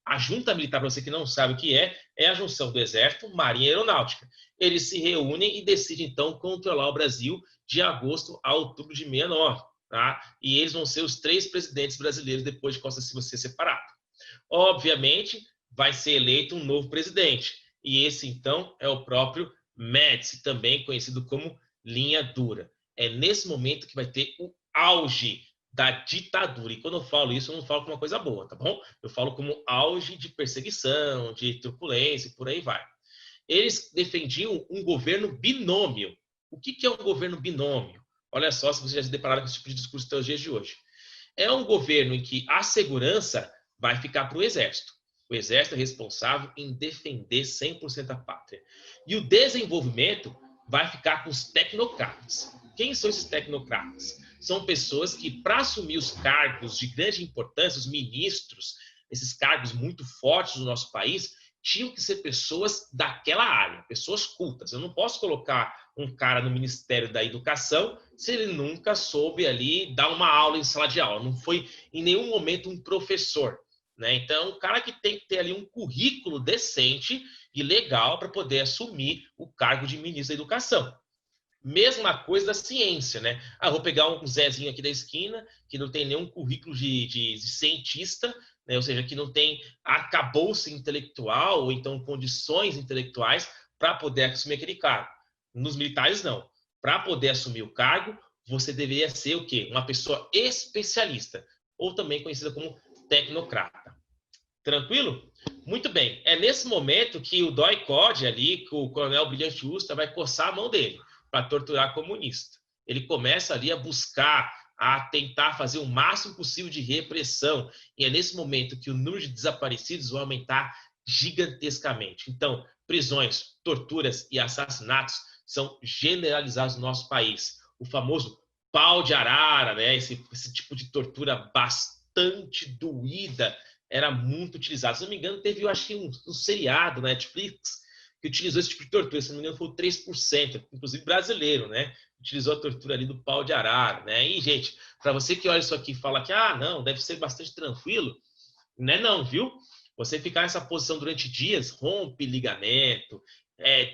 A junta militar, para você que não sabe o que é a junção do Exército, Marinha e Aeronáutica. Eles se reúnem e decidem, então, controlar o Brasil de agosto a outubro de 69. Tá? E eles vão ser os 3 presidentes brasileiros depois de Costa Silva ser separado. Obviamente, vai ser eleito um novo presidente. E esse, então, é o próprio Médici, também conhecido como linha dura. É nesse momento que vai ter o auge da ditadura. E quando eu falo isso, eu não falo como uma coisa boa, tá bom? Eu falo como auge de perseguição, de truculência e por aí vai. Eles defendiam um governo binômio. O que é um governo binômio? Olha só, se vocês já se depararam com esse tipo de discurso até os dias de hoje. É um governo em que a segurança vai ficar para o Exército. O Exército é responsável em defender 100% a pátria. E o desenvolvimento vai ficar com os tecnocratas. Quem são esses tecnocratas? São pessoas que, para assumir os cargos de grande importância, os ministros, esses cargos muito fortes do nosso país, tinham que ser pessoas daquela área, pessoas cultas. Eu não posso colocar um cara no Ministério da Educação se ele nunca soube ali dar uma aula em sala de aula. Não foi em nenhum momento um professor. Né? Então, um cara que tem que ter ali um currículo decente e legal para poder assumir o cargo de ministro da Educação. Mesma coisa da ciência, né? Vou pegar um Zezinho aqui da esquina, que não tem nenhum currículo de cientista, né? Ou seja, que não tem arcabouço intelectual ou então condições intelectuais para poder assumir aquele cargo. Nos militares, não. Para poder assumir o cargo, você deveria ser o quê? Uma pessoa especialista, ou também conhecida como tecnocrata. Tranquilo? Muito bem. É nesse momento que o Doi-Code ali, que o coronel Brilhante Ustra vai coçar a mão dele para torturar comunista. Ele começa ali a buscar, a tentar fazer o máximo possível de repressão. E é nesse momento que o número de desaparecidos vai aumentar gigantescamente. Então, prisões, torturas e assassinatos são generalizados no nosso país. O famoso pau de arara, né? Esse tipo de tortura bastante bastante doída, era muito utilizada. Se não me engano, teve, eu acho que um seriado na Netflix que utilizou esse tipo de tortura. Se não me engano, foi o 3%, inclusive brasileiro, né? Utilizou a tortura ali do pau de arara, né? E, gente, para você que olha isso aqui e fala que, não, deve ser bastante tranquilo, não é não, viu? Você ficar nessa posição durante dias, rompe ligamento,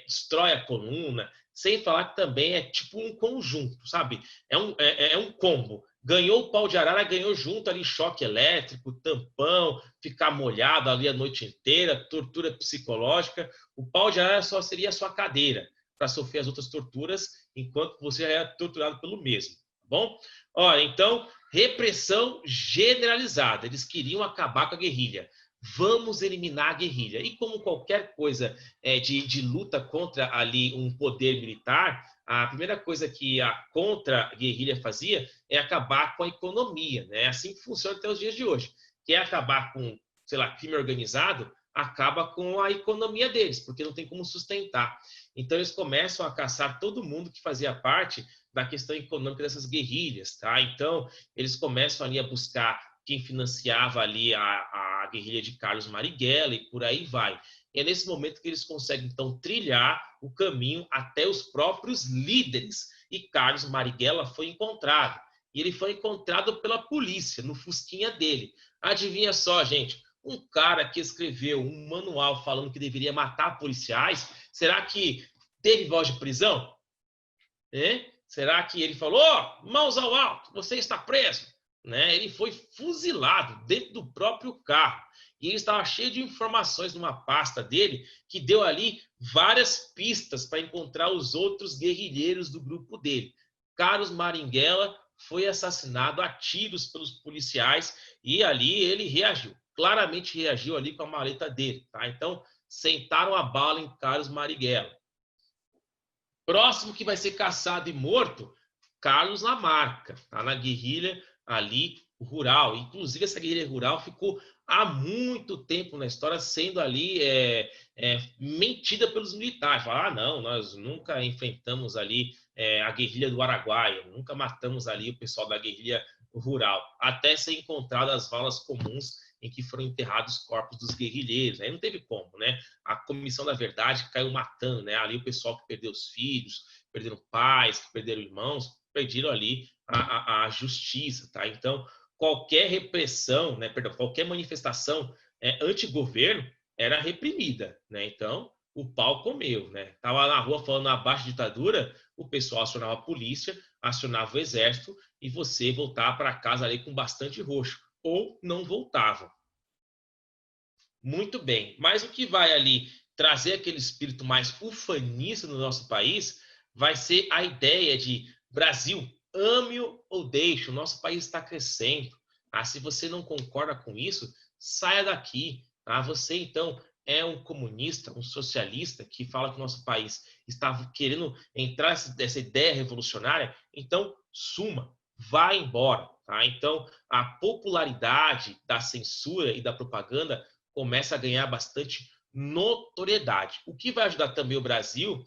destrói a coluna, sem falar que também é tipo um conjunto, sabe? É um combo. Ganhou o pau de arara, ganhou junto ali choque elétrico, tampão, ficar molhado ali a noite inteira, tortura psicológica. O pau de arara só seria a sua cadeira para sofrer as outras torturas, enquanto você já é torturado pelo mesmo, tá bom? Olha, então, repressão generalizada. Eles queriam acabar com a guerrilha. Vamos eliminar a guerrilha. E como qualquer coisa de luta contra ali um poder militar, a primeira coisa que a contra-guerrilha fazia é acabar com a economia, né? É assim que funciona até os dias de hoje. Quer acabar com, sei lá, crime organizado, acaba com a economia deles, porque não tem como sustentar. Então, eles começam a caçar todo mundo que fazia parte da questão econômica dessas guerrilhas, tá? Então, eles começam ali a buscar quem financiava ali a guerrilha de Carlos Marighella e por aí vai. E é nesse momento que eles conseguem, então, trilhar o caminho até os próprios líderes. E Carlos Marighella foi encontrado. E ele foi encontrado pela polícia, no fusquinha dele. Adivinha só, gente, um cara que escreveu um manual falando que deveria matar policiais, será que teve voz de prisão? Será que ele falou, mãos ao alto, você está preso? Né? Ele foi fuzilado dentro do próprio carro. E ele estava cheio de informações numa pasta dele que deu ali várias pistas para encontrar os outros guerrilheiros do grupo dele. Carlos Marighella foi assassinado a tiros pelos policiais e ali ele reagiu. Claramente reagiu ali com a maleta dele. Tá? Então, sentaram a bala em Carlos Marighella. Próximo que vai ser caçado e morto, Carlos Lamarca, tá? Na guerrilha ali rural. Inclusive, essa guerrilha rural ficou há muito tempo na história sendo ali mentida pelos militares. Falaram, não, nós nunca enfrentamos ali a guerrilha do Araguaia, nunca matamos ali o pessoal da guerrilha rural, até ser encontradas as valas comuns em que foram enterrados os corpos dos guerrilheiros. Aí não teve como, né? A Comissão da Verdade caiu matando, né? Ali o pessoal que perdeu os filhos, perderam pais, que perderam irmãos, perderam ali a justiça, tá? Então, qualquer repressão, né? Perdão, qualquer manifestação anti-governo era reprimida, né? Então, o pau comeu, né? Tava na rua falando abaixo da ditadura, o pessoal acionava a polícia, acionava o exército e você voltava para casa ali com bastante roxo, ou não voltava. Muito bem, mas o que vai ali trazer aquele espírito mais ufanista no nosso país vai ser a ideia de Brasil, ame-o ou deixe, o nosso país está crescendo. Se você não concorda com isso, saia daqui. Você, então, é um comunista, um socialista que fala que o nosso país está querendo entrar nessa ideia revolucionária, então suma, vá embora. Então, a popularidade da censura e da propaganda começa a ganhar bastante notoriedade. O que vai ajudar também o Brasil,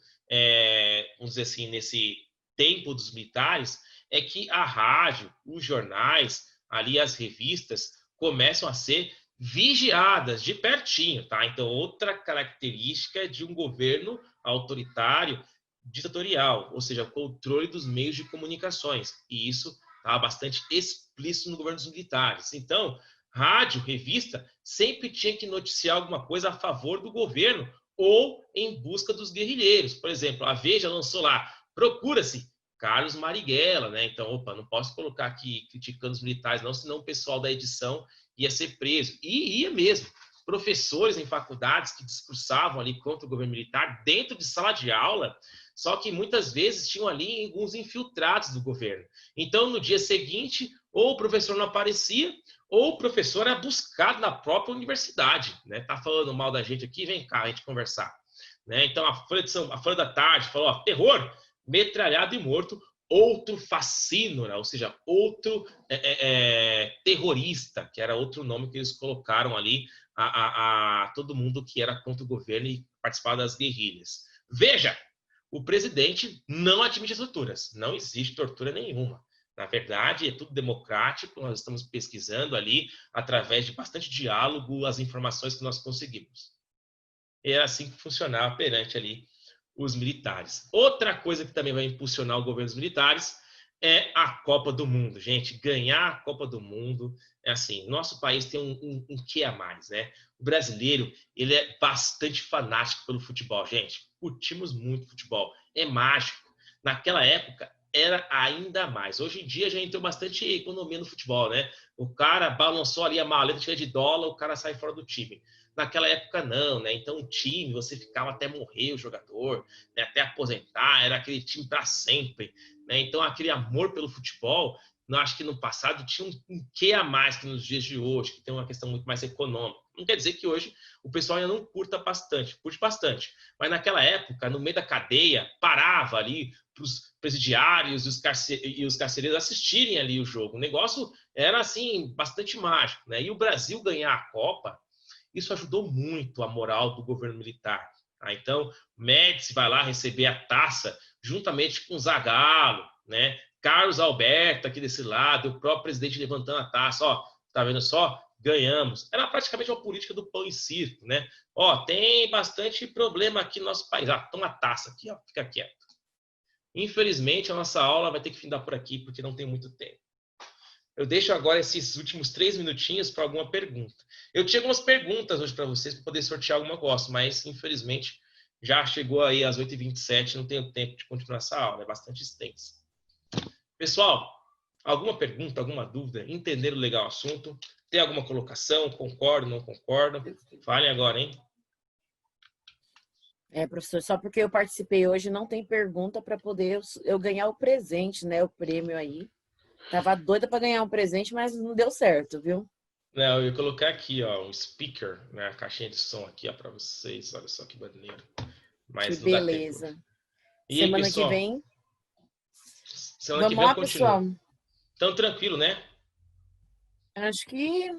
vamos dizer assim, nesse tempo dos militares, é que a rádio, os jornais, ali as revistas, começam a ser vigiadas de pertinho, tá? Então, outra característica de um governo autoritário, ditatorial, ou seja, o controle dos meios de comunicações. E isso estava bastante explícito no governo dos militares. Então, rádio, revista, sempre tinha que noticiar alguma coisa a favor do governo ou em busca dos guerrilheiros. Por exemplo, a Veja lançou lá, procura-se Carlos Marighella, né? Então, opa, não posso colocar aqui criticando os militares, não, senão o pessoal da edição ia ser preso. E ia mesmo. Professores em faculdades que discursavam ali contra o governo militar dentro de sala de aula, só que muitas vezes tinham ali alguns infiltrados do governo. Então, no dia seguinte, ou o professor não aparecia, ou o professor era buscado na própria universidade, né? Tá falando mal da gente aqui, vem cá, a gente conversar. Né? Então, a Folha da Tarde falou, terror, metralhado e morto, outro fascínora, ou seja, outro terrorista, que era outro nome que eles colocaram ali a todo mundo que era contra o governo e participava das guerrilhas. Veja, o presidente não admite as torturas, não existe tortura nenhuma. Na verdade, é tudo democrático, nós estamos pesquisando ali, através de bastante diálogo, as informações que nós conseguimos. E era assim que funcionava perante ali os militares. Outra coisa que também vai impulsionar o governo dos militares é a Copa do Mundo. Gente, ganhar a Copa do Mundo é assim, nosso país tem um quê a mais, né? O brasileiro, ele é bastante fanático pelo futebol, gente. Curtimos muito futebol, é mágico. Naquela época, era ainda mais. Hoje em dia já entrou bastante economia no futebol, né? O cara balançou ali a maleta cheia de dólar, o cara sai fora do time. Naquela época não, né? Então o time, você ficava até morrer o jogador, né? Até aposentar, era aquele time para sempre, né? Então aquele amor pelo futebol, eu acho que no passado tinha um quê a mais que nos dias de hoje, que tem uma questão muito mais econômica. Não quer dizer que hoje o pessoal ainda não curte bastante, mas naquela época, no meio da cadeia, parava ali para os presidiários e os carcereiros assistirem ali o jogo. O negócio era, assim, bastante mágico, né? E o Brasil ganhar a Copa, isso ajudou muito a moral do governo militar. Tá? Então, Médici vai lá receber a taça juntamente com Zagallo, né? Carlos Alberto aqui desse lado, o próprio presidente levantando a taça. Ó, tá vendo só? Ganhamos. Era praticamente uma política do pão e circo, né? Ó, tem bastante problema aqui no nosso país. Ah, toma a taça aqui, ó, fica quieto. Infelizmente, a nossa aula vai ter que findar por aqui, porque não tem muito tempo. Eu deixo agora esses últimos 3 minutinhos para alguma pergunta. Eu tinha algumas perguntas hoje para vocês, para poder sortear alguma coisa, mas, infelizmente, já chegou aí às 8h27, não tenho tempo de continuar essa aula, é bastante extensa. Pessoal, alguma pergunta, alguma dúvida? Entenderam legal o assunto? Tem alguma colocação? Concordo, não concordo? Falem agora, hein? Professor, só porque eu participei hoje não tem pergunta para poder eu ganhar o presente, né? O prêmio aí. Tava doida para ganhar um presente, mas não deu certo, viu? Não, eu ia colocar aqui, ó, um speaker, né? A caixinha de som aqui, ó, para vocês. Olha só que maneiro. Mas que não dá beleza. tempo. E aí, Semana pessoal? que vem. Semana que Vamos vem lá, eu continuo. pessoal. Então, tranquilo, né? Acho que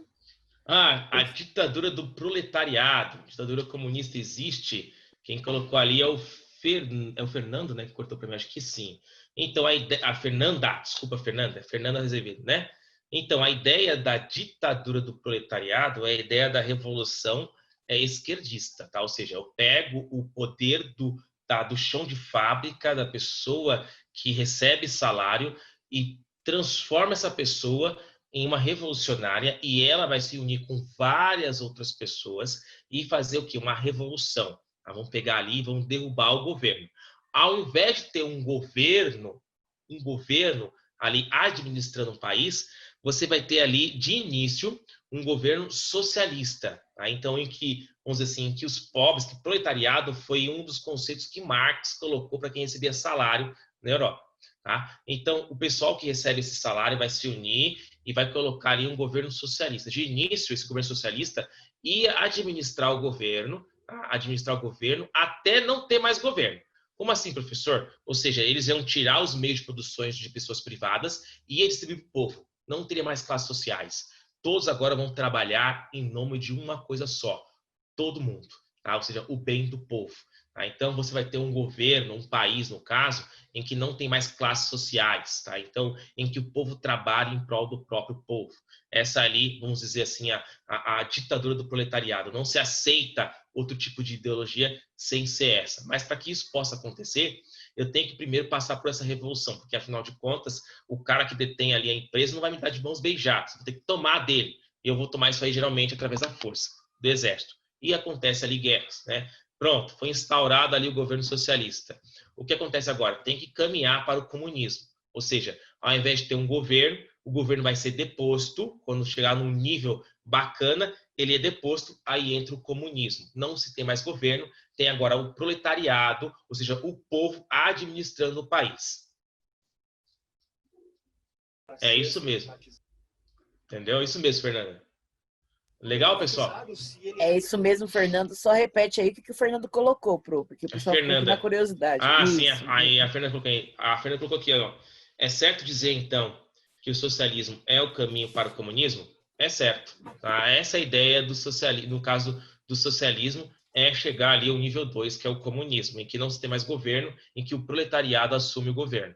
A ditadura do proletariado, ditadura comunista existe. Quem colocou ali é o Fernando, né? Que cortou para mim, acho que sim. Então, a Fernanda, desculpa, Fernanda Azevedo, né? Então, a ideia da ditadura do proletariado é a ideia da revolução esquerdista, tá? Ou seja, eu pego o poder do chão de fábrica, da pessoa que recebe salário e transforma essa pessoa em uma revolucionária e ela vai se unir com várias outras pessoas e fazer o quê? Uma revolução. Tá? Vão pegar ali e vão derrubar o governo. Ao invés de ter um governo ali administrando um país, você vai ter ali, de início, um governo socialista. Tá? Então, em que, vamos dizer assim, que os pobres, que o proletariado foi um dos conceitos que Marx colocou para quem recebia salário na Europa. Tá? Então, o pessoal que recebe esse salário vai se unir e vai colocar ali um governo socialista. De início, esse governo socialista ia administrar o governo, tá? Administrar o governo até não ter mais governo. Como assim, professor? Ou seja, eles iam tirar os meios de produção de pessoas privadas e ia distribuir para o povo. Não teria mais classes sociais. Todos agora vão trabalhar em nome de uma coisa só. Todo mundo. Tá? Ou seja, o bem do povo. Tá? Então, você vai ter um governo, um país, no caso, em que não tem mais classes sociais. Tá? Então, em que o povo trabalha em prol do próprio povo. Essa ali, vamos dizer assim, a ditadura do proletariado. Não se aceita outro tipo de ideologia sem ser essa. Mas para que isso possa acontecer, eu tenho que primeiro passar por essa revolução, porque afinal de contas, o cara que detém ali a empresa não vai me dar de mãos beijadas, vou ter que tomar dele. E eu vou tomar isso aí geralmente através da força do exército. E acontece ali guerras, né? Pronto, foi instaurado ali o governo socialista. O que acontece agora? Tem que caminhar para o comunismo. Ou seja, ao invés de ter um governo, o governo vai ser deposto, quando chegar num nível bacana, ele é deposto, aí entra o comunismo. Não se tem mais governo, tem agora o proletariado, ou seja, o povo administrando o país. É isso mesmo. Entendeu? É isso mesmo, Fernanda. Legal, pessoal? É isso mesmo, Fernando. Só repete aí o que o Fernando colocou, porque o pessoal ficou na curiosidade. Ah, isso. Sim, aí a Fernanda colocou aí. A Fernanda colocou aqui, ó. É certo dizer, então, que o socialismo é o caminho para o comunismo? É certo. Tá? Essa é a ideia do socialismo, no caso do socialismo, é chegar ali ao nível 2, que é o comunismo, em que não se tem mais governo, em que o proletariado assume o governo.